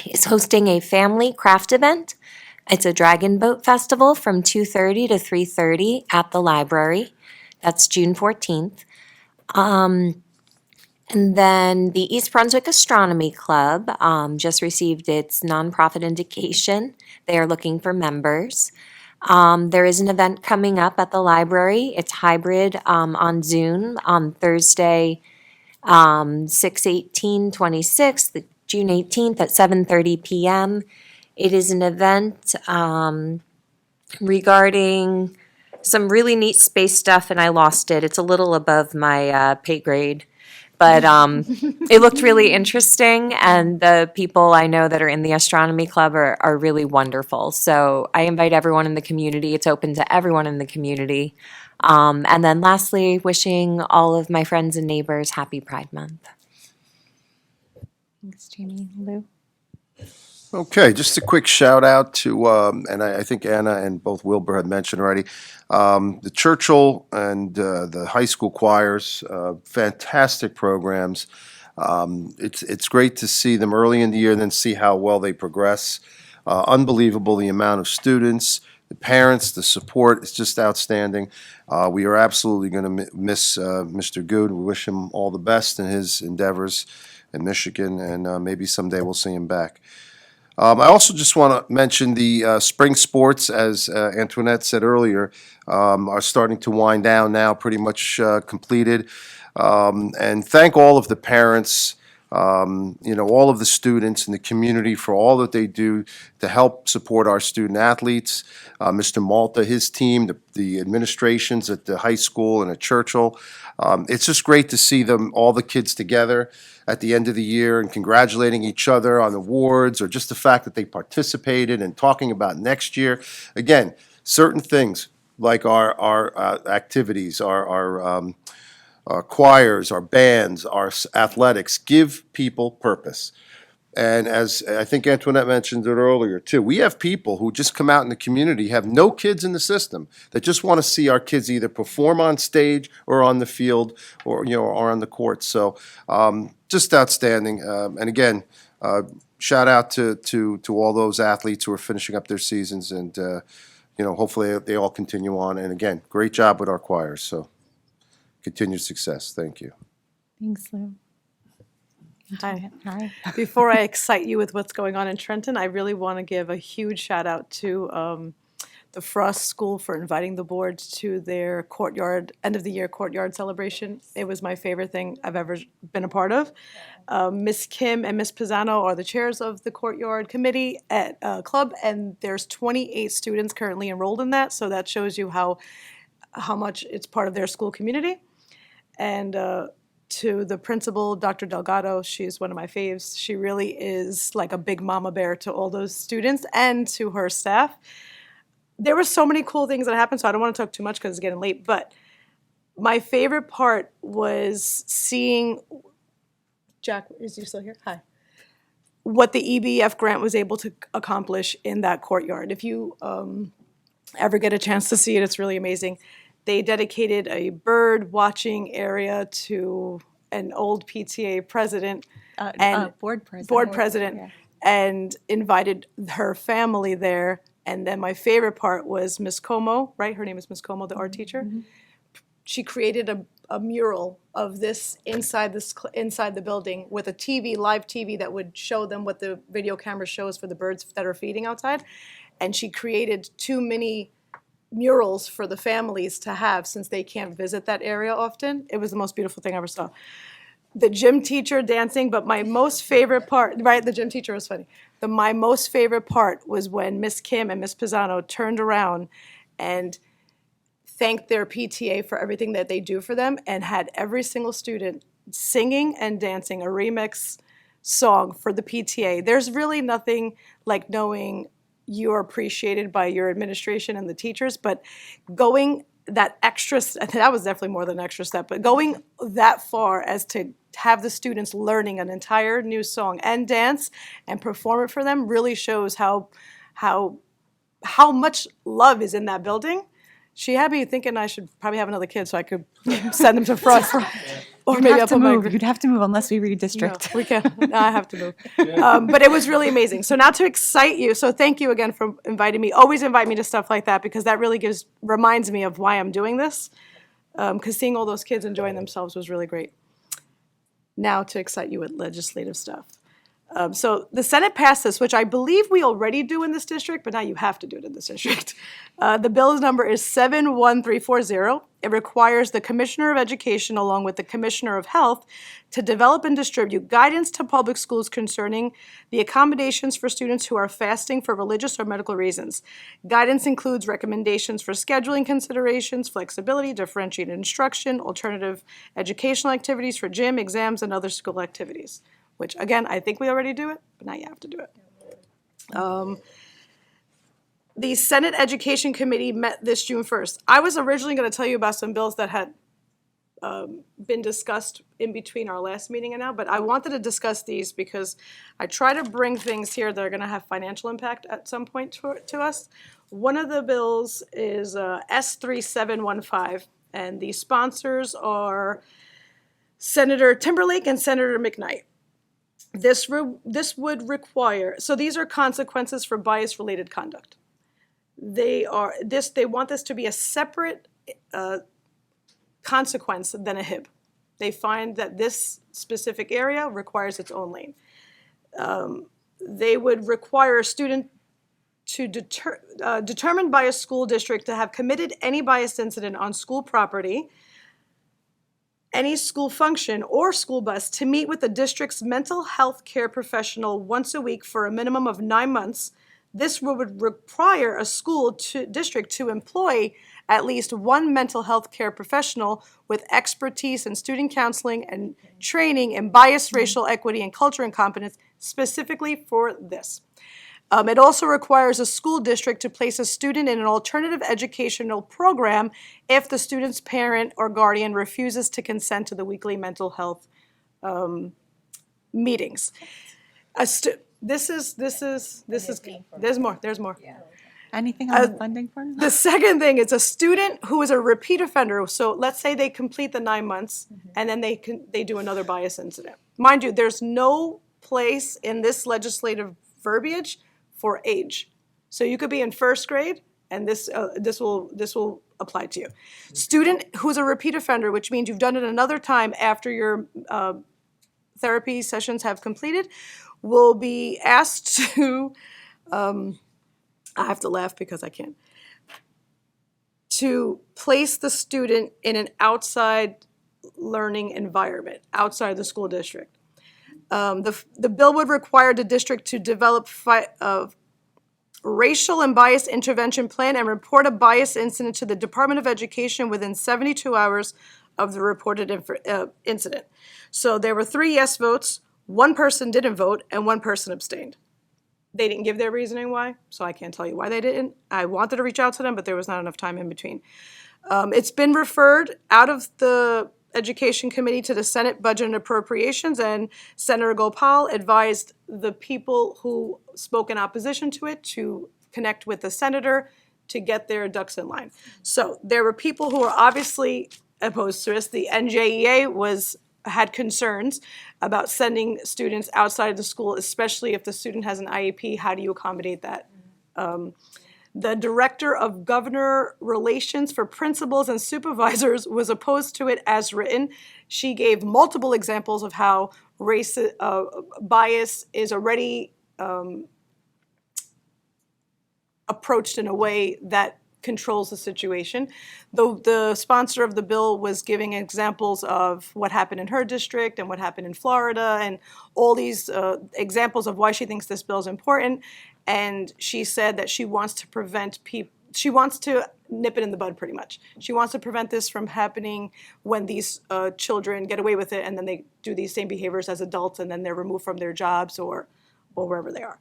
is hosting a family craft event. It's a dragon boat festival from 2:30 to 3:30 at the library. That's June 14th. And then the East Brunswick Astronomy Club just received its nonprofit indication. They are looking for members. There is an event coming up at the library. It's hybrid on Zoom on Thursday, 6/18/26, the June 18th at 7:30 p.m. It is an event regarding some really neat space stuff, and I lost it. It's a little above my pay grade. But it looked really interesting, and the people I know that are in the astronomy club are really wonderful. So I invite everyone in the community. It's open to everyone in the community. And then lastly, wishing all of my friends and neighbors happy Pride Month. Thanks, Jamie. Lou? Okay, just a quick shout out to, and I think Anna and both Wilbur had mentioned already, the Churchill and the high school choirs, fantastic programs. It's great to see them early in the year and then see how well they progress. Unbelievable the amount of students, the parents, the support. It's just outstanding. We are absolutely going to miss Mr. Good. We wish him all the best in his endeavors in Michigan, and maybe someday we'll see him back. I also just want to mention the spring sports, as Antoinette said earlier, are starting to wind down now, pretty much completed. And thank all of the parents, all of the students in the community for all that they do to help support our student athletes. Mr. Malta, his team, the administrations at the high school and at Churchill. It's just great to see them, all the kids together at the end of the year and congratulating each other on awards or just the fact that they participated and talking about next year. Again, certain things like our activities, our choirs, our bands, our athletics give people purpose. And as I think Antoinette mentioned it earlier too, we have people who just come out in the community, have no kids in the system, that just want to see our kids either perform on stage or on the field or or on the court. So just outstanding. And again, shout out to all those athletes who are finishing up their seasons, and hopefully they all continue on. And again, great job with our choirs. So continued success. Thank you. Thanks, Lou. Hi. Hi. Before I excite you with what's going on in Trenton, I really want to give a huge shout out to the Frost School for inviting the board to their courtyard, end of the year courtyard celebration. It was my favorite thing I've ever been a part of. Miss Kim and Miss Pisano are the chairs of the courtyard committee at club, and there's 28 students currently enrolled in that, so that shows you how much it's part of their school community. And to the principal, Dr. Delgado, she's one of my faves. She really is like a big mama bear to all those students and to her staff. There were so many cool things that happened, so I don't want to talk too much because it's getting late, but my favorite part was seeing, Jack, is you still here? Hi. What the EBF grant was able to accomplish in that courtyard. If you ever get a chance to see it, it's really amazing. They dedicated a bird watching area to an old PTA president and board president. Board president, and invited her family there. And then my favorite part was Miss Como, right? Her name is Miss Como, the art teacher. Mm-hmm. She created a mural of this inside the building with a TV, live TV that would show them what the video camera shows for the birds that are feeding outside. And she created 2 mini murals for the families to have since they can't visit that area often. It was the most beautiful thing I ever saw. The gym teacher dancing, but my most favorite part, right, the gym teacher was funny. My most favorite part was when Miss Kim and Miss Pisano turned around and thanked their PTA for everything that they do for them and had every single student singing and dancing a remix song for the PTA. There's really nothing like knowing you're appreciated by your administration and the teachers, but going that extra, that was definitely more than an extra step, but going that far as to have the students learning an entire new song and dance and perform it for them really shows how much love is in that building. She had me thinking I should probably have another kid so I could send them to Frost. Or You'd maybe have I'll to put move. my... You'd have to move unless we redistrict. No, we can't. No, I have to move. But it was really amazing. So now to excite you, so thank you again for inviting me. Always invite me to stuff like that because that really reminds me of why I'm doing this. Because seeing all those kids enjoying themselves was really great. Now to excite you with legislative stuff. So the Senate passed this, which I believe we already do in this district, but now you have to do it in this district. The bill's number is 71340. It requires the Commissioner of Education, along with the Commissioner of Health, to develop and distribute guidance to public schools concerning the accommodations for students who are fasting for religious or medical reasons. Guidance includes recommendations for scheduling considerations, flexibility, differentiated instruction, alternative educational activities for gym, exams, and other school activities. Which, again, I think we already do it, but now you have to do it. The Senate Education Committee met this June 1st. I was originally going to tell you about some bills that had been discussed in between our last meeting and now, but I wanted to discuss these because I try to bring things here that are going to have financial impact at some point to us. One of the bills is S3715, and the sponsors are Senator Timberlake and Senator McKnight. This would require, so these are consequences for bias-related conduct. They want this to be a separate consequence than a HIB. They find that this specific area requires its own lane. They would require a student to determined by a school district to have committed any bias incident on school property, any school function or school bus to meet with the district's mental health care professional once a week for a minimum of 9 months. This would require a district to employ at least one mental health care professional with expertise in student counseling and training in bias, racial equity, and culture and competence specifically for this. It also requires a school district to place a student in an alternative educational program if the student's parent or guardian refuses to consent to the weekly mental health meetings. There's more. Anything on the funding for? The second thing is a student who is a repeat offender. So let's say they complete the 9 months and then they do another bias incident. Mind you, there's no place in this legislative verbiage for age. So you could be in first grade and this will apply to you. Student who's a repeat offender, which means you've done it another time after your therapy sessions have completed, will be asked to, I have to laugh because I can't, to place the student in an outside learning environment, outside the school district. The bill would require the district to develop racial and bias intervention plan and report a bias incident to the Department of Education within 72 hours of the reported incident. So there were 3 yes votes, 1 person didn't vote, and 1 person abstained. They didn't give their reasoning why, so I can't tell you why they didn't. I wanted to reach out to them, but there was not enough time in between. It's been referred out of the Education Committee to the Senate Budget and Appropriations, and Senator Gopal advised the people who spoke in opposition to it to connect with the senator to get their ducks in line. So there were people who were obviously opposed to this. The NJEA had concerns about sending students outside of the school, especially if the student has an IEP. How do you accommodate that? The Director of Governor Relations for Principals and Supervisors was opposed to it as written. She gave multiple examples of how bias is already approached in a way that controls the situation. The sponsor of the bill was giving examples of what happened in her district and what happened in Florida and all these examples of why she thinks this bill is important. And she said that she wants to prevent she wants to nip it in the bud pretty much. She wants to prevent this from happening when these children get away with it and then they do these same behaviors as adults and then they're removed from their jobs or wherever they are.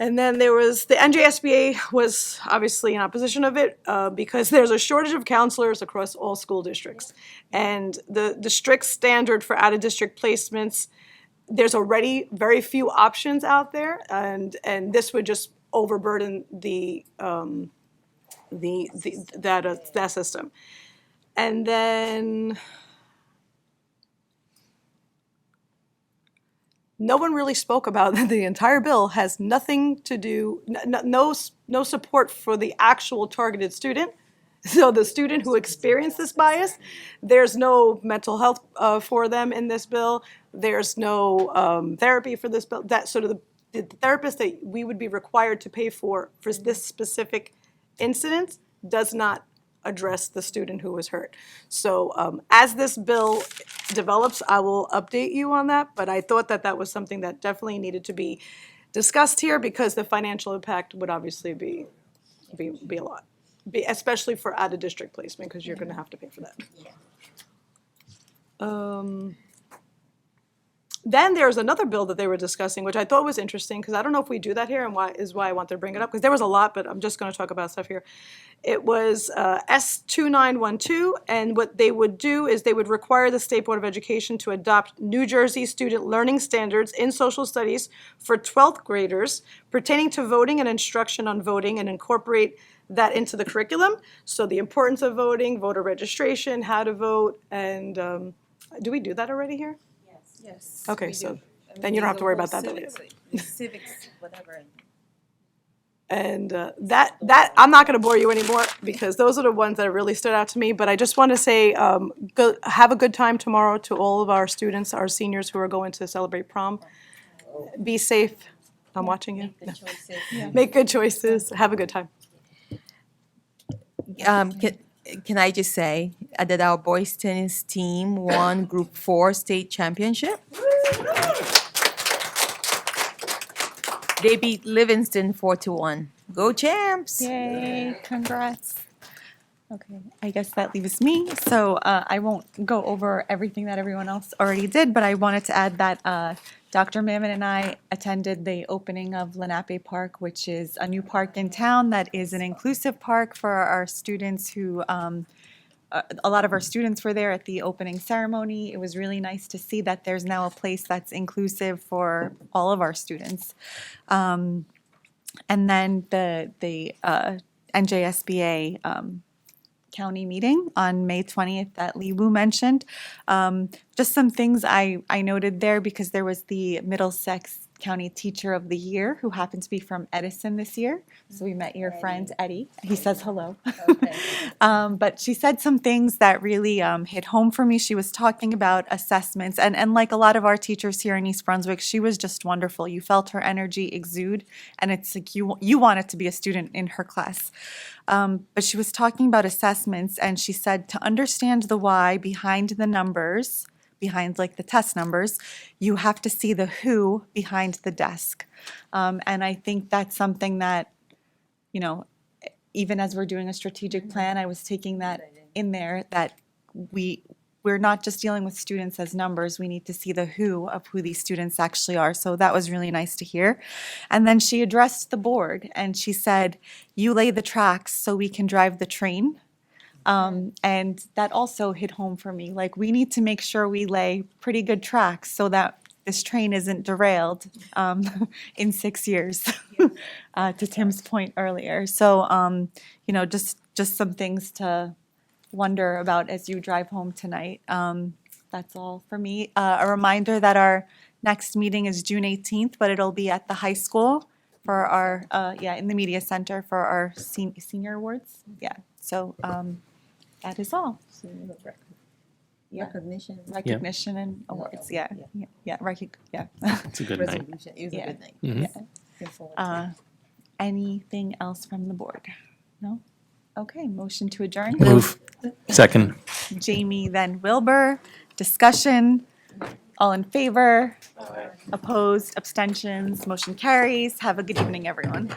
And then there was, the NJSBA was obviously in opposition of it because there's a shortage of counselors across all school districts. And the strict standard for out-of-district placements, there's already very few options out there, and this would just overburden that system. And then no one really spoke about that. The entire bill has nothing to do, no support for the actual targeted student, So the student who experienced this bias, there's no mental health for them in this bill. There's no therapy for this bill. That sort of the therapist that we would be required to pay for this specific incident does not address the student who was hurt. So as this bill develops, I will update you on that, but I thought that that was something that definitely needed to be discussed here because the financial impact would obviously be a lot, especially for out-of-district placement, because you're gonna have to pay for that. Then there's another bill that they were discussing, which I thought was interesting, because I don't know if we do that here, and why I wanted to bring it up, because there was a lot, but I'm just going to talk about stuff here. It was S2912, and what they would do is they would require the State Board of Education to adopt New Jersey student learning standards in social studies for 12th graders pertaining to voting and instruction on voting, and incorporate that into the curriculum. So the importance of voting, voter registration, how to vote, and do we do that already here? Yes. Okay, so then you don't have to worry about that later. Civics, whatever. And that I'm not going to bore you anymore because those are the ones that really stood out to me. But I just want to say, have a good time tomorrow to all of our students, our seniors who are going to celebrate prom. Be safe. I'm watching you. Make good choices. Make good choices. Have a good time. Can I just say that our boys tennis team won Group 4 state championship? They beat Livingston 4-1. Go champs! Yay, congrats. Okay, I guess that leaves me. So I won't go over everything that everyone else already did, but I wanted to add that Dr. Mammon and I attended the opening of Lenape Park, which is a new park in town that is an inclusive park for our students who, a lot of our students were there at the opening ceremony. It was really nice to see that there's now a place that's inclusive for all of our students. And then the NJSBA county meeting on May 20th that Lee Wu mentioned. Just some things I noted there because there was the Middlesex County Teacher of the Year who happened to be from Edison this year. So we met your friend Eddie. He says hello. Okay. But she said some things that really hit home for me. She was talking about assessments and like a lot of our teachers here in East Brunswick, she was just wonderful. You felt her energy exude and it's like you wanted to be a student in her class. But she was talking about assessments and she said to understand the why behind the numbers, behind like the test numbers, you have to see the who behind the desk. And I think that's something that, you know, even as we're doing a strategic plan, I was taking that in there, that we're not just dealing with students as numbers, we need to see the who of who these students actually are. So that was really nice to hear. And then she addressed the board and she said, you lay the tracks so we can drive the train. And that also hit home for me. Like, we need to make sure we lay pretty good tracks so that this train isn't derailed in 6 years, to Tim's point earlier. So, you know, just some things to wonder about as you drive home tonight. That's all for me. A reminder that our next meeting is June 18th, but it'll be at the high school for our, in the media center for our senior awards. Yeah, so that is all. Yeah. Recognition and awards, yeah. It's a good night. Resolution. It was a Yeah. good night. Mhm. Yes. Looking forward to it. Anything else from the board? No? Okay, motion to adjourn. Move. Second. Jamie, then Wilbur. Discussion. All in favor? Opposed? Abstentions? Motion carries. Have a good evening, everyone.